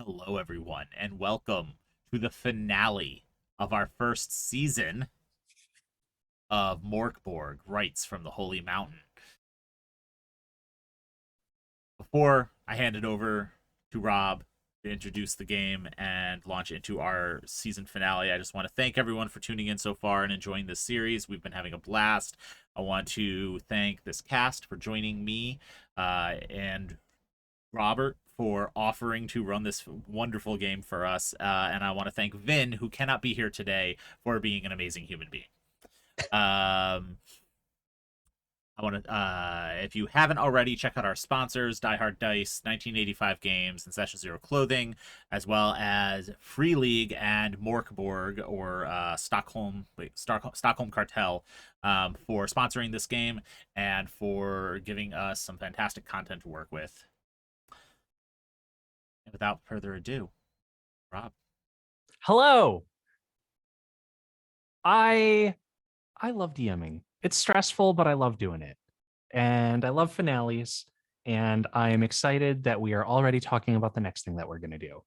Hello, everyone, and welcome to the finale of our first season of MORK BORG, Rites from the Holy Mountain. Before I hand it over to Rob to introduce the game and launch into our season finale, I just want to thank everyone for tuning in so far and enjoying this series. We've been having a blast. I want to thank this cast for joining me and Robert for offering to run this wonderful game for us. And I want to thank Vin, who cannot be here today, for being an amazing human being. I want to, if you haven't already, check out our sponsors, Die Hard Dice, 1985 Games, and Session Zero Clothing, as well as Free League and MORK BORG, or Stockholm Cartel, for sponsoring this game and for giving us some fantastic content to work with. And without further ado, Rob. Hello. I love DMing. It's stressful, but I love doing it. And I love finales. And I am excited that we are already talking about the next thing that we're going to do.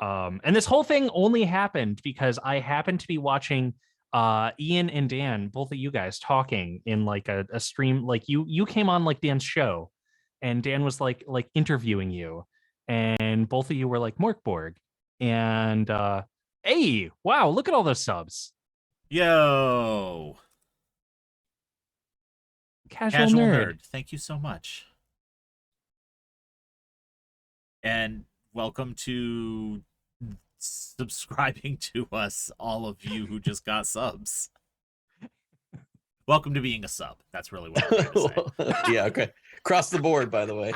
And this whole thing only happened because I happened to be watching Ian and Dan, both of you guys, talking in like a stream. Like you came on like Dan's show, and Dan was like interviewing you, and both of you were like MORK BORG. And hey, wow, look at all those subs. Yo. Casual nerd. Thank you so much. And welcome to subscribing to us, all of you who just got subs. Welcome to being a sub. That's really what I'm trying to say. Yeah, okay. Across the board, by the way.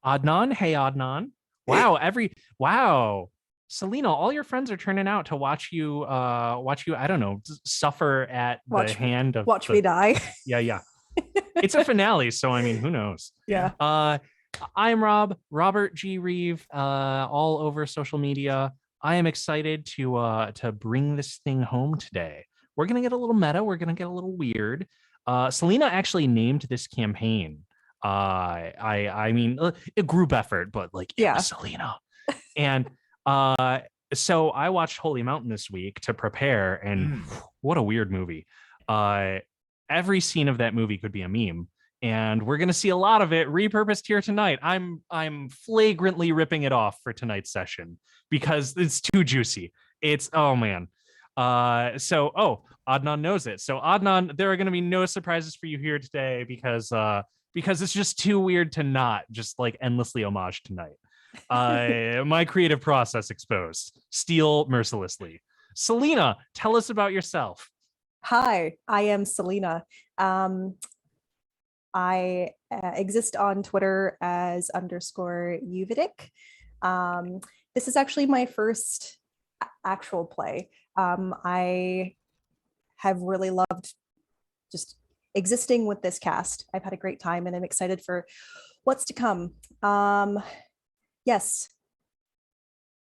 Adnan, hey Adnan. Wow, wow. Selina, all your friends are turning out to watch you I don't know, suffer at the hand of me die. Yeah. It's a finale, so I mean, who knows? Yeah. I'm Robert G. Reeve, all over social media. I am excited to bring this thing home today. We're gonna get a little meta, we're gonna get a little weird. Selina actually named this campaign. I mean, a group effort, but like, yeah, Selina. And so I watched Holy Mountain this week to prepare, and what a weird movie. Every scene of that movie could be a meme, and we're gonna see a lot of it repurposed here tonight. I'm flagrantly ripping it off for tonight's session because it's too juicy. It's, oh man. Adnan knows it. So Adnan, there are gonna be no surprises for you here today because it's just too weird to not just like endlessly homage tonight. My creative process exposed. Steal mercilessly. Selina, tell us about yourself. Hi, I am Selina. I exist on Twitter as _Uvidic. This is actually my first actual play. I have really loved just existing with this cast. I've had a great time, and I'm excited for what's to come. Yes.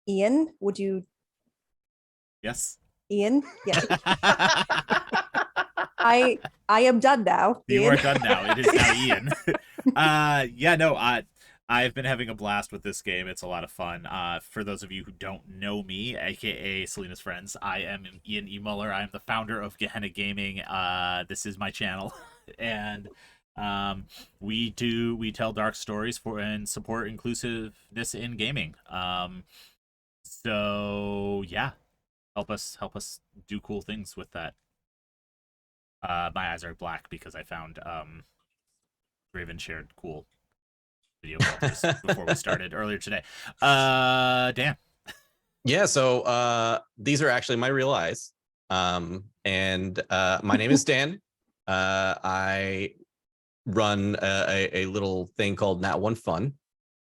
Ian, would you? Yes. Ian? Yes. I am done now. You Ian. are done now. It is now Ian. I've been having a blast with this game. It's a lot of fun. For those of you who don't know me, aka Selina's friends, I am Ian E. Muller. I am the founder of Gehenna Gaming. This is my channel. And we tell dark stories and support inclusiveness in gaming. So yeah, help us do cool things with that. My eyes are black because I found Raven shared cool video filters before we started earlier today. Dan. Yeah, so these are actually my real eyes. And my name is Dan. I run a little thing called Nat One Fun.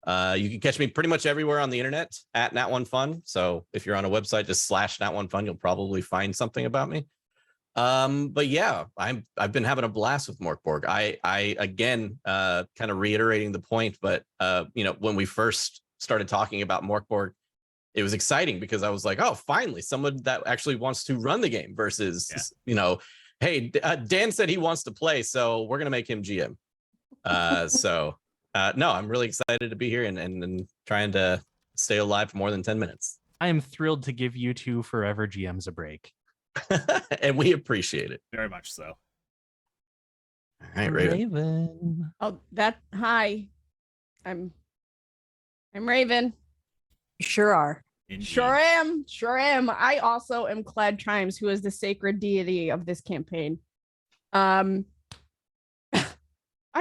You can catch me pretty much everywhere on the internet at Nat One Fun. So if you're on a website, just / Nat One Fun, you'll probably find something about me. But yeah, I've been having a blast with MORK BORG. I again, kind of reiterating the point, but you know, when we first started talking about MORK BORG, it was exciting because I was like, oh, finally someone that actually wants to run the game versus, you know, hey, Dan said he wants to play, so we're gonna make him GM. So No, I'm really excited to be here and trying to stay alive for more than 10 minutes. I am thrilled to give you two forever GMs a break. And we appreciate it. Very much so. All right, Raven. Raven. Oh, hi. I'm Raven. Sure are. Indeed. Sure am. I also am Clad Chimes, who is the sacred deity of this campaign. I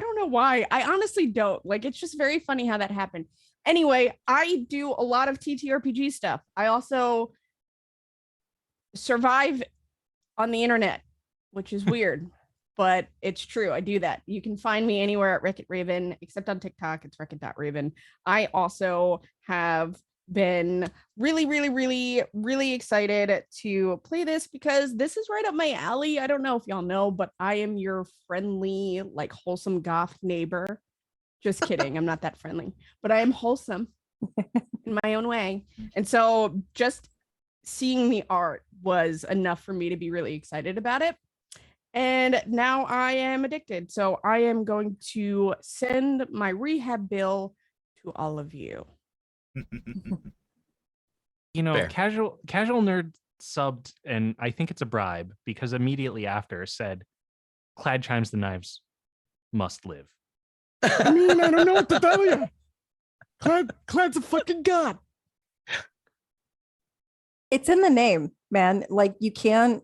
don't know why. I honestly don't. Like, it's just very funny how that happened. Anyway, I do a lot of TTRPG stuff. I also survive on the internet, which is weird, but it's true. I do that. You can find me anywhere at Wreck-It Raven, except on TikTok. It's Wreck-It.Raven. I also have been really excited to play this because this is right up my alley. I don't know if y'all know, but I am your friendly, like, wholesome goth neighbor. Just kidding. I'm not that friendly, but I am wholesome in my own way. And so just seeing the art was enough for me to be really excited about it. And now I am addicted. So I am going to send my rehab bill to all of you. You know, Fair. casual nerd subbed, and I think it's a bribe because immediately after said, "Clad Chimes the Knives must live." I mean, I don't know what to tell you. Clad's a fucking god. It's in the name, man. Like, you can't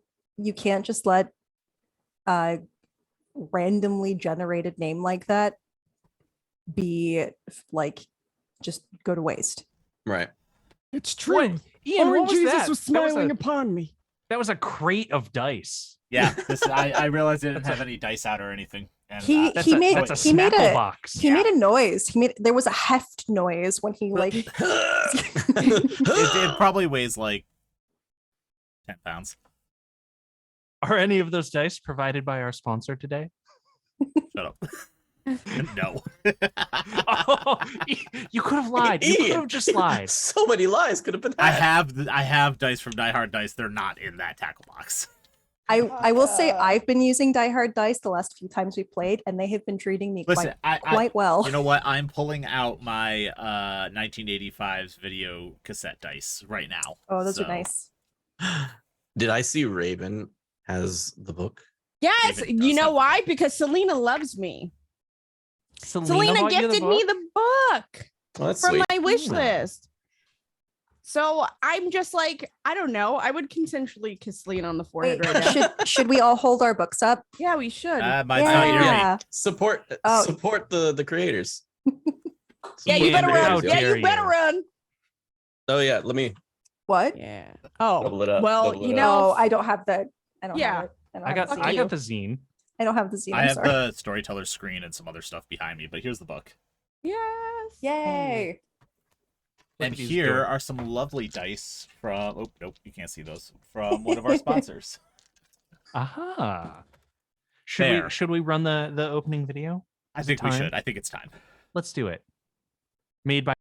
just let a randomly generated name like that be like just go to waste. Right. It's true. What? Ian, Orange what was Jesus that? was That was smiling a- upon me. That was a crate of dice. Yeah, I realized I didn't have any dice out or anything. And, He That's a made snackle box. he made a noise. There was a heft noise when he like it probably weighs like 10 pounds. Are any of those dice provided by our sponsor today? Shut up. No. Oh, you could have lied. You could Ian. have just lied. So many lies could have been I had. have dice from Die Hard Dice. They're not in that tackle box. I will say I've been using Die Hard dice the last few times we played, and they have been treating me Listen, quite well. You know what? I'm pulling out my 1985's video cassette dice right now. Oh, those So, are nice. Did I see Raven has the book? Yes, David you does know have- why? Because Selina loves me. Selina bought you the gifted book? me the book Well, that's from sweet. my wish Ooh. list. So I'm just like, I don't know. I would consensually kiss Selena on the forehead Wait, right now. should we all hold our books up? Yeah, we should. mine's not near me. Yeah. Support Oh. support the creators. Yeah, you Ian, better how run. Yeah, dare you better you. run. Oh yeah, let me What? Yeah. double Oh, it up. well, double it you up. know, No, I don't have the. I don't Yeah. have it. I got Fuck I you. got the zine. I don't have the zine. I I'm have sorry. the storyteller screen and some other stuff behind me, but here's the book. yes. Yay! Look And at these here doors. are some lovely dice from. Oh nope, you can't see those from one of our sponsors. Aha. There. Should we run the opening video? I Is it think we time? should. I think it's time. Let's do it. Made by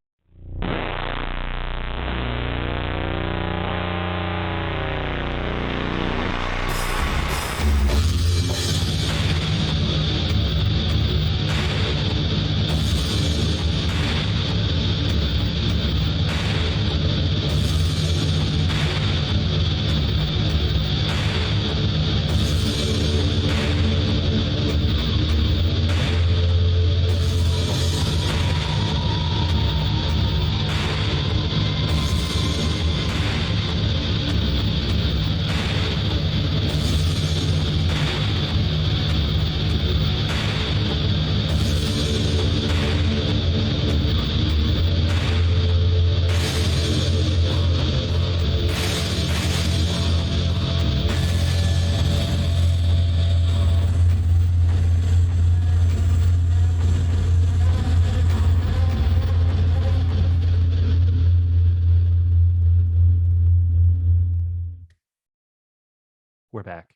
We're back.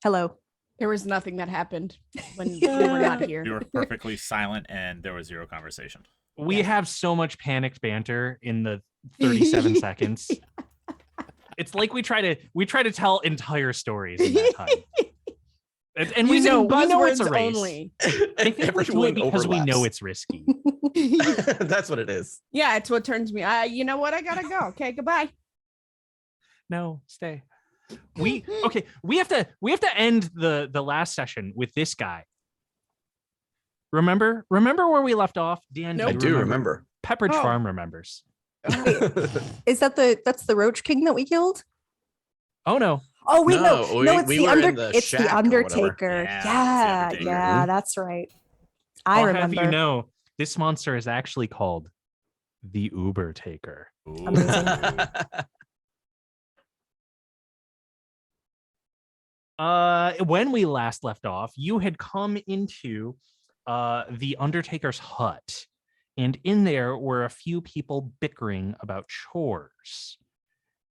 Hello. There was nothing that happened when we were not We here. were perfectly silent, and there was zero conversation. We Yeah. have so much panicked banter in the 37 seconds. It's like we try to tell entire stories in that time. And we know it's a buzzwords race. only. I think we do it because we know it's risky. That's what it is. Yeah, it's what turns me. You know what? I gotta go. Okay, goodbye. No, stay. We have to end the last session with this guy. Remember where we left off? Dan, Nope. I do remember. Pepperidge Oh. Farm remembers. Is that that's the Roach King that we killed? Oh no. Oh wait, no, it's we the were in the it's the shack or whatever. Undertaker. Yeah, it's the Yeah, Undertaker. yeah, that's right. I I'll remember. have you know, this monster is actually called the Uber Taker. Ooh. Amazing. When we last left off, you had come into the Undertaker's hut, and in there were a few people bickering about chores.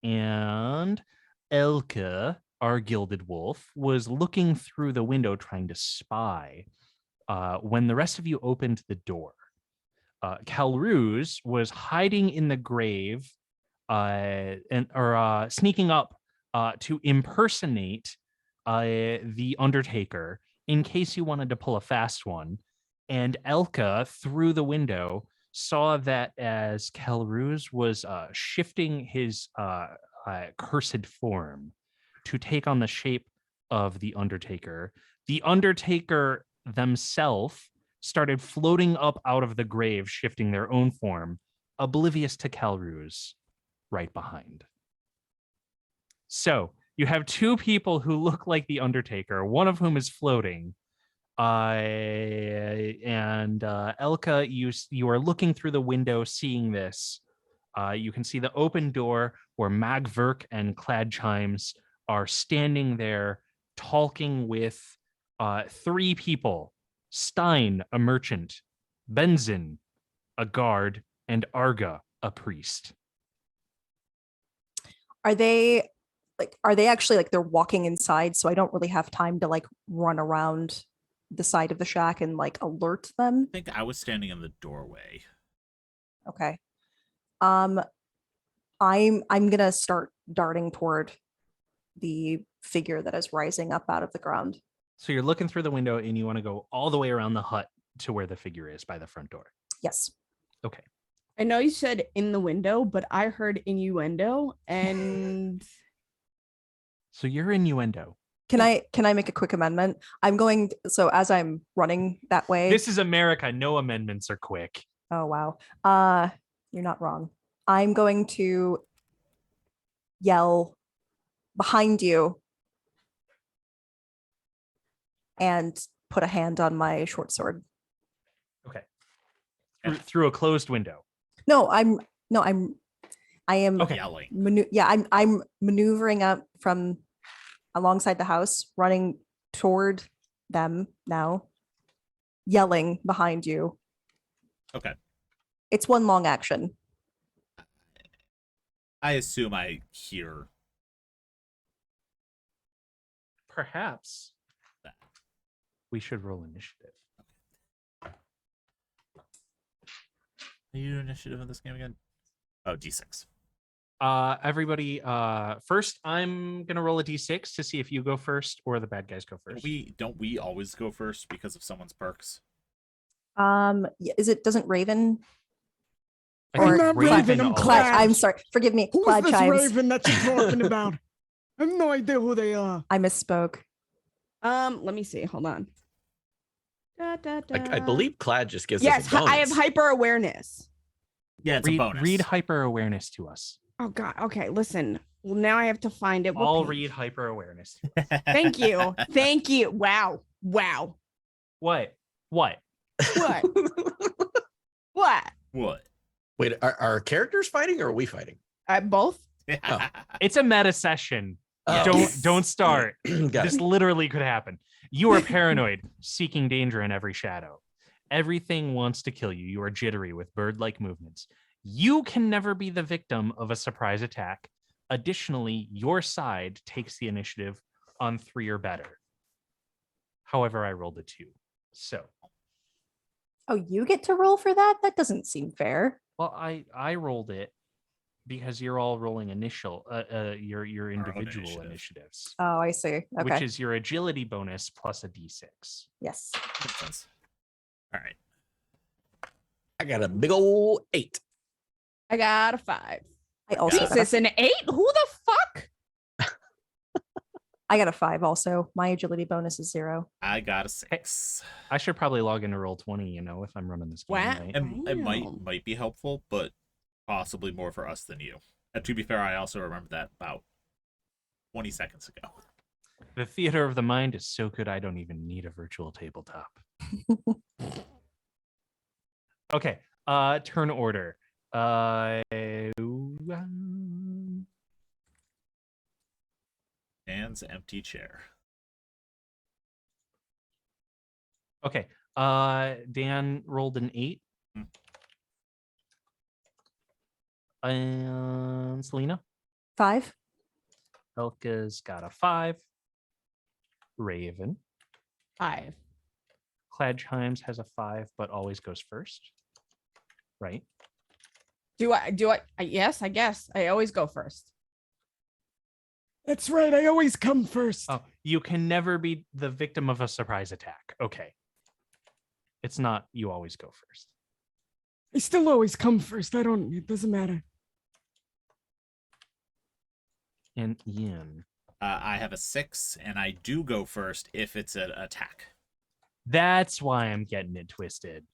And Elke, our gilded wolf, was looking through the window trying to spy when the rest of you opened the door. Calruz was hiding in the grave or sneaking up to impersonate the Undertaker in case you wanted to pull a fast one. And Elka, through the window, saw that as Calruz was shifting his cursed form to take on the shape of the Undertaker themselves started floating up out of the grave, shifting their own form, oblivious to Calruz right behind. So you have two people who look like the Undertaker, one of whom is floating. And Elka, you are looking through the window, seeing this. You can see the open door where Magverk and Clad Chimes are standing there talking with three people: Stein, a merchant; Benzin, a guard; and Arga, a priest. Are they actually like they're walking inside, so I don't really have time to like run around the side of the shack and like alert them? I think I was standing in the doorway. Okay. I'm gonna start darting toward the figure that is rising up out of the ground. So you're looking through the window and you want to go all the way around the hut to where the figure is by the front door. Yes. Okay. I know you said in the window, but I heard innuendo, and So you're innuendo. Can I make a quick amendment? So as I'm running that way. This is America. No amendments are quick. Oh wow. You're not wrong. I'm going to yell behind you and put a hand on my short sword. Okay. Through a closed window. I am Okay. Yelling. I'm maneuvering up from alongside the house, running toward them now, yelling behind you. Okay. It's one long action. I assume I hear Perhaps that. we should roll initiative. Are you initiative in this game again? Oh, D6. Everybody, first I'm gonna roll a d6 to see if you go first or the bad guys go first. Don't we always go first because of someone's perks? Doesn't Raven? I think I'm not Raven, I'm always Clad. goes I'm sorry, forgive me. Who's Clad this Chimes. Raven that you're talking about? I have no idea who they are. I misspoke. let me see. Hold on. I believe Clad just gives Yes, us a bonus. I have hyper awareness. Yeah, it's a bonus. Read hyper awareness to us. Oh God. Okay, listen. Well, now I have to find it. What I'll page? read hyper awareness. Thank you. Thank you. Wow. What? What? What? What? What? Wait, are our characters fighting or are we fighting? Both. Oh. It's a meta session. Oh. Don't start. Got This it. literally could happen. You are paranoid, seeking danger in every shadow. Everything wants to kill you. You are jittery with bird-like movements. You can never be the victim of a surprise attack. Additionally, your side takes the initiative on 3 or better. However, I rolled a 2. So, Oh, you get to roll for that? That doesn't seem fair. well, I rolled it. Because you're all rolling your individual initiative. initiatives, Oh, I see. which Okay. is your agility bonus plus a d6. Yes. Makes sense. All right. I got a big old 8. I got a 5. I also got Jesus, an 8? Who the fuck? I got a 5 also. My agility bonus is 0. I got a 6. I should probably log into Roll20, if I'm running this game Wow. right. And it Damn. might be helpful, but possibly more for us than you. And to be fair, I also remember that about 20 seconds ago. The theater of the mind is so good I don't even need a virtual tabletop. Okay, turn order. Dan's empty chair. Okay, Dan rolled an 8. And Selina? 5. Elka's got a 5. Raven. 5. Cladchimes has a 5, but always goes first. Right? Do I yes, I guess. I always go first. That's right. I always come first. Oh, you can never be the victim of a surprise attack. Okay. It's not you always go first. I still always come first. It doesn't matter. And Ian. I have a 6, and I do go first if it's an attack. That's why I'm getting it twisted.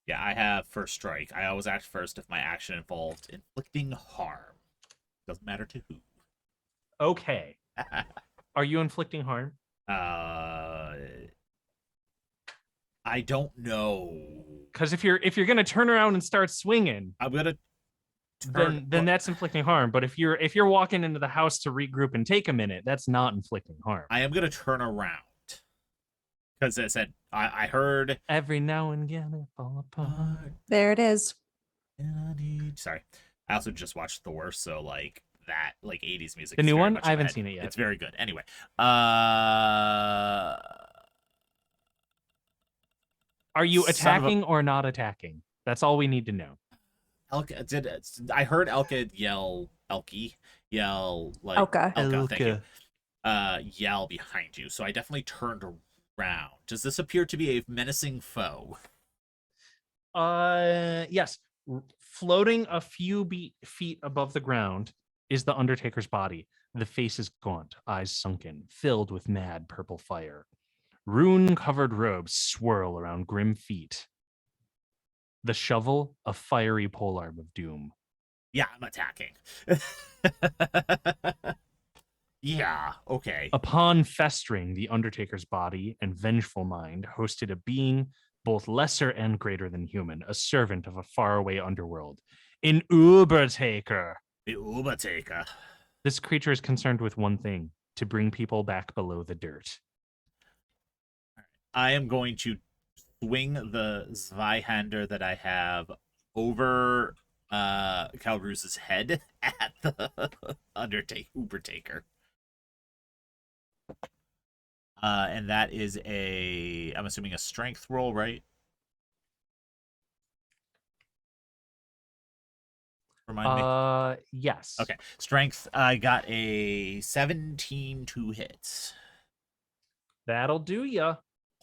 Yeah, I have first strike. I always act first if my action involved inflicting harm. Doesn't matter to who. Okay. Are you inflicting harm? I don't know. Because if you're gonna turn around and start swinging, I'm gonna then that's inflicting harm. But if you're walking into the house to regroup and take a minute, that's not inflicting harm. I am gonna turn around because I said I heard Every now and again it fall apart. There it is. Sorry, I also just watched Thor, so like that 80s music. The is new very one? much I haven't ahead. seen it yet. It's very good. Anyway, Are you Son of a- attacking or not attacking? That's all we need to know. I heard Elka yell like Elka. Thank you. Yell behind you, so I definitely turned around. Does this appear to be a menacing foe? Yes. Floating a few feet above the ground is the Undertaker's body. The face is gaunt, eyes sunken, filled with mad purple fire. Rune-covered robes swirl around grim feet. The shovel, a fiery polearm of doom. Yeah, I'm attacking. Yeah, okay. Upon festering, the Undertaker's body and vengeful mind hosted a being both lesser and greater than human, a servant of a faraway underworld, an Ubertaker. The Ubertaker. This creature is concerned with one thing: to bring people back below the dirt. I am going to swing the Zweihander that I have over Calruz's head at the Ubertaker. And that is I'm assuming a strength roll, right? Remind me. Yes. Okay. Strength, I got a 17 to hit. That'll do ya.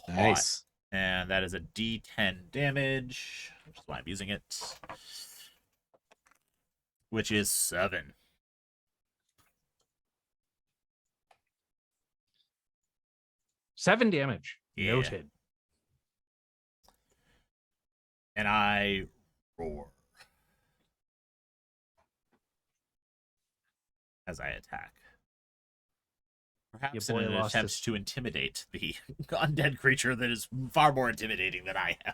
Nice. And that is a D10 damage, which is why I'm using it, which is 7. Seven damage. Yeah. Noted. And I roar as I attack. Perhaps in boy an lost attempt his- to intimidate the undead creature that is far more intimidating than I am.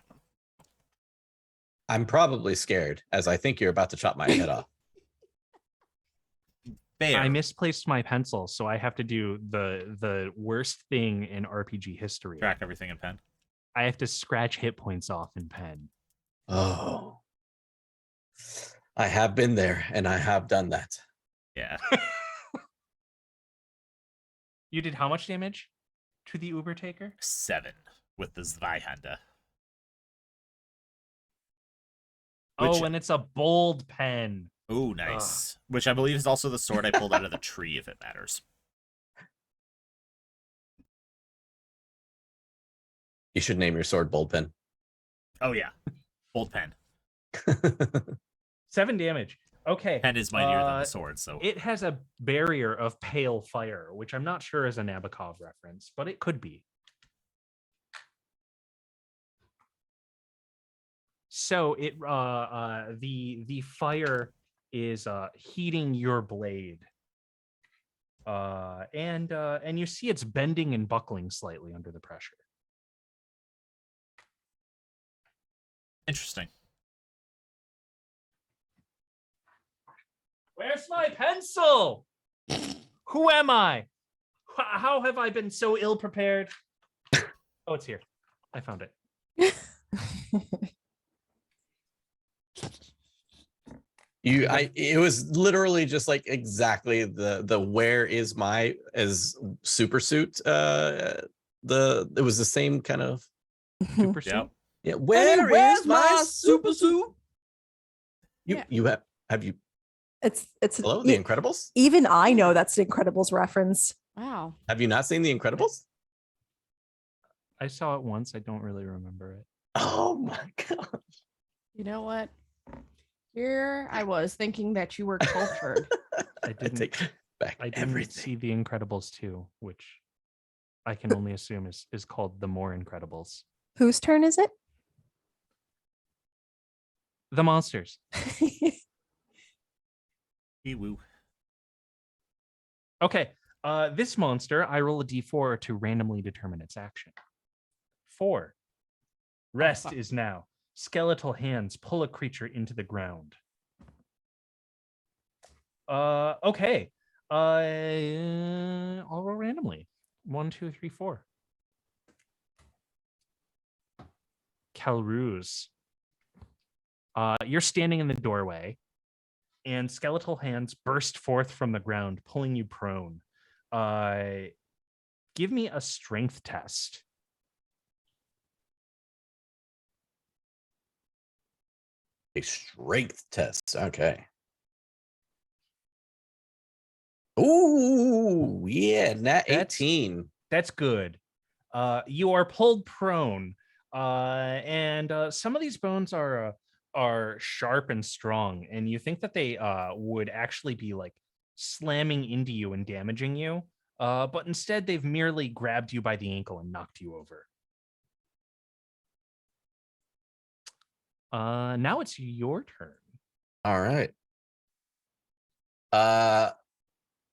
I'm probably scared, as I think you're about to chop my head off. Fair. I misplaced my pencil, so I have to do the worst thing in RPG history. Track everything in pen. I have to scratch hit points off in pen. Oh. I have been there, and I have done that. Yeah. You did how much damage to the Ubertaker? 7 with the Zweihander. Oh, and it's a bold pen. Oh, nice. Which I believe is also the sword I pulled out of the tree, if it matters. You should name your sword Bullpen. Oh, yeah. Bolt pen. 7 damage. Okay. Pen is mightier than the sword, so. It has a barrier of pale fire, which I'm not sure is a Nabokov reference, but it could be. So it the fire is heating your blade. And you see it's bending and buckling slightly under the pressure. Interesting. Where's my pencil? Who am I? How have I been so ill prepared? Oh, it's here. I found it. It was literally just like exactly the where is my as super suit. It was the same kind of Super suit. Yep. yeah. Where's my super suit? Yeah. You have you It's hello The Incredibles? even I know that's an Incredibles reference. Wow. Have you not seen The Incredibles? I saw it once. I don't really remember it. Oh my god! You know what? Here I was thinking that you were cultured. I didn't. take back I didn't everything. see The Incredibles 2, which I can only assume is called The More Incredibles. Whose turn is it? The monsters. Woo. Okay. This monster, I roll a d4 to randomly determine its action. 4. Rest is now. Skeletal hands pull a creature into the ground. Okay. I'll roll randomly. 1, 2, 3, 4. Calruse. You're standing in the doorway, and skeletal hands burst forth from the ground, pulling you prone. Give me a strength test. A strength test. Okay. Ooh, yeah, nat 18. That's good. You are pulled prone, and some of these bones are sharp and strong, and you think that they would actually be like slamming into you and damaging you, but instead they've merely grabbed you by the ankle and knocked you over. Now it's your turn. All right.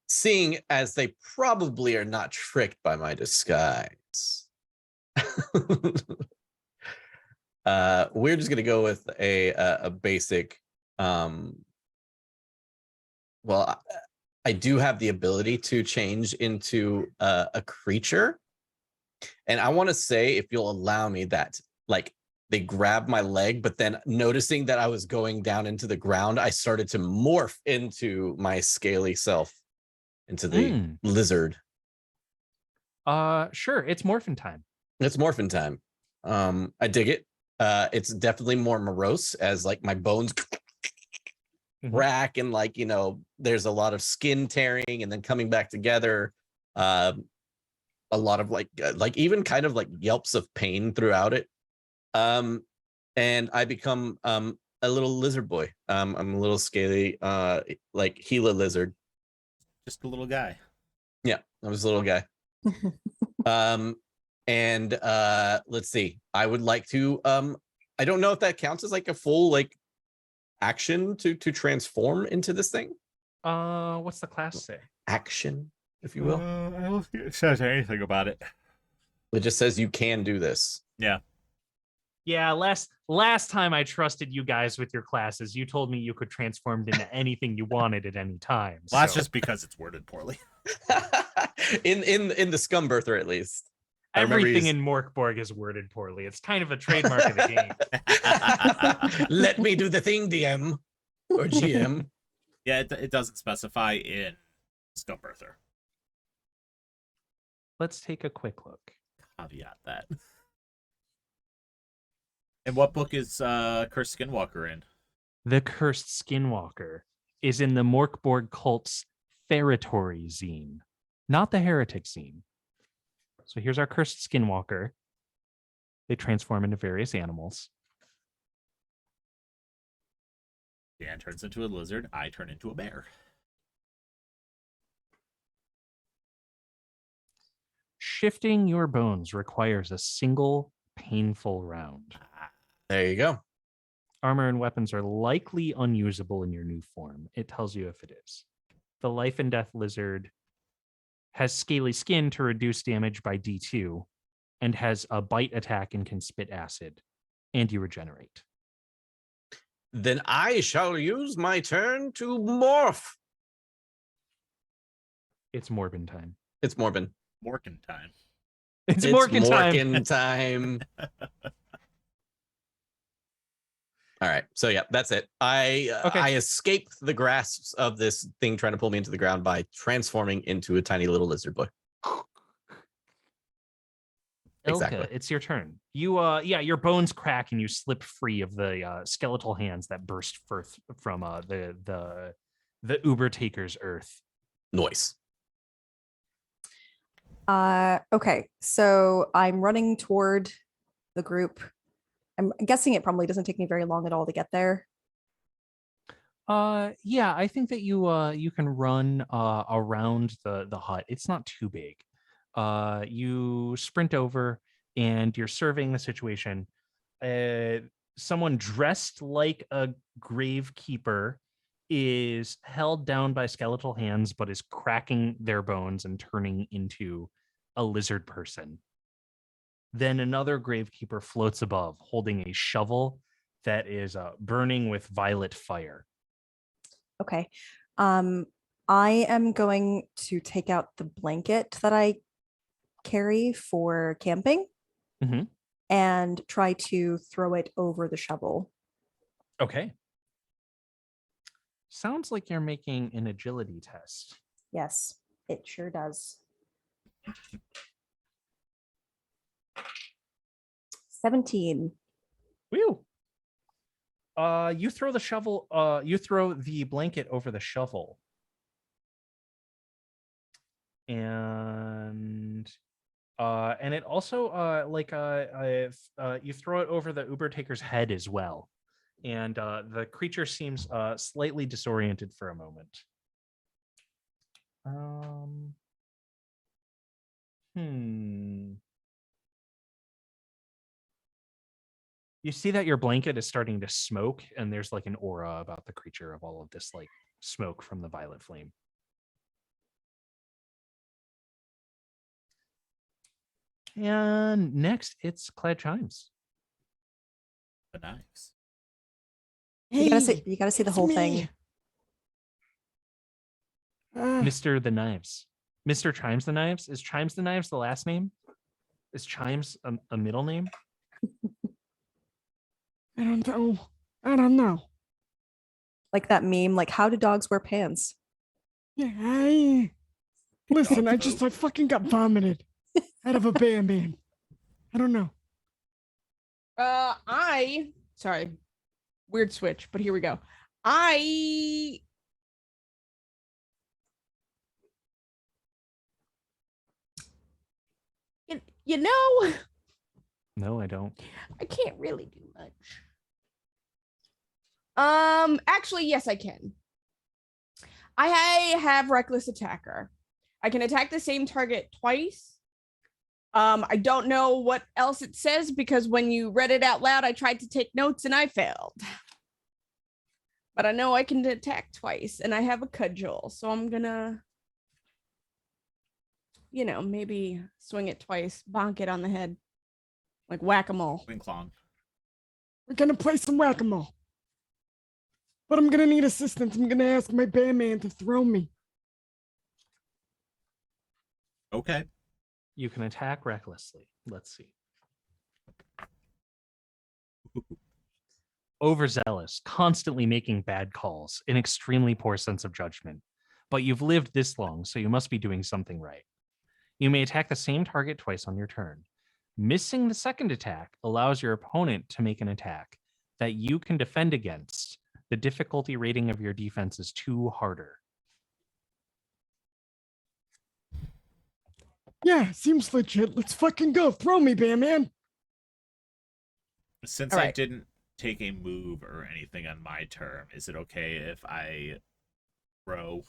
Seeing as they probably are not tricked by my disguise, we're just gonna go with a basic. Well, I do have the ability to change into a creature, and I want to say, if you'll allow me, that like they grabbed my leg, but then noticing that I was going down into the ground, I started to morph into my scaly self, into the lizard. Sure, it's morphin' time. It's morphin' time. I dig it. It's definitely more morose, as like my bones crack and like, you know, there's a lot of skin tearing and then coming back together. A lot of like even kind of like yelps of pain throughout it. And I become a little lizard boy. I'm a little scaly, like Gila lizard. Just a little guy. Yeah, I was a little guy. And let's see. I would like to I don't know if that counts as like a full like action to transform into this thing. What's the class say? Action, if you will. I don't think it says anything about it. It just says you can do this. Yeah. Yeah, last time I trusted you guys with your classes, you told me you could transform into anything you wanted at any time. Well, that's just because it's worded poorly. in the Scum Birther, at least. Everything in MORK BORG is worded poorly. It's kind of a trademark of the game. Let me do the thing, DM or GM. Yeah, it doesn't specify in Scum Birther. Let's take a quick look. Caveat that. And what book is Cursed Skinwalker in? The Cursed Skinwalker is in the MORK BORG cult's Feritory zine, not the heretic zine. So here's our cursed skinwalker. They transform into various animals. Dan turns into a lizard. I turn into a bear. Shifting your bones requires a single painful round. There you go. Armor and weapons are likely unusable in your new form. It tells you if it is. The life and death lizard has scaly skin to reduce damage by D2 and has a bite attack and can spit acid, and you regenerate. Then I shall use my turn to morph. It's Morbin time. It's Morbin. Morkin time. It's Morkin time. Morkin time. All right. So yeah, that's it. I escaped the grasps of this thing trying to pull me into the ground by transforming into a tiny little lizard boy. Exactly. Ilka, it's your turn. You your bones crack and you slip free of the skeletal hands that burst forth from the Uber taker's earth. Noise. Okay, so I'm running toward the group. I'm guessing it probably doesn't take me very long at all to get there. Yeah, I think that you can run around the hut. It's not too big. You sprint over and you're surveying the situation. Someone dressed like a gravekeeper is held down by skeletal hands, but is cracking their bones and turning into a lizard person. Then another gravekeeper floats above, holding a shovel that is burning with violet fire. Okay. I am going to take out the blanket that I carry for camping Mhm. and try to throw it over the shovel. Okay. Sounds like you're making an agility test. Yes, it sure does. 17. Woo. You throw the shovel, you throw the blanket over the shovel. And it also you throw it over the Uber taker's head as well. And the creature seems slightly disoriented for a moment. You see that your blanket is starting to smoke, and there's like an aura about the creature of all of this like smoke from the violet flame. And next, it's Clad Chimes. The knives. You gotta see the whole thing. Mr. the Knives. Mr. Chimes the Knives? Is Chimes the Knives the last name? Is Chimes a middle name? I don't know. Like that meme, like how do dogs wear pants? Yeah, listen, I fucking got vomited out of a man. I don't know. Sorry, weird switch, but here we go. You know, No, I don't. I can't really do much. Actually, yes, I can. I have reckless attacker. I can attack the same target twice. I don't know what else it says because when you read it out loud, I tried to take notes and I failed. But I know I can attack twice and I have a cudgel, so I'm gonna, maybe swing it twice, bonk it on the head, like whack-a-mole. Wing clong. We're gonna play some whack-a-mole. But I'm gonna need assistance. I'm gonna ask my man to throw me. Okay. You can attack recklessly. Let's see. Overzealous, constantly making bad calls, an extremely poor sense of judgment. But you've lived this long, so you must be doing something right. You may attack the same target twice on your turn. Missing the second attack allows your opponent to make an attack that you can defend against The difficulty rating of your defense is 2 harder. Yeah, seems legit. Let's fucking go. Throw me, Batman. Since All I right. didn't take a move or anything on my turn, is it okay if I throw?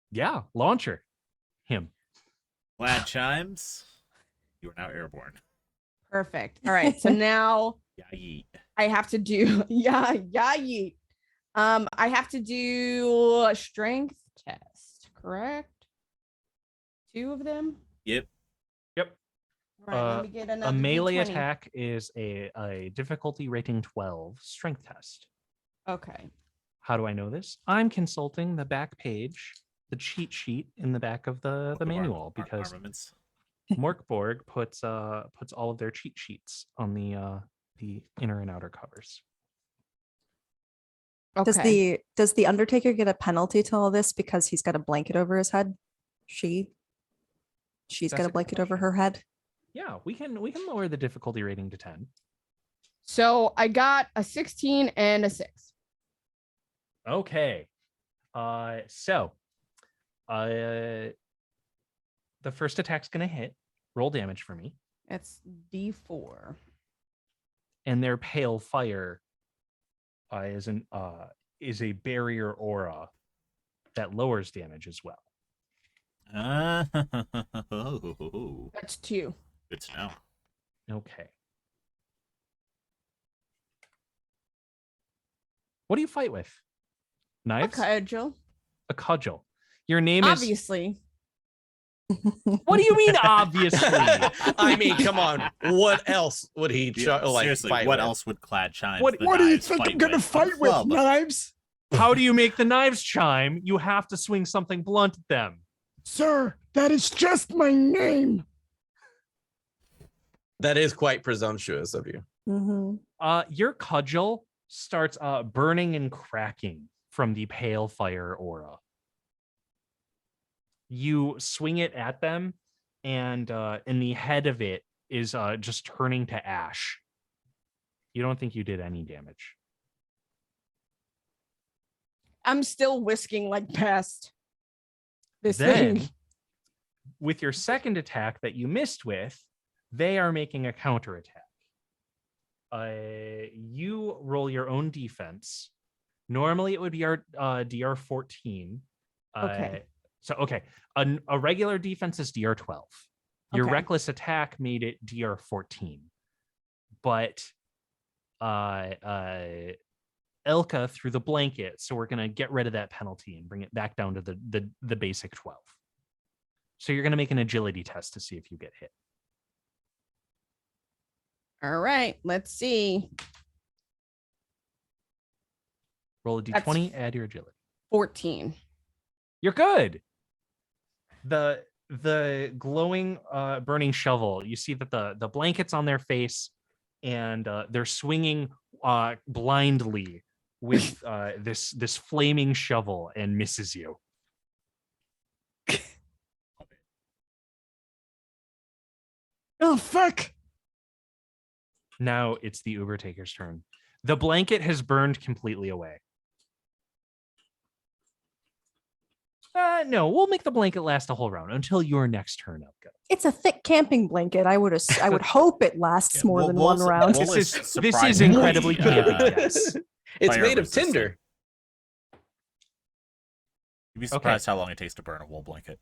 Yeah, launcher. Him. Glad chimes. You are now airborne. Perfect. All right. So now Yeah, yeet. I have to do yeet. I have to do a strength test, correct? 2 of them. Yep. All right, let me get another A melee D20. attack is a difficulty rating 12 strength test. Okay. How do I know this? I'm consulting the back page, the cheat sheet in the back of the manual, because Armaments. MORK BORG puts all of their cheat sheets on the inner and outer covers. Okay. Does the Undertaker get a penalty to all this because he's got a blanket over his head? She's That's got a a good blanket over question. her head. Yeah, we can lower the difficulty rating to 10. So I got a 16 and a 6. Okay. So the first attack's gonna hit. Roll damage for me. That's D4. And their pale fire is a barrier aura that lowers damage as well. Oh, That's 2. good to know. Okay. What do you fight with? Knives? Okay, Jill. A cudgel. Your name is. Obviously. What do you mean, obviously? I mean, come on. What else would he Seriously, fight what with? else would Clad Chimes? What- the What do you knives think I'm gonna with? fight with? Well, but- Knives? How do you make the knives chime? You have to swing something blunt at them. Sir, that is just my name. That is quite presumptuous of you. Mhm. Your cudgel starts burning and cracking from the pale fire aura. You swing it at them, and the head of it is just turning to ash. You don't think you did any damage. I'm still whisking like past this Then, thing. with your second attack that you missed with, they are making a counterattack. You roll your own defense. Normally, it would be our DR 14. Okay. A regular defense is DR 12. Your Okay. reckless attack made it DR 14. But Elka threw the blanket, so we're gonna get rid of that penalty and bring it back down to the basic 12. So you're gonna make an agility test to see if you get hit. All right, let's see. Roll a d20, add your agility. 14. You're good. The glowing burning shovel, you see that the blanket's on their face, and they're swinging blindly with this flaming shovel and misses you. Oh, fuck. Now it's the Uber taker's turn. The blanket has burned completely away. No, we'll make the blanket last a whole round until your next turn, Elka. It's a thick camping blanket. I would hope it lasts Yeah, more we'll- than we'll- one round. we'll- This is surprisingly, incredibly campy, yes. It's fire made of resistant. tinder. You'd be surprised how long it takes to burn a wool blanket.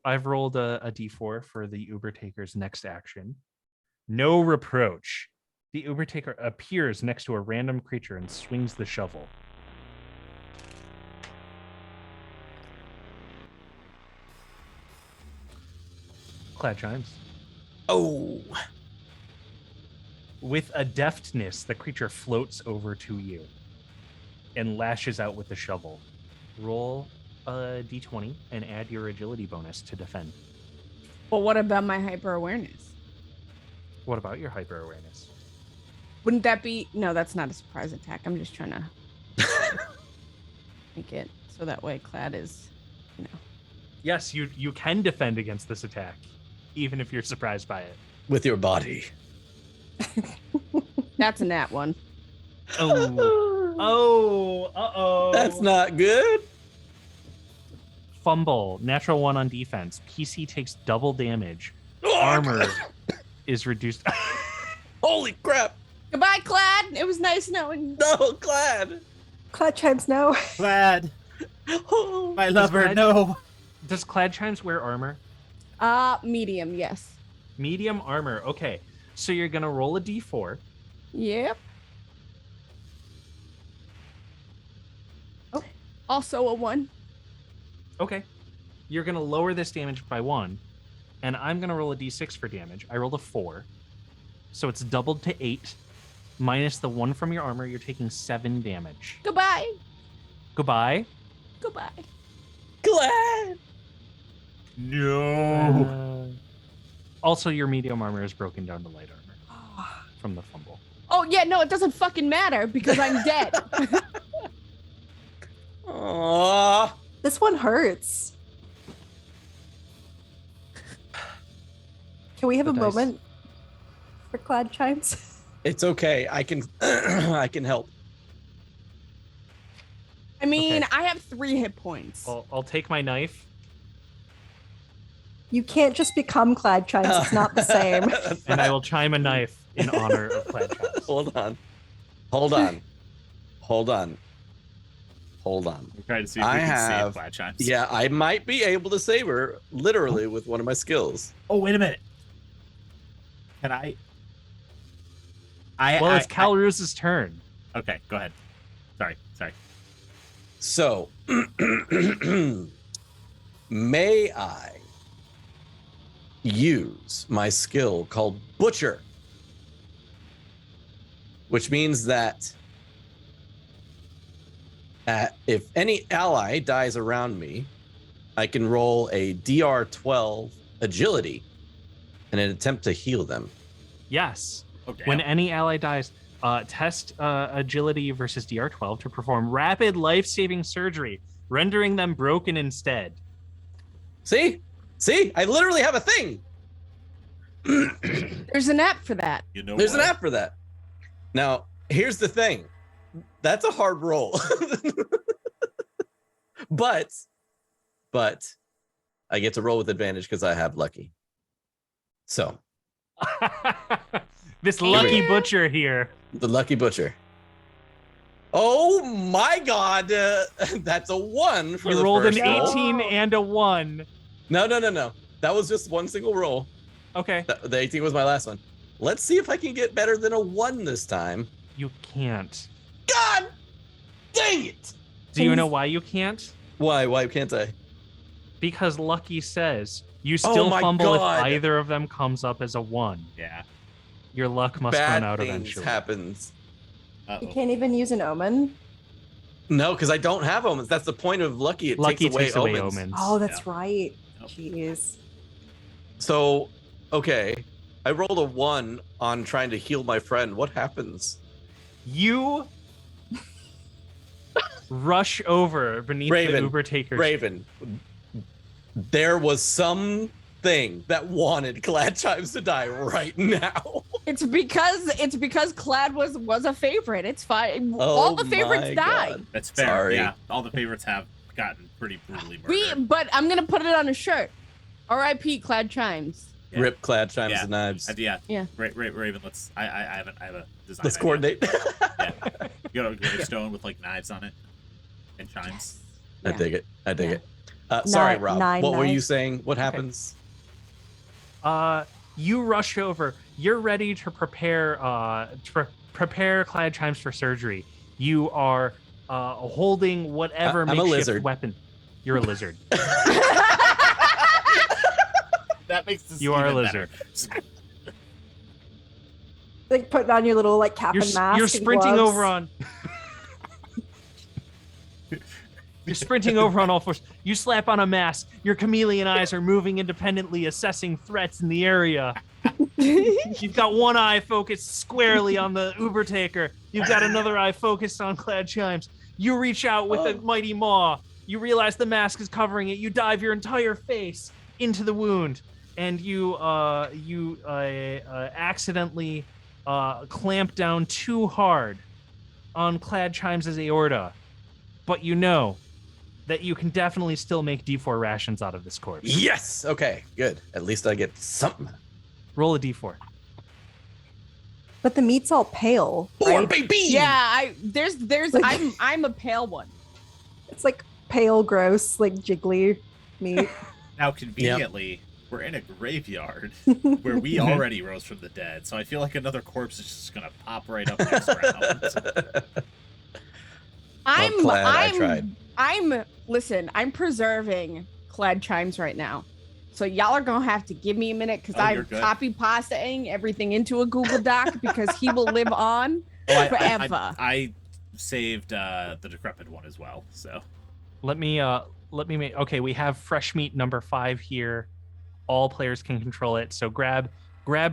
I've rolled a d4 for the Uber taker's next action. No reproach. The Uber taker appears next to a random creature and swings the shovel. Clad chimes. Oh, With a deftness, the creature floats over to you and lashes out with the shovel. Roll a d20 and add your agility bonus to defend. But what about my hyper awareness? What about your hyper awareness? Wouldn't that be? No, that's not a surprise attack. I'm just trying to make it so that way Clad is, Yes, you can defend against this attack, even if you're surprised by it. with your body. That's a nat one. Oh. That's not good. Fumble. Natural 1 on defense. PC takes double damage. Oh, Armor is reduced. Holy crap. Goodbye, Clad. It was nice knowing you. No, glad. Clad chimes no. Glad. Oh. My lover, Glad- no. Does Clad Chimes wear armor? Medium, yes. Medium armor. Okay. So you're going to roll a d4. Yep. Oh, also a 1. Okay. You're going to lower this damage by 1. And I'm going to roll a d6 for damage. I rolled a 4. So it's doubled to 8. Minus the 1 from your armor, you're taking 7 damage. Goodbye. Goodbye. Goodbye. Glad. No. Also, your medium armor is broken down to light armor from the fumble. Oh, yeah, no, it doesn't fucking matter because I'm dead. Aww. This one hurts. Can we have The a dice. moment for Clad chimes? It's okay. I can I can help. I mean, Okay. I have 3 hit points. I'll take my knife You can't just become Clad chimes. It's not the same. That's and I not- will chime a knife in honor of Clad Chimes. Hold on. Hold on. Hold on. Hold on. We're trying to see if I we can have- save Glad Chimes. Yeah, I might be able to save her literally with one of my skills. Oh, wait a minute. Can I? Well, it's Calruz's turn. Okay, go ahead. Sorry. So, may I use my skill called Butcher? Which means that if any ally dies around me, I can roll a DR12 agility in an attempt to heal them. Yes. Okay. When any ally dies, test agility versus DR12 to perform rapid life-saving surgery, rendering them broken instead. See? I literally have a thing. There's an app for that. You know There's an what? app for that. Now, here's the thing. That's a hard roll. but I get to roll with advantage because I have lucky. So, This lucky butcher here. the lucky butcher. Oh my god. That's a 1 for You the rolled an first roll. 18 and a 1. No. That was just one single roll. Okay. The 18 was my last one. Let's see if I can get better than a 1 this time. You can't. God dang it. Do you know why you can't? Why can't I? Because Lucky says you Oh still my fumble God. if either of them comes up as a 1. Yeah. Your luck must Bad run out things eventually. happens. You can't even use an omen. No, because I don't have omens. That's the point of lucky. It Lucky takes away omens. omens. Oh, that's right. Nope. Jeez. So, okay, I rolled a 1 on trying to heal my friend. What happens? You rush over beneath Raven, the Uber taker. Raven, there was something that wanted Glad Chimes to die right now. It's because Clad was a favorite. It's fine. Oh All the favorites my die. God. That's fair. Sorry. Yeah. All the favorites have gotten pretty brutally murdered. But I'm gonna put it on a shirt. R.I.P. Clad Chimes. Yeah. Rip Glad Chimes Yeah. and knives. Yeah. Yeah. Raven, let's. I have a design. Let's idea. coordinate. Yeah. You got a gravestone with like knives on it and chimes. I Yeah. dig it. I dig Yeah. it. Sorry, Nine- Rob. nine What were you knives. saying? What happens? You rush over. You're ready to prepare prepare Clad Chimes for surgery. You are holding whatever I'm a makeshift lizard. weapon. You're a lizard. That makes this You are a even lizard. better. Like putting on your little like cap You're, and mask. you're and sprinting gloves. over on. You're sprinting over on all fours. You slap on a mask. Your chameleon eyes are moving independently, assessing threats in the area. You've got one eye focused squarely on the Uber taker. You've got another eye focused on Clad Chimes. You reach out with a mighty maw. You realize the mask is covering it. You dive your entire face into the wound, and you accidentally clamp down too hard on Clad Chimes' aorta, but you know that you can definitely still make D4 rations out of this corpse. Yes. Okay. Good. At least I get something. Roll a D4. But the meat's all pale, Poor right? baby. Yeah, there's Like- I'm a pale one. It's like pale, gross, like jiggly meat. Now, conveniently, we're in a graveyard where we Mhm. already rose from the dead, so I feel like another corpse is just gonna pop right up next round. I tried. Listen, I'm preserving Clad Chimes right now. So y'all are gonna have to give me a minute because Oh, you're I'm good. copy pastaing everything into a Google Doc because he will live on forever. I saved the decrepit one as well, so Let me make. Okay, we have fresh meat number 5 here. All players can control it. So grab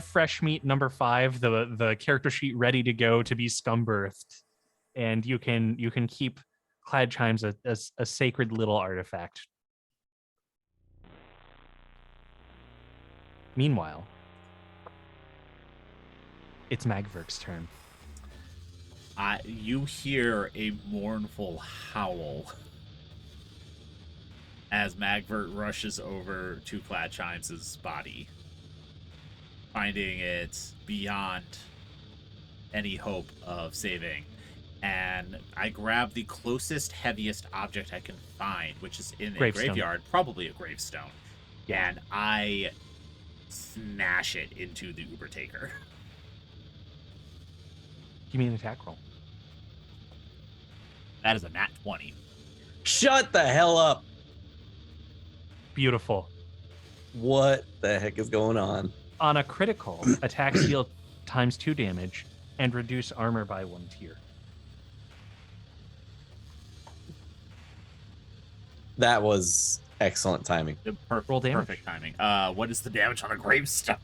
fresh meat number 5, the character sheet ready to go to be scum birthed, and you can keep Clad Chimes a sacred little artifact. Meanwhile, it's Magverk's turn. you hear a mournful howl as Magvert rushes over to Clad Chimes' body, finding it beyond any hope of saving. And I grab the closest, heaviest object I can find, which is in a Gravestone. graveyard, probably a gravestone, and I smash it into the Uber Taker. Give me an attack roll. That is a nat 20. Shut the hell up. Beautiful. What the heck is going on? On a critical, attacks deal ×2 damage and reduce armor by 1 tier. That was excellent timing. Roll damage. Perfect timing. What is the damage on a gravestone?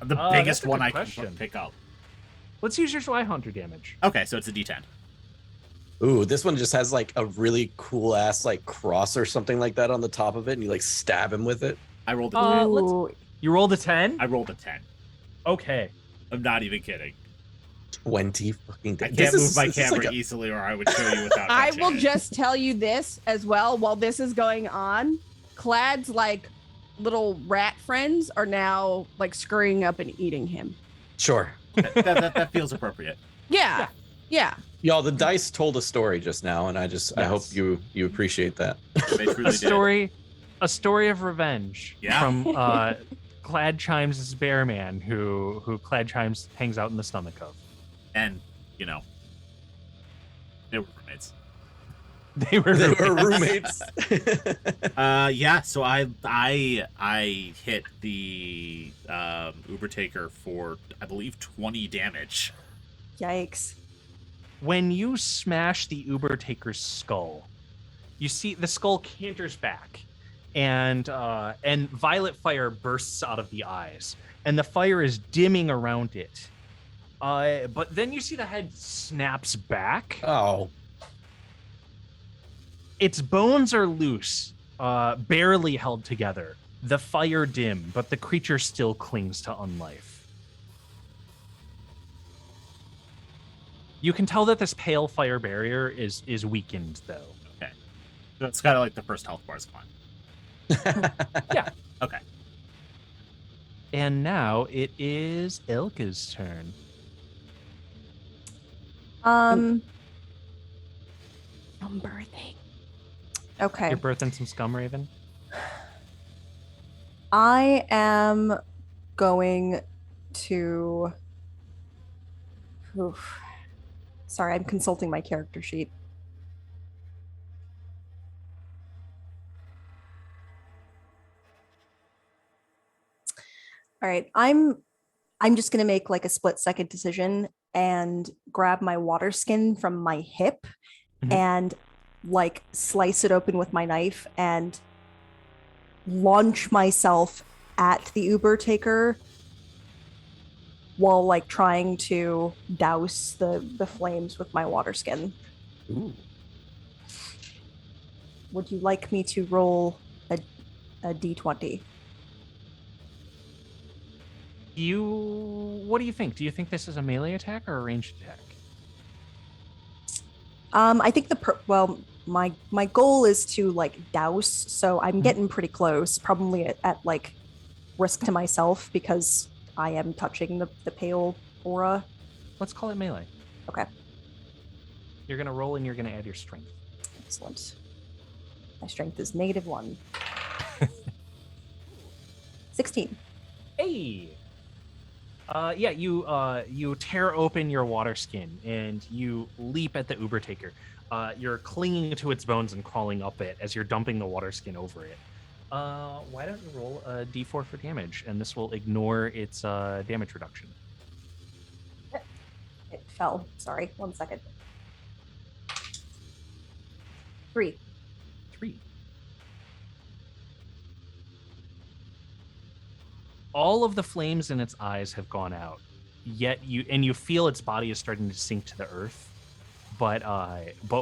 The That's biggest a one good I question. can pick up. Let's use your Zweihaunter damage. Okay, so it's a D10. Ooh, this one just has like a really cool ass like cross or something like that on the top of it, and you like stab him with it. I rolled a 10. Ooh, You rolled a 10? I rolled a 10. Okay. I'm not even kidding. 20 fucking I days. can't move my This is camera like a- easily, or I would show you without. I touching will it. just tell you this as well. While this is going on, Clad's like little rat friends are now like scurrying up and eating him. Sure. that feels appropriate. Yeah. Y'all, the dice told a story just now, and I hope Yes. you appreciate that. They truly did. A story of revenge Yeah. from Clad Chimes' bear man, who Clad Chimes hangs out in the stomach of. And you know, they were roommates. They were They were roommates. Yeah. So I hit the Uber Taker for I believe 20 damage. yikes. When you smash the Uber Taker's skull, you see the skull canters back, and violet fire bursts out of the eyes, and the fire is dimming around it. But then you see the head snaps back. Oh, Its bones are loose, barely held together. The fire dim, but the creature still clings to unlife. You can tell that this pale fire barrier is weakened, though. Okay. So it's kind of like the first health bar's gone. Yeah. Okay. And now it is Elka's turn. I'm birthing. Okay. You're birthing some scum, Raven? I am going to. Oof. Sorry, I'm consulting my character sheet. All right, I'm just gonna make like a split-second decision and grab my water skin from my hip Mhm. and like slice it open with my knife and launch myself at the Uber Taker while like trying to douse the flames with my water skin. ooh. Would you like me to roll a d20? What do you think? Do you think this is a melee attack or a ranged attack? I think my goal is to like douse, so I'm getting pretty close, probably at like risk to myself because I am touching the pale aura. Let's call it melee. Okay. You're gonna roll and you're gonna add your strength. Excellent. My strength is -1. 16. Hey. Yeah, you tear open your water skin and you leap at the Uber taker. You're clinging to its bones and crawling up it as you're dumping the water skin over it. Why don't you roll a d4 for damage, and this will ignore its damage reduction. It fell. Sorry, 1 second. 3. 3. All of the flames in its eyes have gone out, yet you feel its body is starting to sink to the earth, but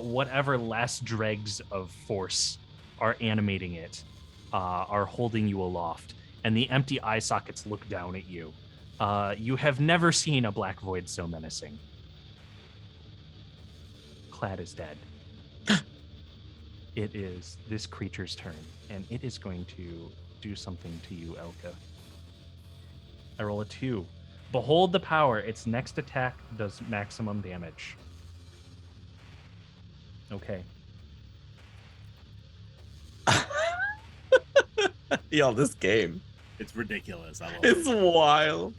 whatever last dregs of force are animating it are holding you aloft, and the empty eye sockets look down at you. You have never seen a black void so menacing. Clad is dead. It is this creature's turn, and it is going to do something to you, Elka. I roll a 2. Behold the power. Its next attack does maximum damage. Okay. Yo, this game. It's ridiculous. I love It's it. wild.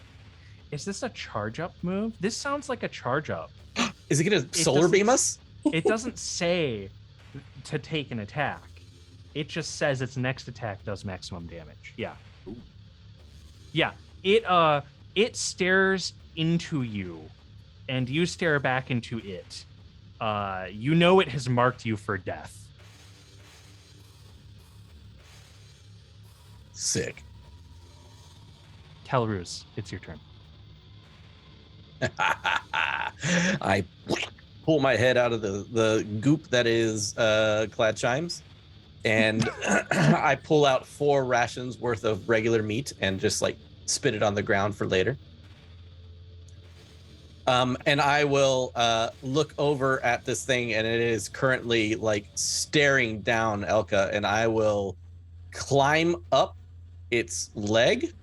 Is this a charge up move? This sounds like a charge up. Is he gonna solar beam us? It doesn't say to take an attack. It just says its next attack does maximum damage. Yeah. Ooh. Yeah. It stares into you, and you stare back into it. You know it has marked you for death. Sick. Calruz, it's your turn. I pull my head out of the goop that is Clad Chimes, and I pull out 4 rations worth of regular meat and just like spit it on the ground for later. And I will look over at this thing, and it is currently like staring down Elka, and I will climb up its leg,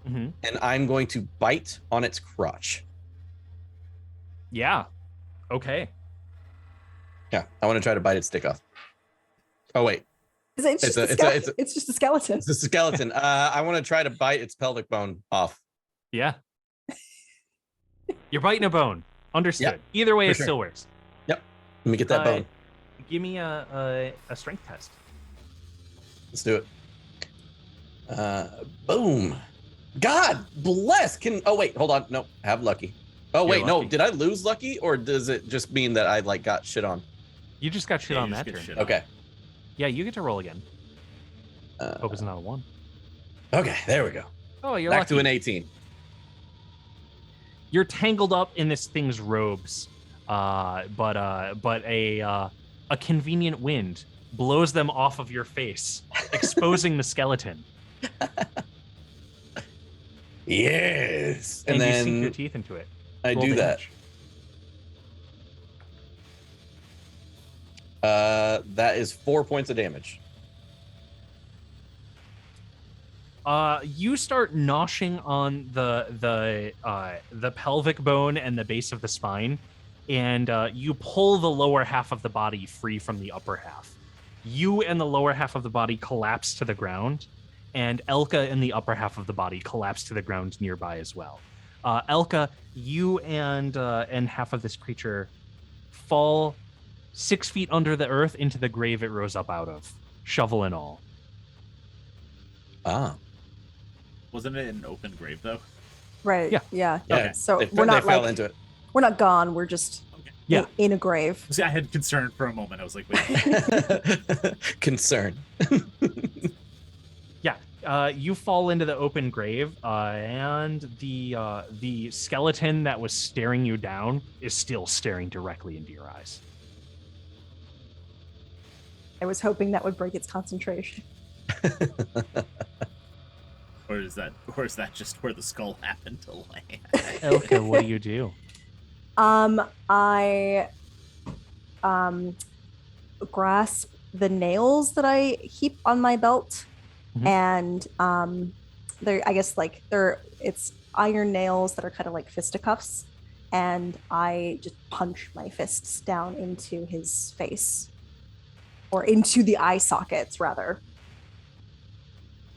and I'm going to bite on its crotch. Yeah. Okay. Yeah, I want to try to bite its dick off. Oh wait, It's just a skeleton. it's a skeleton. I want to try to bite its pelvic bone off. Yeah. You're biting a bone. Understood. Yep, Either way, for it sure. still works. Let me get that bone. Give me a strength test. Let's do it. Boom. God bless. Oh wait, hold on. No, have lucky. Oh wait, You're no. lucky. Did I lose lucky, or does it just mean that I like got shit on? You just got shit Yeah, on you that just turn. get shit on. Okay. Yeah, you get to roll again. Hope it's not a 1. Okay, there we go. Oh, you're Back lucky. to an 18. You're tangled up in this thing's robes, but a convenient wind blows them off of your face, exposing the skeleton. Yes. And you then sink your teeth into it. I Roll do that. damage. That is 4 points of damage. You start noshing on the pelvic bone and the base of the spine, and you pull the lower half of the body free from the upper half. You and the lower half of the body collapse to the ground, and Elka and the upper half of the body collapse to the ground nearby as well. Elka, you and half of this creature fall 6 feet under the earth into the grave it rose up out of, shovel and all. Ah. Wasn't it an open grave though? Right. Yeah. Yeah. Yeah. So They we're not fell like into it. we're not gone. We're just Yeah. in a grave. See, I had concern for a moment. I was like, wait. Concern. Yeah, you fall into the open grave, and the skeleton that was staring you down is still staring directly into your eyes. I was hoping that would break its concentration. Or is that just where the skull happened to land? Elka, what do you do? I grasp the nails that I keep on my belt, Mhm. and it's iron nails that are kind of like fisticuffs, and I just punch my fists down into his face, or into the eye sockets rather.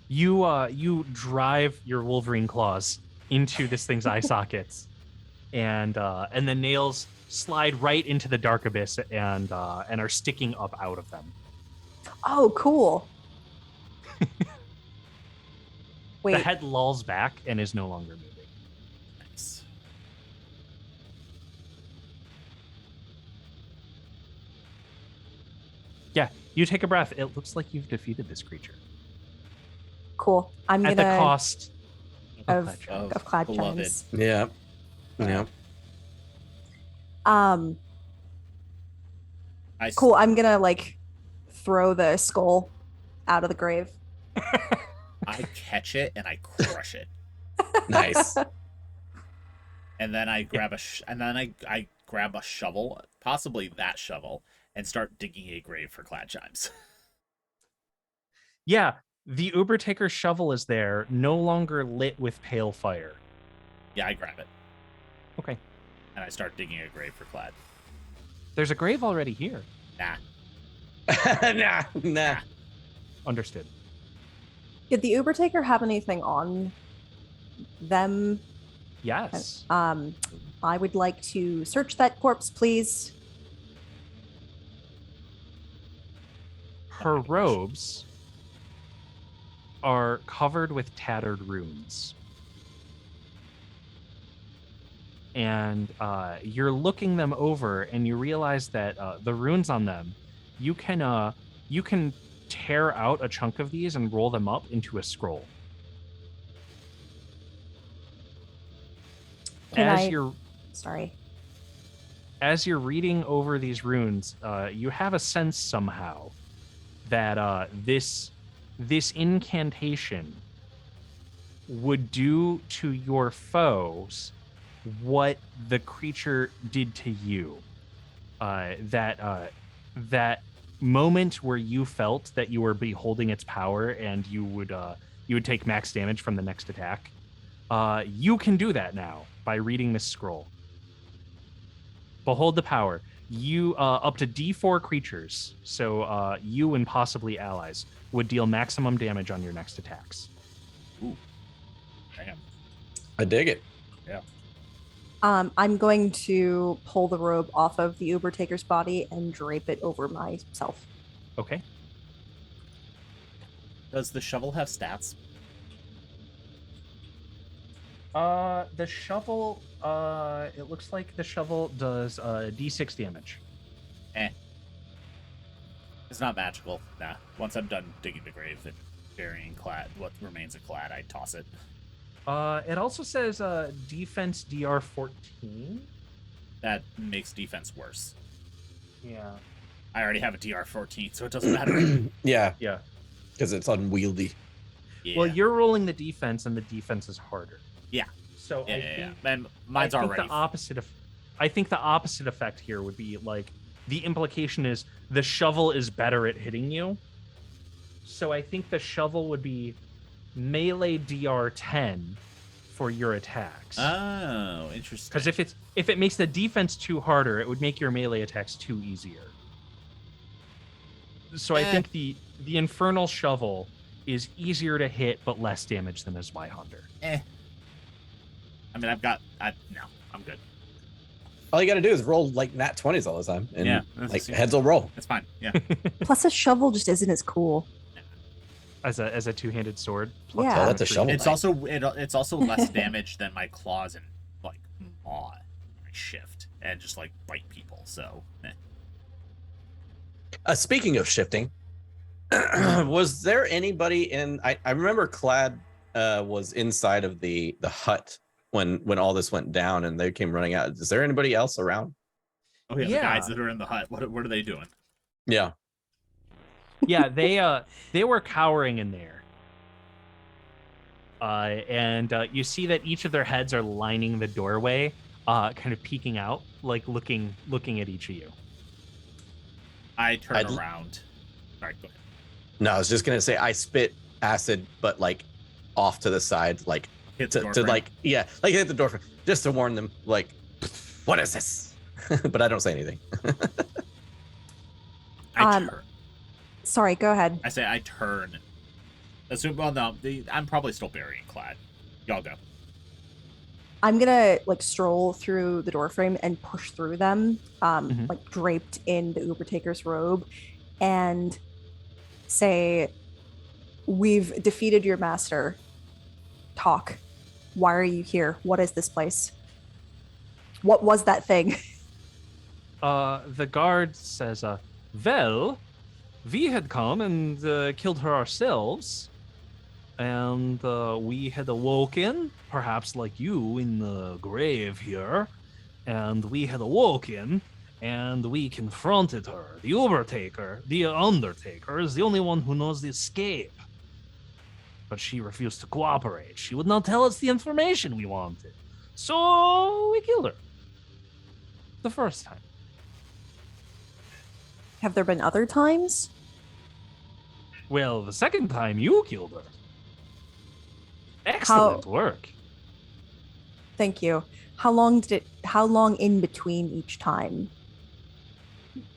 You drive your Wolverine claws into this thing's eye sockets, and the nails slide right into the dark abyss and are sticking up out of them. Oh, cool. Wait, The head lolls back and is no longer moving. Nice. Yeah, you take a breath. It looks like you've defeated this creature cool. I'm at the gonna cost of Of of Cloud beloved. Chimes. Yeah. Yeah. Cool. I'm gonna like throw the skull out of the grave. I catch it and I crush it, Nice. and then I grab I grab a shovel, possibly that shovel, and start digging a grave for Cloud Chimes. Yeah, the Uber Taker shovel is there, no longer lit with pale fire. Yeah, I grab it Okay. and I start digging a grave for Clad. There's a grave already here. Nah. nah. Understood. Did the Uber Taker have anything on them? Yes. I would like to search that corpse, please. Her robes are covered with tattered runes. And you're looking them over and you realize that the runes on them, you can tear out a chunk of these and roll them up into a scroll. Sorry. As you're reading over these runes, you have a sense somehow that this incantation would do to your foes what the creature did to you. That moment where you felt that you were beholding its power and you would take max damage from the next attack. You can do that now by reading this scroll. Behold the power. You up to D4 creatures, so you and possibly allies would deal maximum damage on your next attacks. Ooh. Damn. I dig it. Yeah. I'm going to pull the robe off of the Uber Taker's body and drape it over myself. Okay. Does the shovel have stats? The shovel, it looks like the shovel does D6 damage. It's not magical. Nah. Once I'm done digging the grave and burying Clad, what remains of Clad, I toss it. It also says defense DR 14. That makes defense worse. Yeah. I already have a DR 14, so it doesn't matter. Yeah, Yeah. because it's unwieldy. Yeah. Well, you're rolling the defense, and the defense is harder. Yeah. So Yeah. And mine's I think already. I think the opposite effect here would be like the implication is the shovel is better at hitting you. So I think the shovel would be melee DR 10 for your attacks. Oh, interesting. Because if it makes the defense 2 harder, it would make your melee attacks 2 easier. So I think the infernal shovel is easier to hit but less damage than a Zweihander. I mean, no, I'm good. All you got to do is roll like nat 20s all the time, and Yeah, like heads will roll. It's fine. Yeah. Plus, a shovel just isn't as cool. As a two-handed sword. Yeah. Oh, that's a shovel. It's also less damage than my claws and like maw, my shift, and just like bite people. So. Speaking of shifting, was there anybody in? I remember Clad was inside of the hut when all this went down, and they came running out. Is there anybody else around? Oh yeah, Yeah. the guys that are in the hut. What are they doing? Yeah. Yeah, they were cowering in there. And you see that each of their heads are lining the doorway, kind of peeking out, like looking at each of you. I turn I'd- around. Sorry, go ahead. No, I was just gonna say I spit acid, but like off to the side, like Hit the to door frame. like like hit the door frame, just to warn them. Like, what is this? But I don't say anything. I turn. Sorry, go ahead. I say I turn. Assume. Well, no, I'm probably still burying clad. Y'all go. I'm gonna like stroll through the doorframe and push through them, like draped in the Uber taker's robe, and say, "We've defeated your master. Talk. Why are you here? What is this place? What was that thing?" The guard says, well, we had come and killed her ourselves. And we had awoken, perhaps like you in the grave here. And we had awoken and we confronted her. The Undertaker is the only one who knows the escape. But she refused to cooperate. She would not tell us the information we wanted. So we killed her. The first time. Have there been other times? Well, the second time you killed her. Excellent work. Thank you. How long in between each time?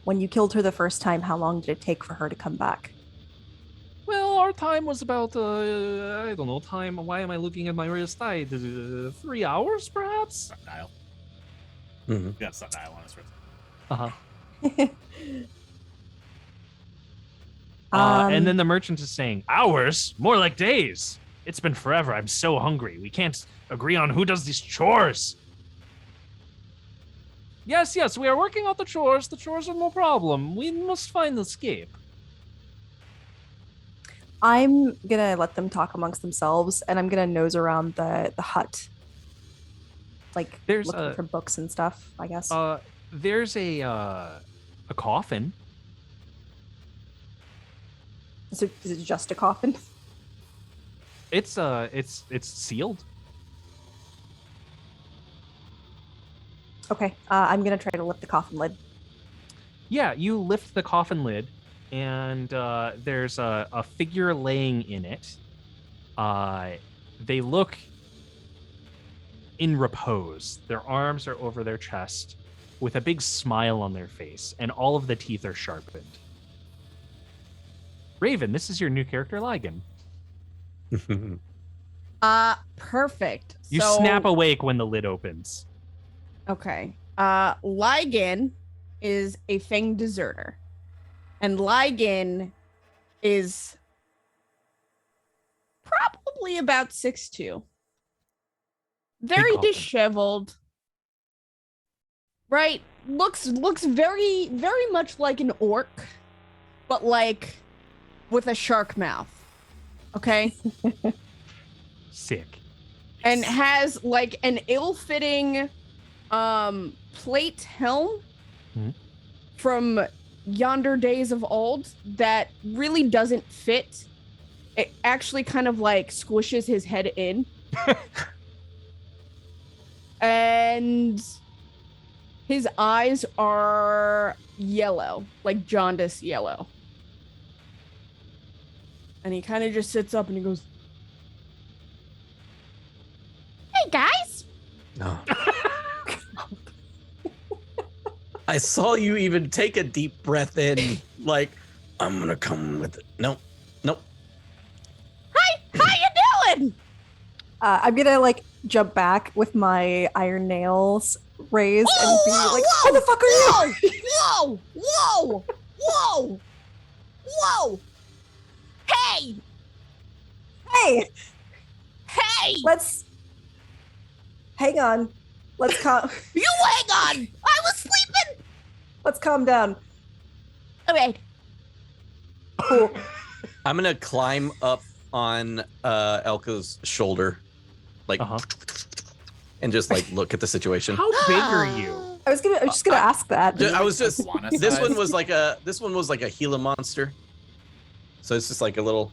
When you killed her the first time, how long did it take for her to come back? Well, our time was about, I don't know, time. Why am I looking at my wrist? 3 hours, perhaps? Sundial. Mhm. We got a sundial on his wrist. And then the merchant is saying, hours? More like days. It's been forever. I'm so hungry. We can't agree on who does these chores. Yes, we are working out the chores. The chores are no problem. We must find the escape. I'm gonna let them talk amongst themselves, and I'm gonna nose around the hut, like There's looking for books and stuff. I guess. There's a coffin. Is it just a coffin? It's sealed. Okay, I'm gonna try to lift the coffin lid. Yeah, you lift the coffin lid, and there's a figure laying in it. They look in repose. Their arms are over their chest, with a big smile on their face, and all of the teeth are sharpened. Raven, this is your new character, Ligon. Perfect. You So- snap awake when the lid opens. Okay. Ligon is a Feng deserter. And Ligon is probably about 6'2". Very coffin. disheveled. Right? Looks very, very much like an orc, but like with a shark mouth. Okay? Sick. And has like an ill-fitting plate helm from yonder days of old that really doesn't fit. It actually kind of like squishes his head in. And his eyes are yellow, like jaundice yellow. And he kind of just sits up and he goes, "Hey guys." No. I saw you even take a deep breath in, like, I'm gonna come with it. Nope. "Hi, how you doing?" I'm gonna like jump back with my iron nails raised and be like, "Who the fuck are you?" Whoa! Whoa! Whoa! Whoa! Hey! Hey, Hey! let's hang on. Let's calm. You hang on! I was sleeping! Let's calm down. Okay. Cool. I'm gonna climb up on Elka's shoulder, like, and just like look at the situation. How big are you? I was just gonna ask that. I was just Iguana this size. one was like a Gila monster, so it's just like a little.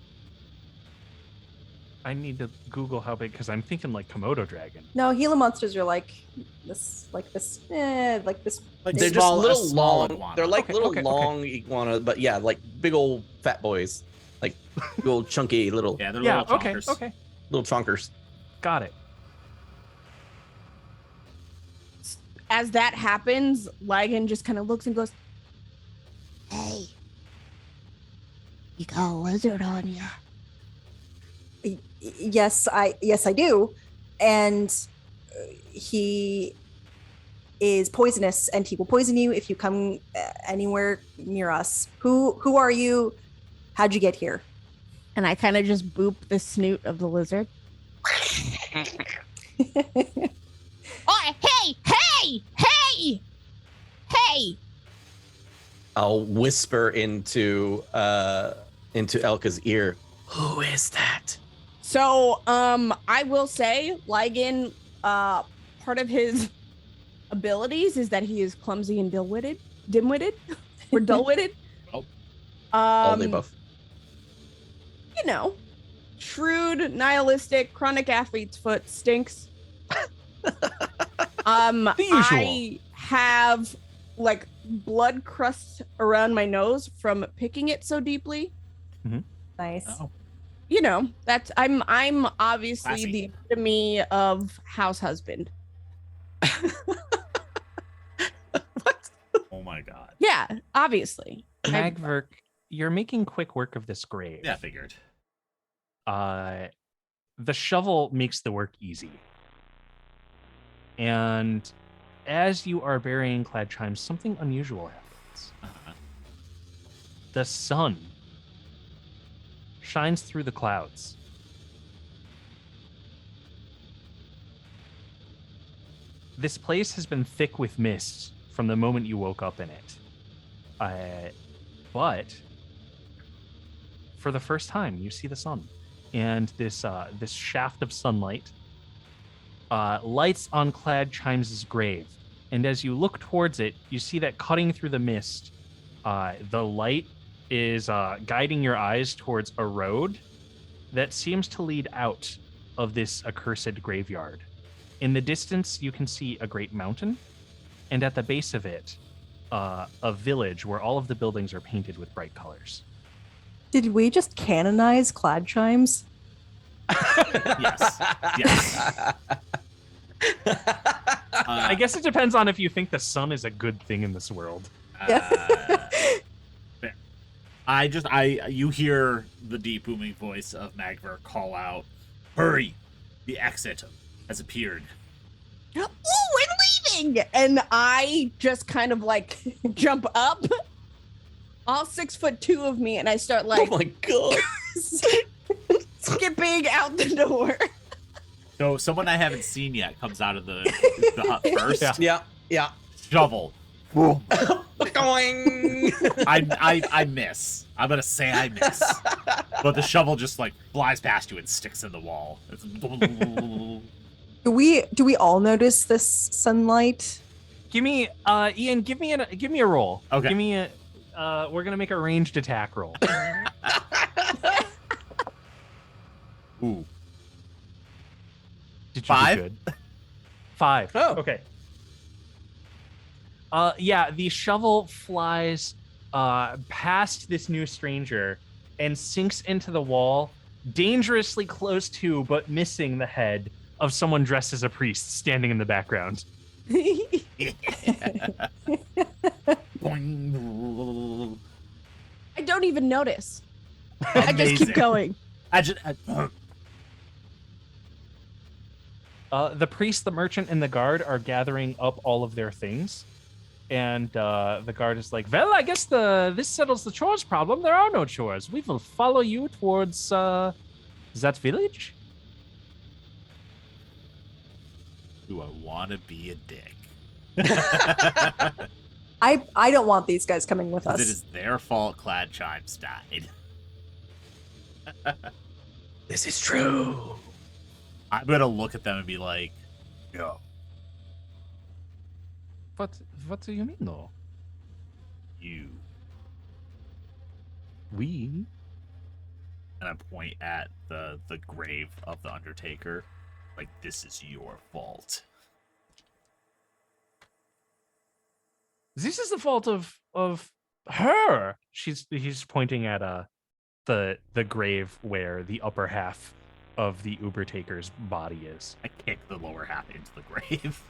I need to Google how big because I'm thinking like Komodo dragon. No, Gila monsters are like this, like this. Like They're just small- a little small long. iguana. They're like little okay. long iguana, but yeah, like big old fat boys, like big old chunky little Yeah, they're Yeah. little Okay. chonkers. Okay. little chonkers. Got it. As that happens, Lagan just kind of looks and goes, "Hey, you got a lizard on you." Yes, I do, and he is poisonous, and he will poison you if you come anywhere near us. Who are you? How'd you get here? And I kind of just boop the snoot of the lizard. Oh, hey! I'll whisper into Elka's ear. Who is that? So, I will say, Lagan, part of his abilities is that he is clumsy and dim-witted, or dull-witted. Oh. All the above. You know, shrewd, nihilistic, chronic athlete's foot stinks. The usual. I have like blood crust around my nose from picking it so deeply. Nice. Oh. You know, that's I'm obviously Classy. the epitome of house husband. What? Oh my god. Yeah, obviously. Magverk, you're making quick work of this grave. Yeah, I figured. The shovel makes the work easy. And as you are burying Clad Chimes, something unusual happens. Uh-huh. The sun shines through the clouds. This place has been thick with mist from the moment you woke up in it. But for the first time, you see the sun. And this shaft of sunlight lights on Clad Chimes' grave. And as you look towards it, you see that cutting through the mist, the light is guiding your eyes towards a road that seems to lead out of this accursed graveyard. In the distance, you can see a great mountain, and at the base of it, a village where all of the buildings are painted with bright colors. Did we just canonize Clad Chimes? Yes. Yes. I guess it depends on if you think the sun is a good thing in this world. Fair. You hear the deep booming voice of Magver call out, "Hurry! The exit has appeared." Ooh, we're leaving! And I just kind of like jump up, all 6'2" of me, and I start Oh like my god. skipping out the door. So someone I haven't seen yet comes out of the hut first. Yeah. Yeah. Shovel. Boom. Going. I miss. I'm gonna say I miss. But the shovel just like flies past you and sticks in the wall. It's... Do we all notice this sunlight? Give me, Ian. Give me a roll. Okay. Give me a. We're gonna make a ranged attack roll. Ooh. Did you 5? do good? 5. Oh. Okay. Yeah, the shovel flies past this new stranger and sinks into the wall, dangerously close to, but missing the head of someone dressed as a priest standing in the background. Boing. I don't even notice. I just keep Amazing. going. The priest, the merchant, and the guard are gathering up all of their things. And the guard is like, well, I guess this settles the chores problem. There are no chores. We will follow you towards that village. Do I want to be a dick? I don't want these guys coming with It us. is their fault Clad Chimes died. This is true. I'm gonna look at them and be like, "Yo, What do you mean, though? you." We? And I point at the grave of the Undertaker. Like, this is your fault. This is the fault of her. He's pointing at the grave where the upper half of the Ubertaker's body is. I kick the lower half into the grave.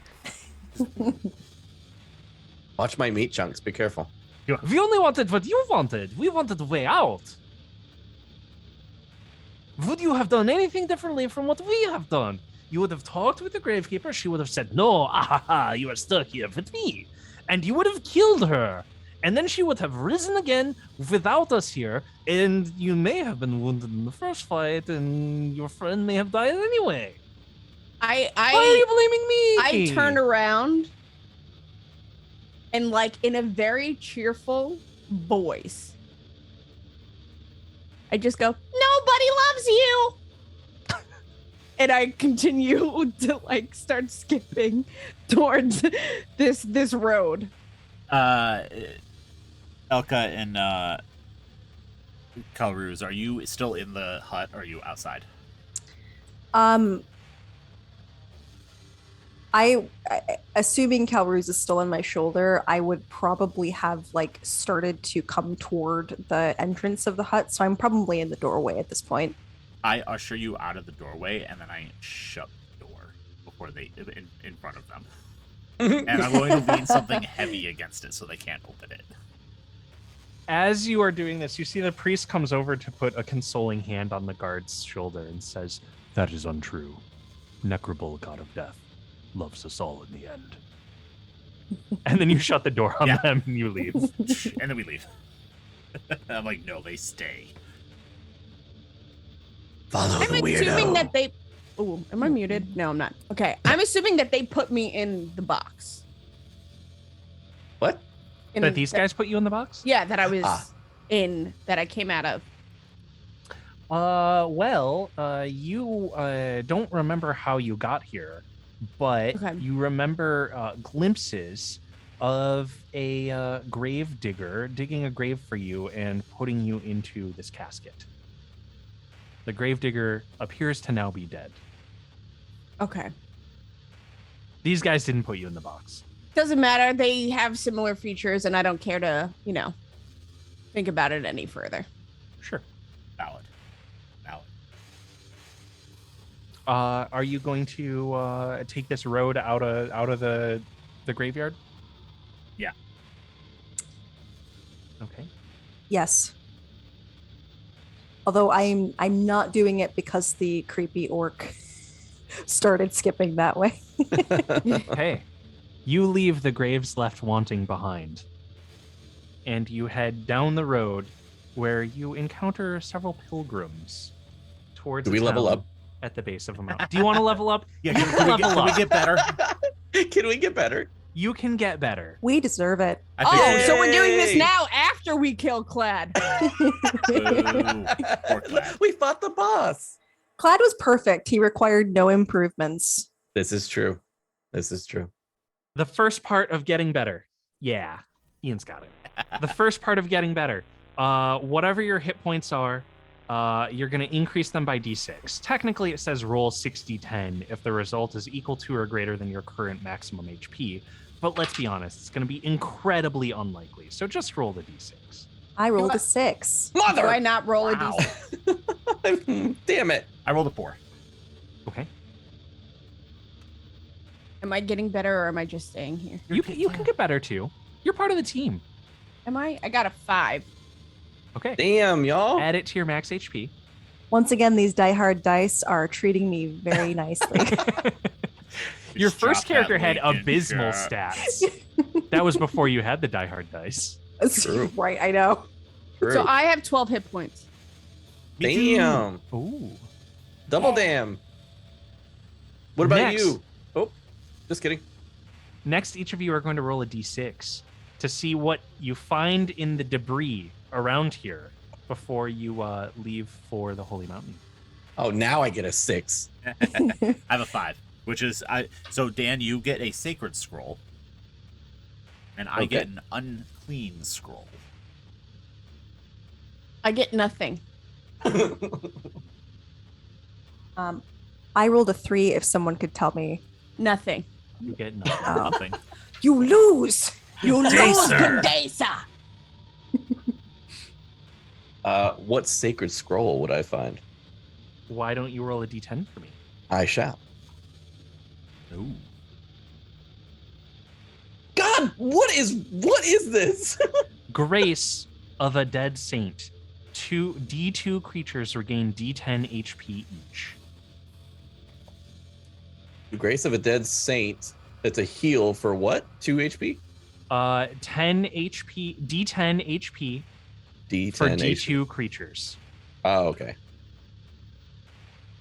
Watch my meat chunks. Be careful. We only wanted what you wanted. We wanted the way out. Would you have done anything differently from what we have done? You would have talked with the gravekeeper. She would have said, no, you are stuck here with me. And you would have killed her. And then she would have risen again without us here. And you may have been wounded in the first fight, and your friend may have died anyway. Why are you blaming me? I turn around and, like, in a very cheerful voice, I just go, nobody loves you. And I continue to, like, start skipping towards this road. Elka and Calruz, are you still in the hut or are you outside? I assuming Calruz is still on my shoulder, I would probably have like started to come toward the entrance of the hut, so I'm probably in the doorway at this point. I usher you out of the doorway and then I shut the door before they in front of them. And I'm going to lean something heavy against it so they can't open it. As you are doing this, you see the priest comes over to put a consoling hand on the guard's shoulder and says, that is untrue. Necrobul, god of death, loves us all in the end. And then you shut the door on them and you leave. And then we leave. I'm like, no, they stay. Follow I'm the weirdo. assuming that they... Oh, am I muted? No, I'm not. Okay, I'm assuming that they put me in the box. What? That these guys put you in the box? Yeah, that I was in, that I came out of. You don't remember how you got here, but Okay. you remember glimpses of a grave digger digging a grave for you and putting you into this casket. The grave digger appears to now be dead. Okay. These guys didn't put you in the box. Doesn't matter. They have similar features, and I don't care to, think about it any further. Sure. Valid. Are you going to take this road out of the graveyard? Yeah. Okay. Yes. Although I'm not doing it because the creepy orc started skipping that way. Hey, you leave the graves left wanting behind, and you head down the road where you encounter several pilgrims towards Do a we level town up? at the base of a mountain. Do you want to level up? Yeah, You can we get better? Can we get better? You can get better. We deserve it. Oh, so we're doing this Yay! now after we kill Clad. Poor Clad. We fought the boss. Clad was perfect. He required no improvements. This is true. This is true. The first part of getting better. Yeah, Ian's got it. The first part of getting better. Whatever your hit points are, you're going to increase them by d6. Technically, it says roll 60-10 if the result is equal to or greater than your current maximum HP. But let's be honest, it's going to be incredibly unlikely. So just roll the d6. I rolled a 6. Do I not roll a Wow. d6? Damn it. I rolled a 4. Okay. Am I getting better or am I just staying here? You can get better too. You're part of the team. Am I? I got a 5. Okay. Damn, y'all. Add it to your max HP. Once again, these diehard dice are treating me very nicely. Your Just first drop that character had link in abysmal chat. stats. That was before you had the diehard dice. True. Right, I know. True. So I have 12 hit points. Me too. Damn. Ooh. Double damn. What about Next. you? Oh, just kidding. Next, each of you are going to roll a d6 to see what you find in the debris around here before you leave for the Holy Mountain. Oh, now I get a 6. I have a 5, which is so Dan, you get a sacred scroll, and I get an unclean scroll. I get nothing. I rolled a 3 if someone could tell me. Nothing. You get nothing. Oh. Nothing. You lose! You lose Jacer. today, sir. What sacred scroll would I find? Why don't you roll a d10 for me? I shall. Ooh. God, what is this? Grace of a Dead Saint. D2 creatures regain D10 HP each. Grace of a Dead Saint. It's a heal for what? 2 HP? 10 HP, D10 HP D10 for HP. D2 creatures. Oh, okay.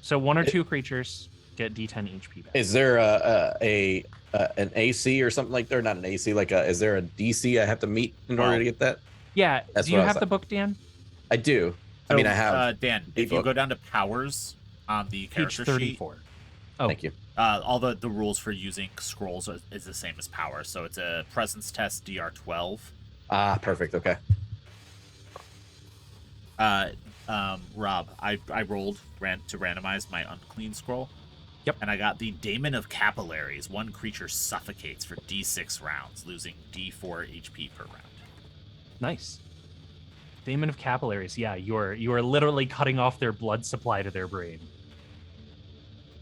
So 1 or 2 creatures get D10 HP back. Is there an AC or something like that? Or not an AC, is there a DC I have to meet in order to get that? Yeah. That's Do you what I was have the book, Dan? I do. I mean, I have. Dan, if you go down to powers on the Page character sheet, 34. Oh, Thank you. all the rules for using scrolls is the same as power. So it's a presence test DR12. Ah, perfect. Okay. Rob, I rolled to randomize my unclean scroll. Yep. And I got the Daemon of Capillaries. One creature suffocates for D6 rounds, losing D4 HP per round. nice. Daemon of Capillaries. Yeah, you are literally cutting off their blood supply to their brain.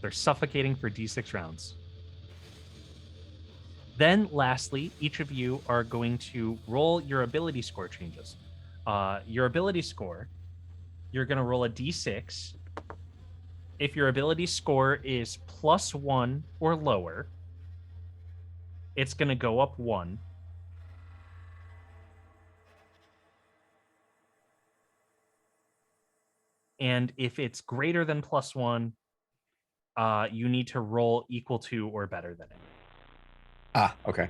They're suffocating for D6 rounds. Then, lastly, each of you are going to roll your ability score changes. Your ability score, you're going to roll a D6. If your ability score is +1 or lower, it's going to go up 1. And if it's greater than +1, you need to roll equal to or better than it. Ah, okay.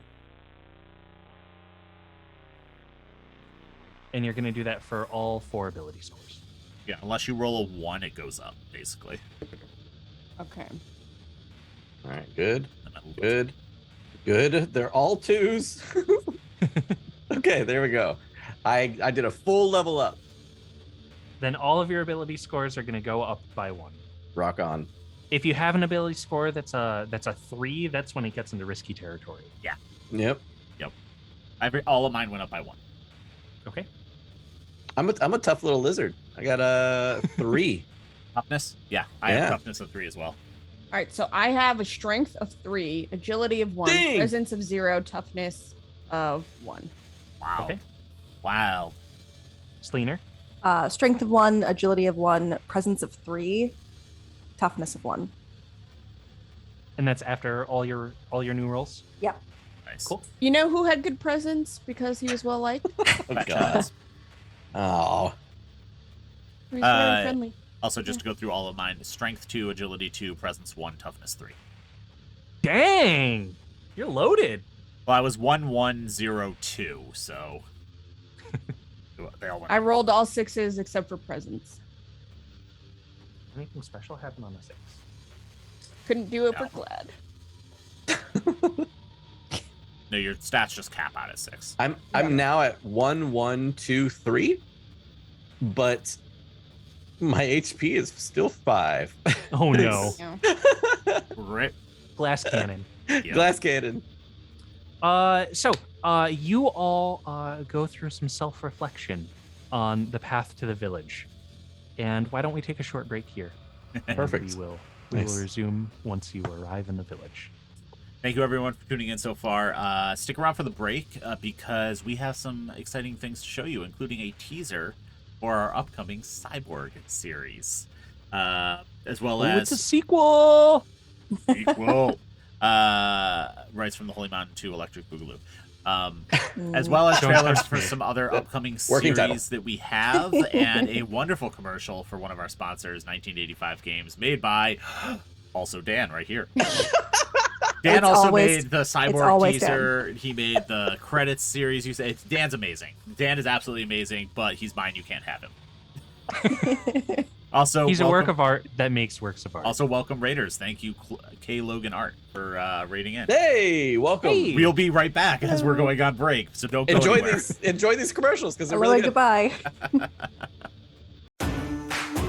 And you're going to do that for all 4 ability scores. Yeah, unless you roll a 1, it goes up, basically. Okay. All right. Good. And then Good. They're all 2s. Okay, there we go. I did a full level up. Then all of your ability scores are going to go up by 1. Rock on. If you have an ability score that's a 3, that's when it gets into risky territory. Yep. all of mine went up by 1. Okay. I'm a tough little lizard. I got a 3. Toughness? Yeah, I Yeah. have toughness of 3 as well. All right, so I have a strength of 3, agility of 1, Dang! presence of 0, toughness of 1. Wow. Okay. Wow. Sleener. Strength of 1, agility of 1, presence of 3, toughness of 1. And that's after all your new rolls. Yep. Nice. Cool. You know who had good presence because he was well liked? Oh God. Oh. He was Uh, very friendly. Also, just to go through all of mine: strength 2, agility 2, presence 1, toughness 3. Dang! You're loaded. Well, I was 1102, so they all went. I rolled all 6s except for presence. Anything special happen on a 6? Couldn't do it No. for Glad. No, your stats just cap out at 6. I'm now at 1, 1, 2, 3, but my HP is still 5. Oh no. Yeah. Rip. Glass cannon. Yeah. Glass cannon. So you all go through some self-reflection on the path to the village. And why don't we take a short break here? And Perfect. We will Nice. resume once you arrive in the village. Thank you, everyone, for tuning in so far. Stick around for the break because we have some exciting things to show you, including a teaser for our upcoming Cyborg series, as well It's a as sequel. sequel, Rites from the Holy Mountain to Electric Boogaloo, as well as Don't trailers touch for me. some other upcoming Working series title. that we have, and a wonderful commercial for one of our sponsors, 1985 Games, made by also Dan right here. Dan It's also always- made the it's Cyborg always teaser. He made the credits series. Dan's amazing. Dan is absolutely amazing, but he's mine. You can't have him. Also, He's a work welcome- of art that makes works of art. Also, welcome Raiders. Thank you, K. Logan Art, for rating in. Hey, welcome. Hey. We'll be right back as we're going on break, so don't go Enjoy anywhere. these commercials because they're Hello really and good. goodbye.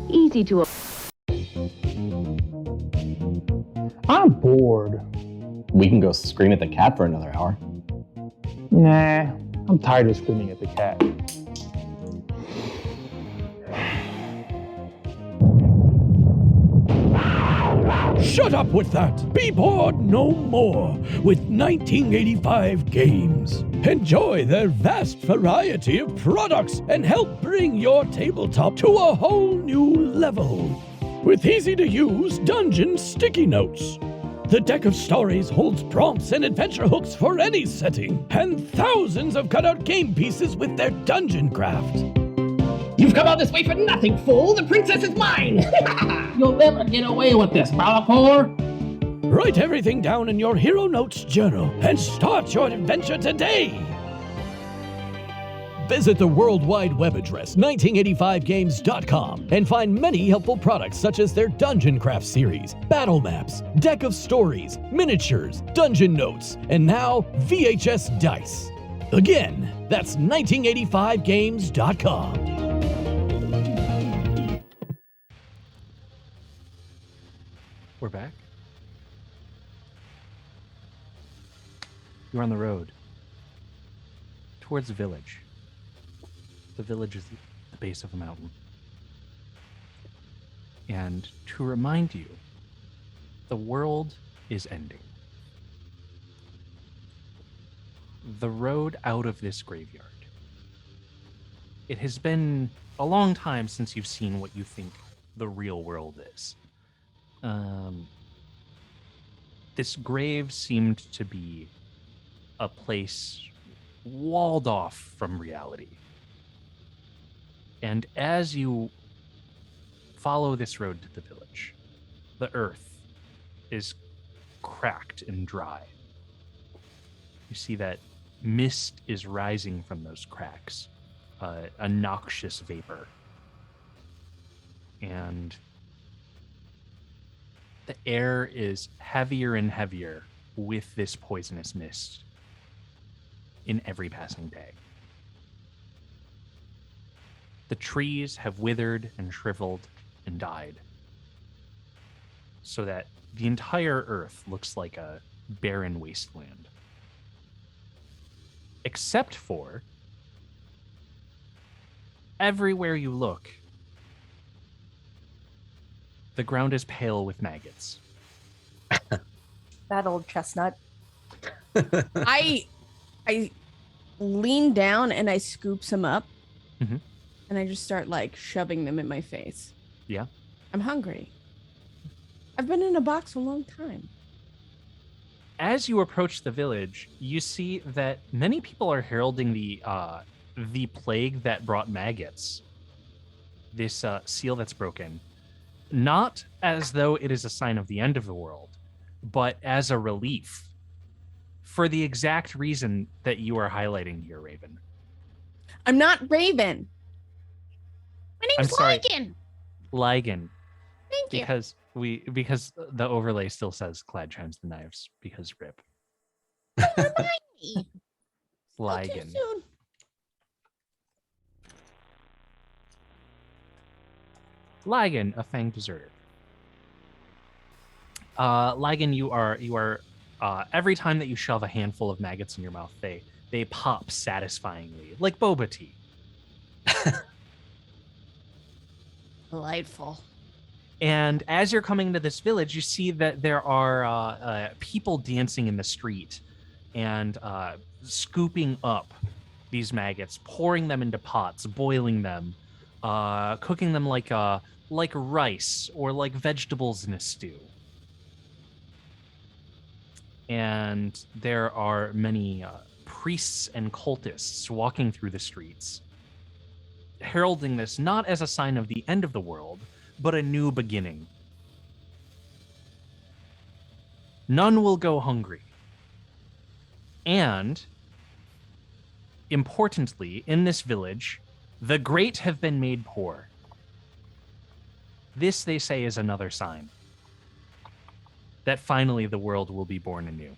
Easy to. I'm bored. We can go scream at the cat for another hour. Nah, I'm tired of screaming at the cat. Shut up with that! Be bored no more with 1985 games. Enjoy their vast variety of products and help bring your tabletop to a whole new level. With easy-to-use dungeon sticky notes. The deck of stories holds prompts and adventure hooks for any setting, and thousands of cutout game pieces with their dungeon craft. You've come all this way for nothing, fool! The princess is mine! You'll never get away with this, Malachor! Write everything down in your Hero Notes journal and start your adventure today! Visit the World Wide Web address 1985games.com and find many helpful products such as their Dungeon Craft series, battle maps, deck of stories, miniatures, dungeon notes, and now VHS dice. Again, that's 1985games.com. We're back. You're on the road towards the village. The village is the base of a mountain. And to remind you, the world is ending. The road out of this graveyard. It has been a long time since you've seen what you think the real world is. This grave seemed to be a place walled off from reality. And as you follow this road to the village, the earth is cracked and dry. You see that mist is rising from those cracks, a noxious vapor. And the air is heavier and heavier with this poisonous mist in every passing day. The trees have withered and shriveled and died, so that the entire earth looks like a barren wasteland. Except for everywhere you look, the ground is pale with maggots. That old chestnut. I lean down and I scoop some up. Mm-hmm. And I just start like shoving them in my face. Yeah. I'm hungry. I've been in a box a long time. As you approach the village, you see that many people are heralding the plague that brought maggots. This seal that's broken. Not as though it is a sign of the end of the world, but as a relief. For the exact reason that you are highlighting here, Raven. I'm not Raven. My name's Ligon. Ligon. Thank you. Because the overlay still says Clad Chimes the Knives, because rip. Remind me. Ligon. Ligon, a fanged deserter. Ligon, you are every time that you shove a handful of maggots in your mouth, they pop satisfyingly, like boba tea. Delightful. And as you're coming to this village, you see that there are people dancing in the street and scooping up these maggots, pouring them into pots, boiling them, cooking them like rice or like vegetables in a stew. And there are many priests and cultists walking through the streets, heralding this not as a sign of the end of the world, but a new beginning. None will go hungry. And, importantly, in this village, the great have been made poor. This, they say, is another sign that finally the world will be born anew.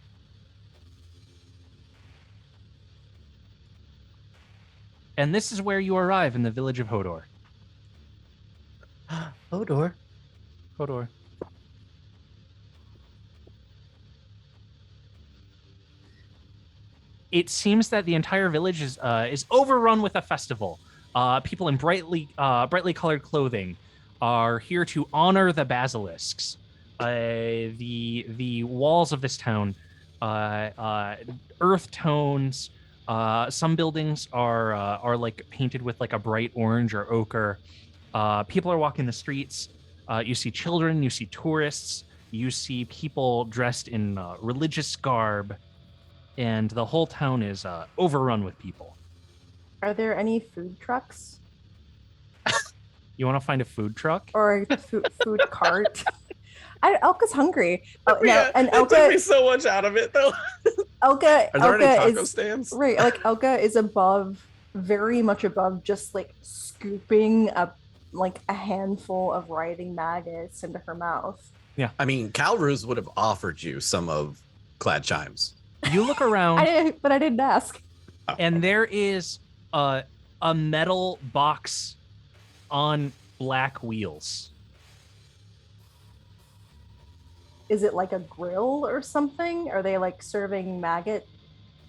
And this is where you arrive in the village of Hodor. Hodor. Hodor. It seems that the entire village is overrun with a festival. People in brightly colored clothing are here to honor the basilisks. The walls of this town, earth tones. Some buildings are like painted with like a bright orange or ochre. People are walking the streets. You see children. You see tourists. You see people dressed in religious garb. And the whole town is overrun with people. Are there any food trucks You want to find a food truck? or a food cart? Elka's hungry. Yeah, and it took Elka, me so much out of it though. Elka, Are there any Elka taco is stands? right. Like Elka is very much above, just like scooping up like a handful of writhing maggots into her mouth. I mean, Calruz would have offered you some of Clad Chimes. You look around, But I didn't ask. and there is a metal box on black wheels. Is it like a grill or something? Are they like serving maggot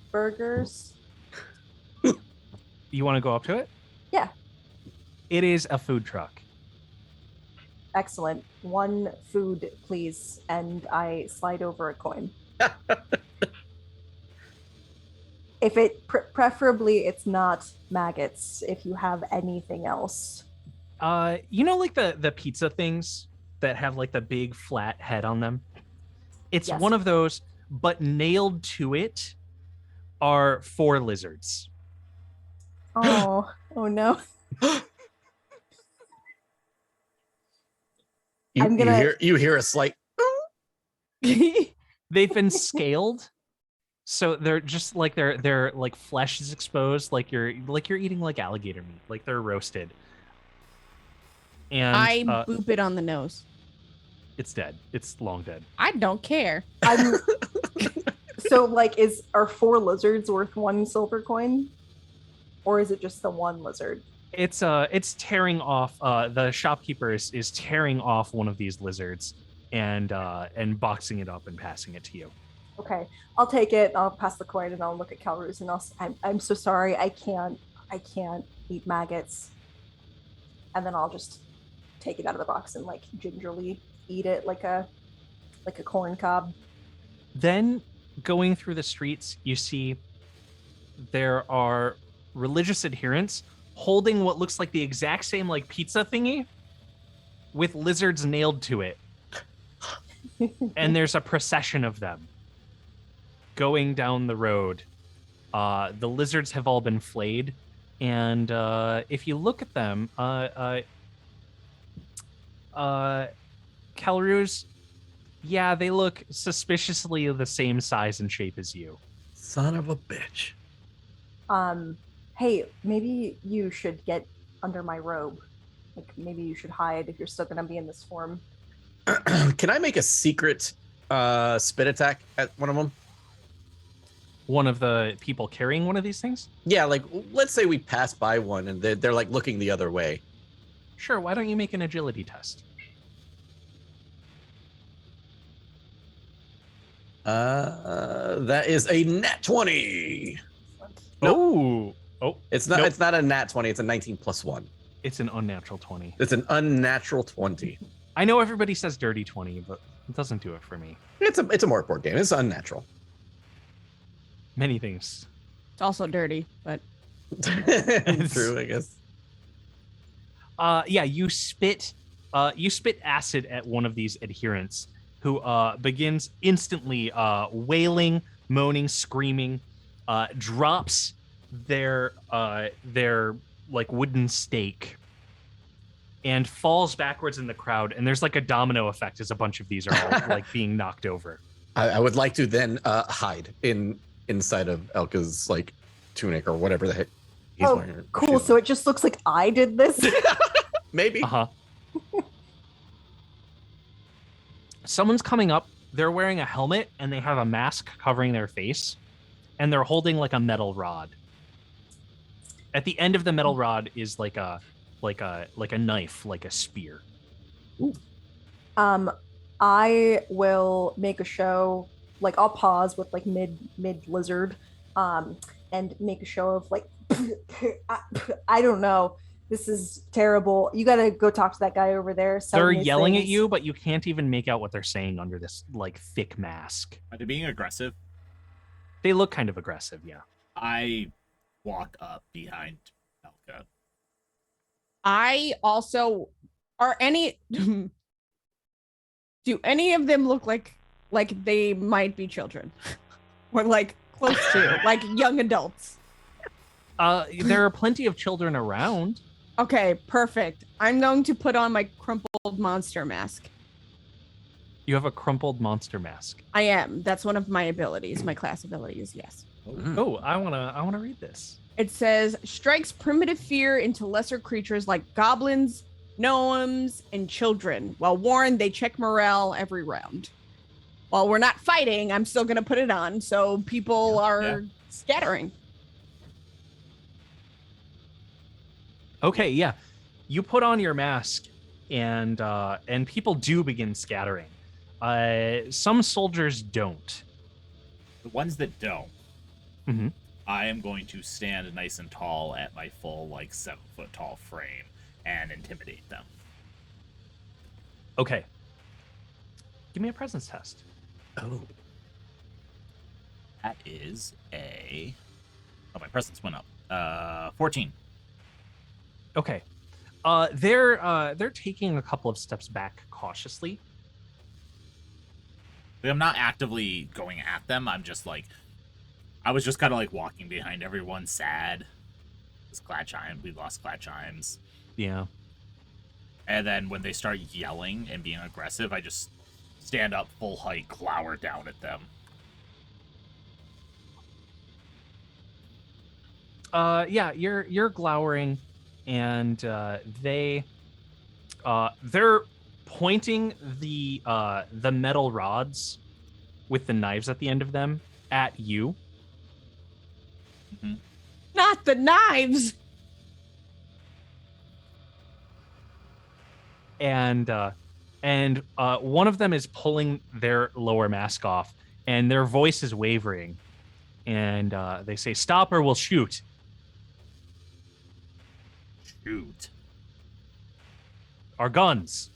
burgers? You want to go up to it? Yeah. It is a food truck. Excellent. One food, please. And I slide over a coin. If it preferably it's not maggots, if you have anything else. You know, like the pizza things that have like the big flat head on them? It's Yes. one of those, but nailed to it are 4 lizards. Oh, oh no. I'm gonna- you hear a slight They've been scaled, so they're just like their like flesh is exposed, like you're eating like alligator meat, like they're roasted. And I boop it on the nose. it's dead. It's long dead. I don't care. I'm so like are 4 lizards worth 1 silver coin? Or is it just the 1 lizard? It's tearing off. The shopkeeper is tearing off one of these lizards and boxing it up and passing it to you. Okay, I'll take it. I'll pass the coin and I'll look at Calruz and I'm so sorry. I can't eat maggots. And then I'll just take it out of the box and like gingerly eat it like a corn cob. Then going through the streets, you see there are religious adherents holding what looks like the exact same like pizza thingy with lizards nailed to it. And there's a procession of them going down the road. The lizards have all been flayed, and if you look at them, Calruz, yeah, they look suspiciously the same size and shape as you. son of a bitch. Hey, maybe you should get under my robe. Like maybe you should hide if you're still gonna be in this form. Can I make a secret spit attack at one of them? One of the people carrying one of these things? Yeah, like let's say we pass by one and they're like looking the other way. Sure, why don't you make an agility test? That is a nat 20. Oh, It's not. Nope. It's not a nat 20. It's a 19 plus 1. it's an unnatural 20. It's an unnatural 20. I know everybody says dirty 20, but it doesn't do it for me. It's a MORK board game. It's unnatural. Many things. It's also dirty, but True, I guess. Yeah, you spit acid at one of these adherents who begins instantly wailing, moaning, screaming, drops their like wooden stake and falls backwards in the crowd, and there's like a domino effect as a bunch of these are all like being knocked over. I would like to then hide inside of Elka's like tunic or whatever the heck he's Oh, wearing. cool. So it just looks like I did this. Maybe. Uh-huh. Someone's coming up. They're wearing a helmet and they have a mask covering their face, and they're holding like a metal rod. At the end of the metal rod is like a knife, like a spear. I will make a show, like I'll pause with like mid lizard, and make a show of like I don't know. This is terrible. You gotta go talk to that guy over there. They're yelling at you, but you can't even make out what they're saying under this like thick mask. Are they being aggressive? They look kind of aggressive, yeah. I walk up behind Elka. I also are any do any of them look like they might be children? Or like close to like young adults? There are plenty of children around. Okay, perfect. I'm going to put on my crumpled monster mask. You have a crumpled monster mask. I am. That's one of my abilities, my class abilities, yes. Oh, I wanna read this. It says strikes primitive fear into lesser creatures like goblins, gnomes, and children. While warned, they check morale every round. While we're not fighting, I'm still gonna put it on, so people are scattering. Okay, yeah. You put on your mask and people do begin scattering. Some soldiers don't. The ones that don't, Mm-hmm. I am going to stand nice and tall at my full, like, 7-foot tall frame and intimidate them. Okay. Give me a presence test. Oh. That is a... Oh, my presence went up. 14. Okay. They're taking a couple of steps back cautiously. I'm not actively going at them. I'm just, like... I was just kind of, like, walking behind everyone, sad. We lost Clat Chimes. Yeah. And then when they start yelling and being aggressive, I just stand up full height, glower down at them. Yeah, you're glowering, and they're pointing the metal rods with the knives at the end of them at you. Mm-hmm. Not the knives. And one of them is pulling their lower mask off, and their voice is wavering, and they say, "Stop or we'll shoot." Shoot. Our guns.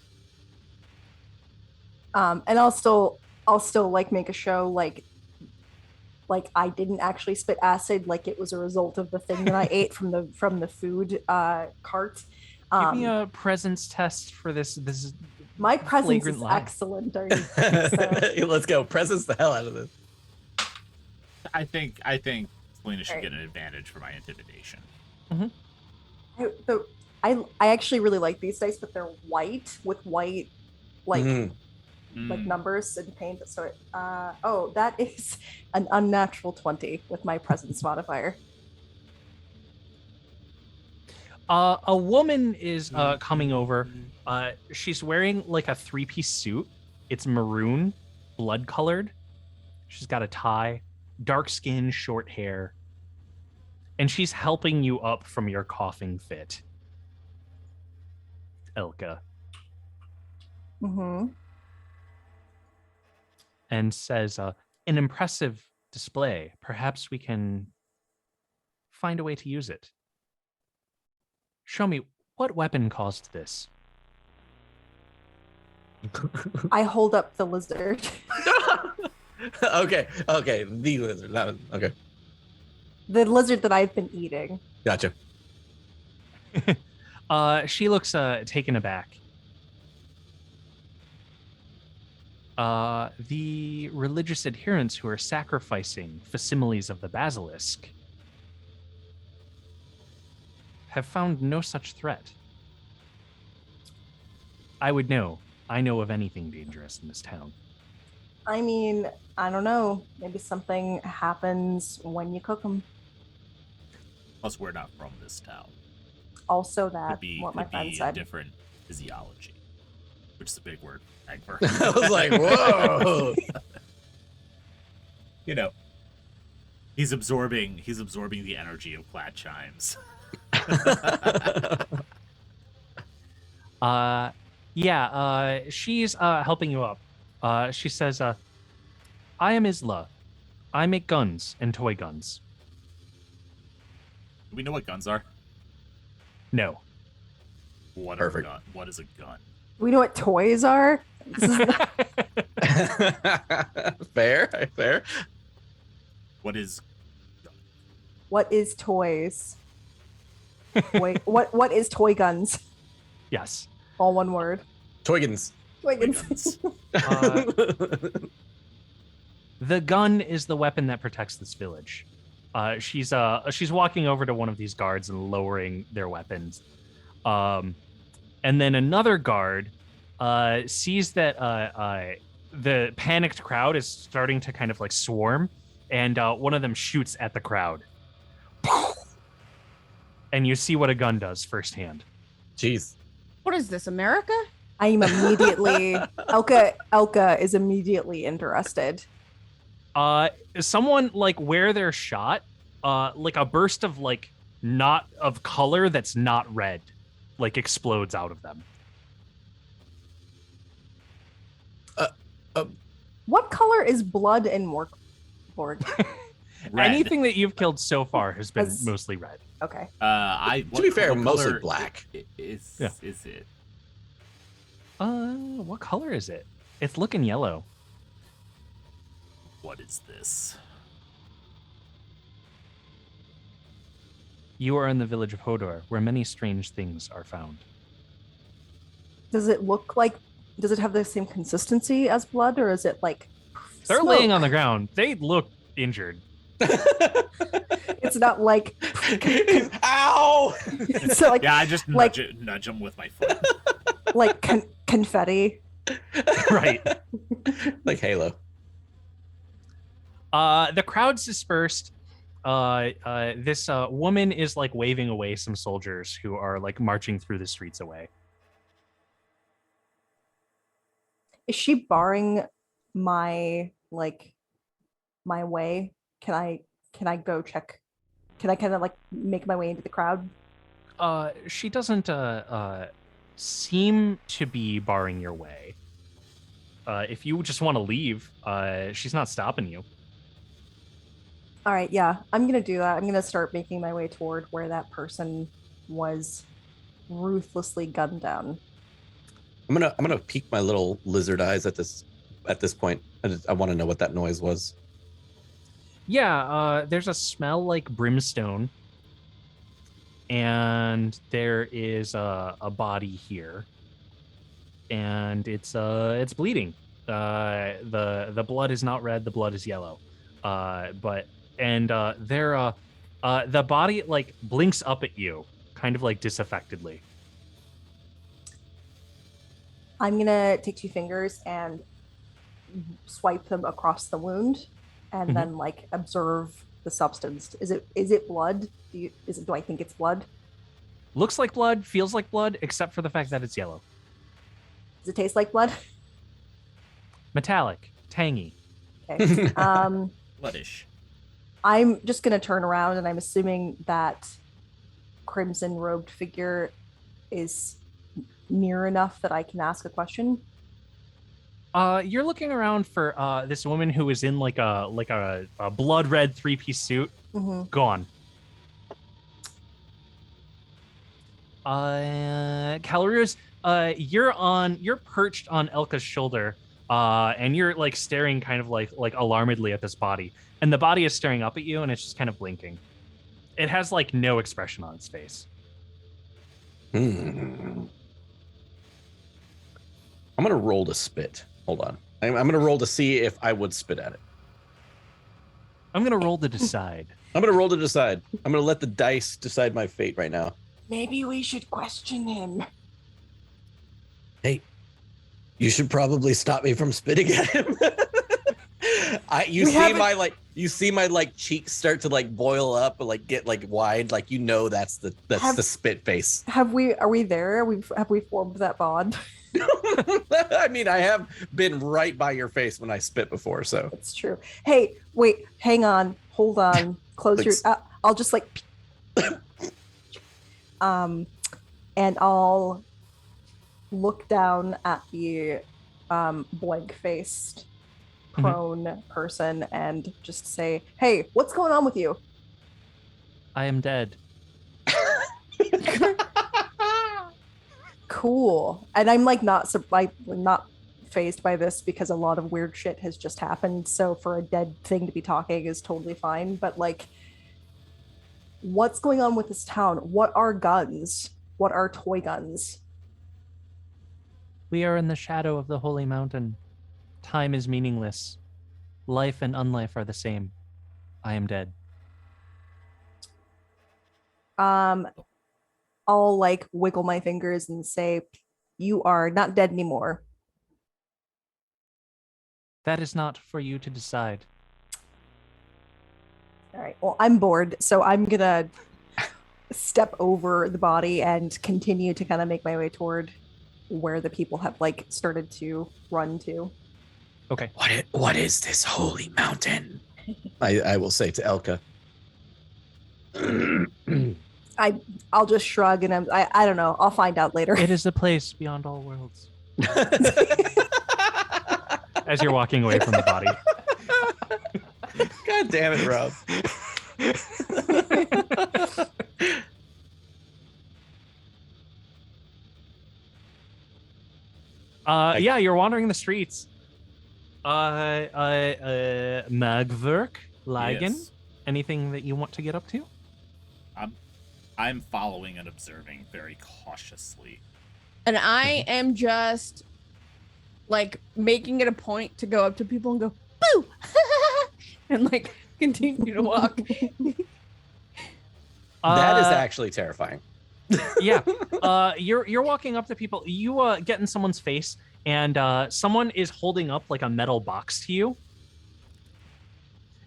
And I'll still like make a show like I didn't actually spit acid, like it was a result of the thing that I ate from the food cart. Give me a presence test for this. My presence flagrant is lie. excellent. Are you so? Let's go. Presence the hell out of this. I think Selina should get an advantage for my intimidation. Mm-hmm. I actually really like these dice, but they're white with white like numbers and paint. So that is an unnatural 20 with my presence modifier. A woman is coming over. She's wearing like a 3-piece suit. It's maroon, blood colored. She's got a tie, dark skin, short hair. And she's helping you up from your coughing fit. Elka. Mm-hmm. And says, an impressive display. Perhaps we can find a way to use it. Show me, what weapon caused this? I hold up the lizard. Okay, the lizard. That was, okay, The lizard that I've been eating. gotcha. She looks taken aback. The religious adherents who are sacrificing facsimiles of the basilisk have found no such threat. I would know. I know of anything dangerous in this town. I mean, I don't know. Maybe something happens when you cook them. Plus, we're not from this town. Also, that Could be, what my could friend be a said. different physiology, which is a big word. I was like, whoa. You know, he's absorbing the energy of Clat Chimes. Yeah, she's helping you up. She says, I am Isla. I make guns and toy guns. Do we know what guns are? No. What Perfect. What is a gun? We know what toys are. Fair. What is What is toys? What is toy guns? Yes. All one word. Toygans. Toy guns. The gun is the weapon that protects this village. She's walking over to one of these guards and lowering their weapons. And then another guard sees that the panicked crowd is starting to kind of like swarm, and one of them shoots at the crowd. And you see what a gun does firsthand. Jeez. What is this, America? I am immediately Elka is immediately interested. Someone like where they're shot, like a burst of like not of color that's not red, like explodes out of them. What color is blood in MORK BORG? red? Anything that you've killed so far has been Has- mostly red. Okay. To be fair, what mostly color black. Is Yeah. is it? What color is it? It's looking yellow. What is this? You are in the village of Hodor, where many strange things are found. Does it look like? Does it have the same consistency as blood, or is it like? They're smoke? laying on the ground. They look injured. It's not like. Ow! So like Yeah, I just like- nudge him with my foot. like confetti. Right. Like Halo. The crowd's dispersed. This woman is like waving away some soldiers who are like marching through the streets away. Is she barring my my way? Can I go check? Can I kind of like make my way into the crowd? She doesn't seem to be barring your way. If you just want to leave, she's not stopping you. All right, yeah, I'm gonna do that. I'm gonna start making my way toward where that person was ruthlessly gunned down. I'm gonna peek my little lizard eyes at this point. I want to know what that noise was. Yeah, there's a smell like brimstone, and there is a body here, and it's bleeding. The blood is not red. The blood is yellow. The body like blinks up at you, kind of like disaffectedly. I'm gonna take 2 fingers and swipe them across the wound, and then like observe the substance. Is it blood? Do I think it's blood? Looks like blood, feels like blood, except for the fact that it's yellow. Does it taste like blood? Metallic, tangy. Okay. Bloodish. I'm just gonna turn around, and I'm assuming that crimson robed figure is near enough that I can ask a question. You're looking around for this woman who is in like a blood red 3-piece suit. Mm-hmm. Gone. Calarius, you're perched on Elka's shoulder, and you're like staring kind of like alarmedly at this body, and the body is staring up at you, and it's just kind of blinking. It has like no expression on its face. I'm gonna roll to spit. Hold on. I'm gonna roll to see if I would spit at it. I'm gonna roll to decide. I'm gonna roll to decide. I'm gonna let the dice decide my fate right now. Maybe we should question him. Hey, you should probably stop me from spitting at him. You see my like cheeks start to like boil up and like get like wide, like that's the spit face. Are we there? Have we formed that bond? I mean, I have been right by your face when I spit before, so It's true. Hey, wait, hang on, hold on, close your. Thanks. I'll just like, and I'll look down at the blank-faced prone person and just say, "Hey, what's going on with you?" I am dead. Cool. And I'm like not phased by this because a lot of weird shit has just happened. So for a dead thing to be talking is totally fine. But like, what's going on with this town? What are guns? What are toy guns? We are in the shadow of the holy mountain. Time is meaningless. Life and unlife are the same. I am dead. I'll like wiggle my fingers and say, "You are not dead anymore." That is not for you to decide. All right. Well, I'm bored, so I'm gonna step over the body and continue to kind of make my way toward where the people have like started to run to. Okay. What is this holy mountain? I will say to Elka. I'll just shrug and I don't know. I'll find out later. It is a place beyond all worlds. As you're walking away from the body. God damn it, Rob. Yeah, you're wandering the streets. Magverk, Lagan, Yes. anything that you want to get up to? I'm following and observing very cautiously. And I am just like making it a point to go up to people and go, boo! And like continue to walk. That is actually terrifying. Yeah. You're walking up to people. You get in someone's face, and someone is holding up like a metal box to you.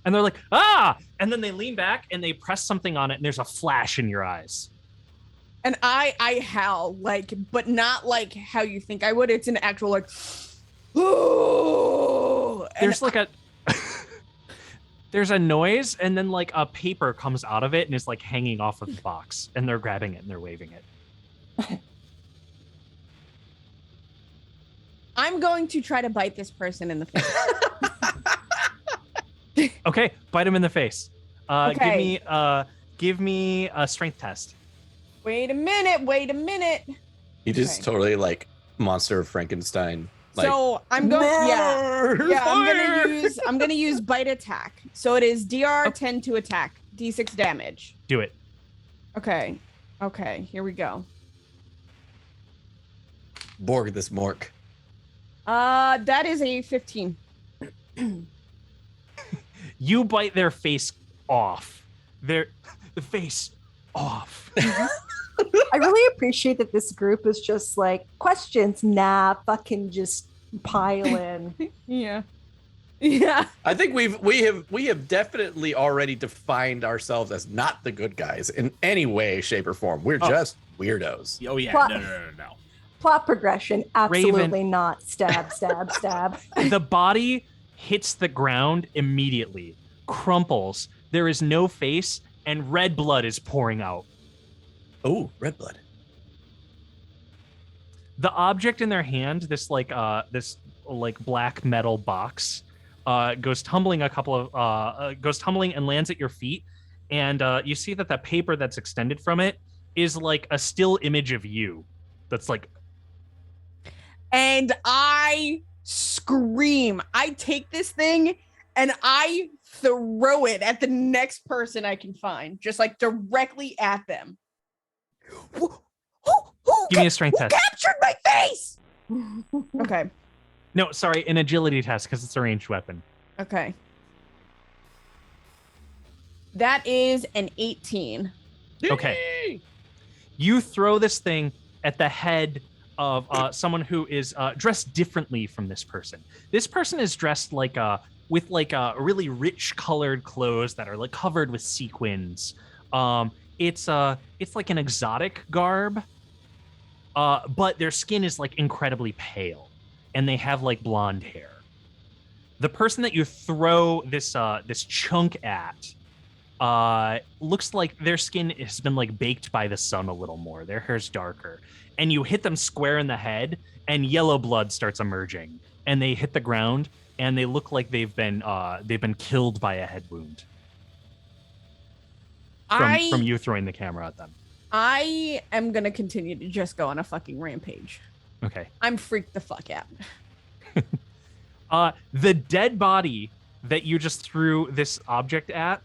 And they're like, "Ah!" And then they lean back and they press something on it, and there's a flash in your eyes. And I howl, like, but not like how you think I would. It's an actual like, oh. There's like a there's a noise, and then like a paper comes out of it and is like hanging off of the box, and they're grabbing it and they're waving it. I'm going to try to bite this person in the face. Okay, bite him in the face. Okay. Give me a strength test. Wait a minute. You just totally like Monster of Frankenstein. Like, So I'm going, I'm gonna use bite attack. So it is DR 10 to attack, D6 damage. Do it. Okay, here we go. Borg this Mork. That is a 15. You bite their face off. The face off. I really appreciate that this group is just like, questions, nah, fucking just pile in. Yeah. I think we have definitely already defined ourselves as not the good guys in any way, shape, or form. We're just weirdos. Oh yeah, Plot- no. Plot progression, absolutely Raven. not. Stab. The body hits the ground immediately, crumples. There is no face, and red blood is pouring out. Oh, red blood. The object in their hand, this black metal box, goes tumbling goes tumbling and lands at your feet, and you see that the paper that's extended from it is like a still image of you. That's like, And I scream. I take this thing and I throw it at the next person I can find, just like directly at them. Who give me a strength test. captured my face? Okay. No, sorry, an agility test because it's a ranged weapon. Okay. That is an 18. Okay. You throw this thing at the head of someone who is dressed differently from this person. This person is dressed like with like really rich colored clothes that are like covered with sequins. It's like an exotic garb, but their skin is like incredibly pale, and they have like blonde hair. The person that you throw this chunk at looks like their skin has been like baked by the sun a little more. Their hair's darker, and you hit them square in the head, and yellow blood starts emerging, and they hit the ground, and they look like they've been killed by a head wound from you throwing the camera at them. I am gonna continue to just go on a fucking rampage. Okay. I'm freaked the fuck out. The dead body that you just threw this object at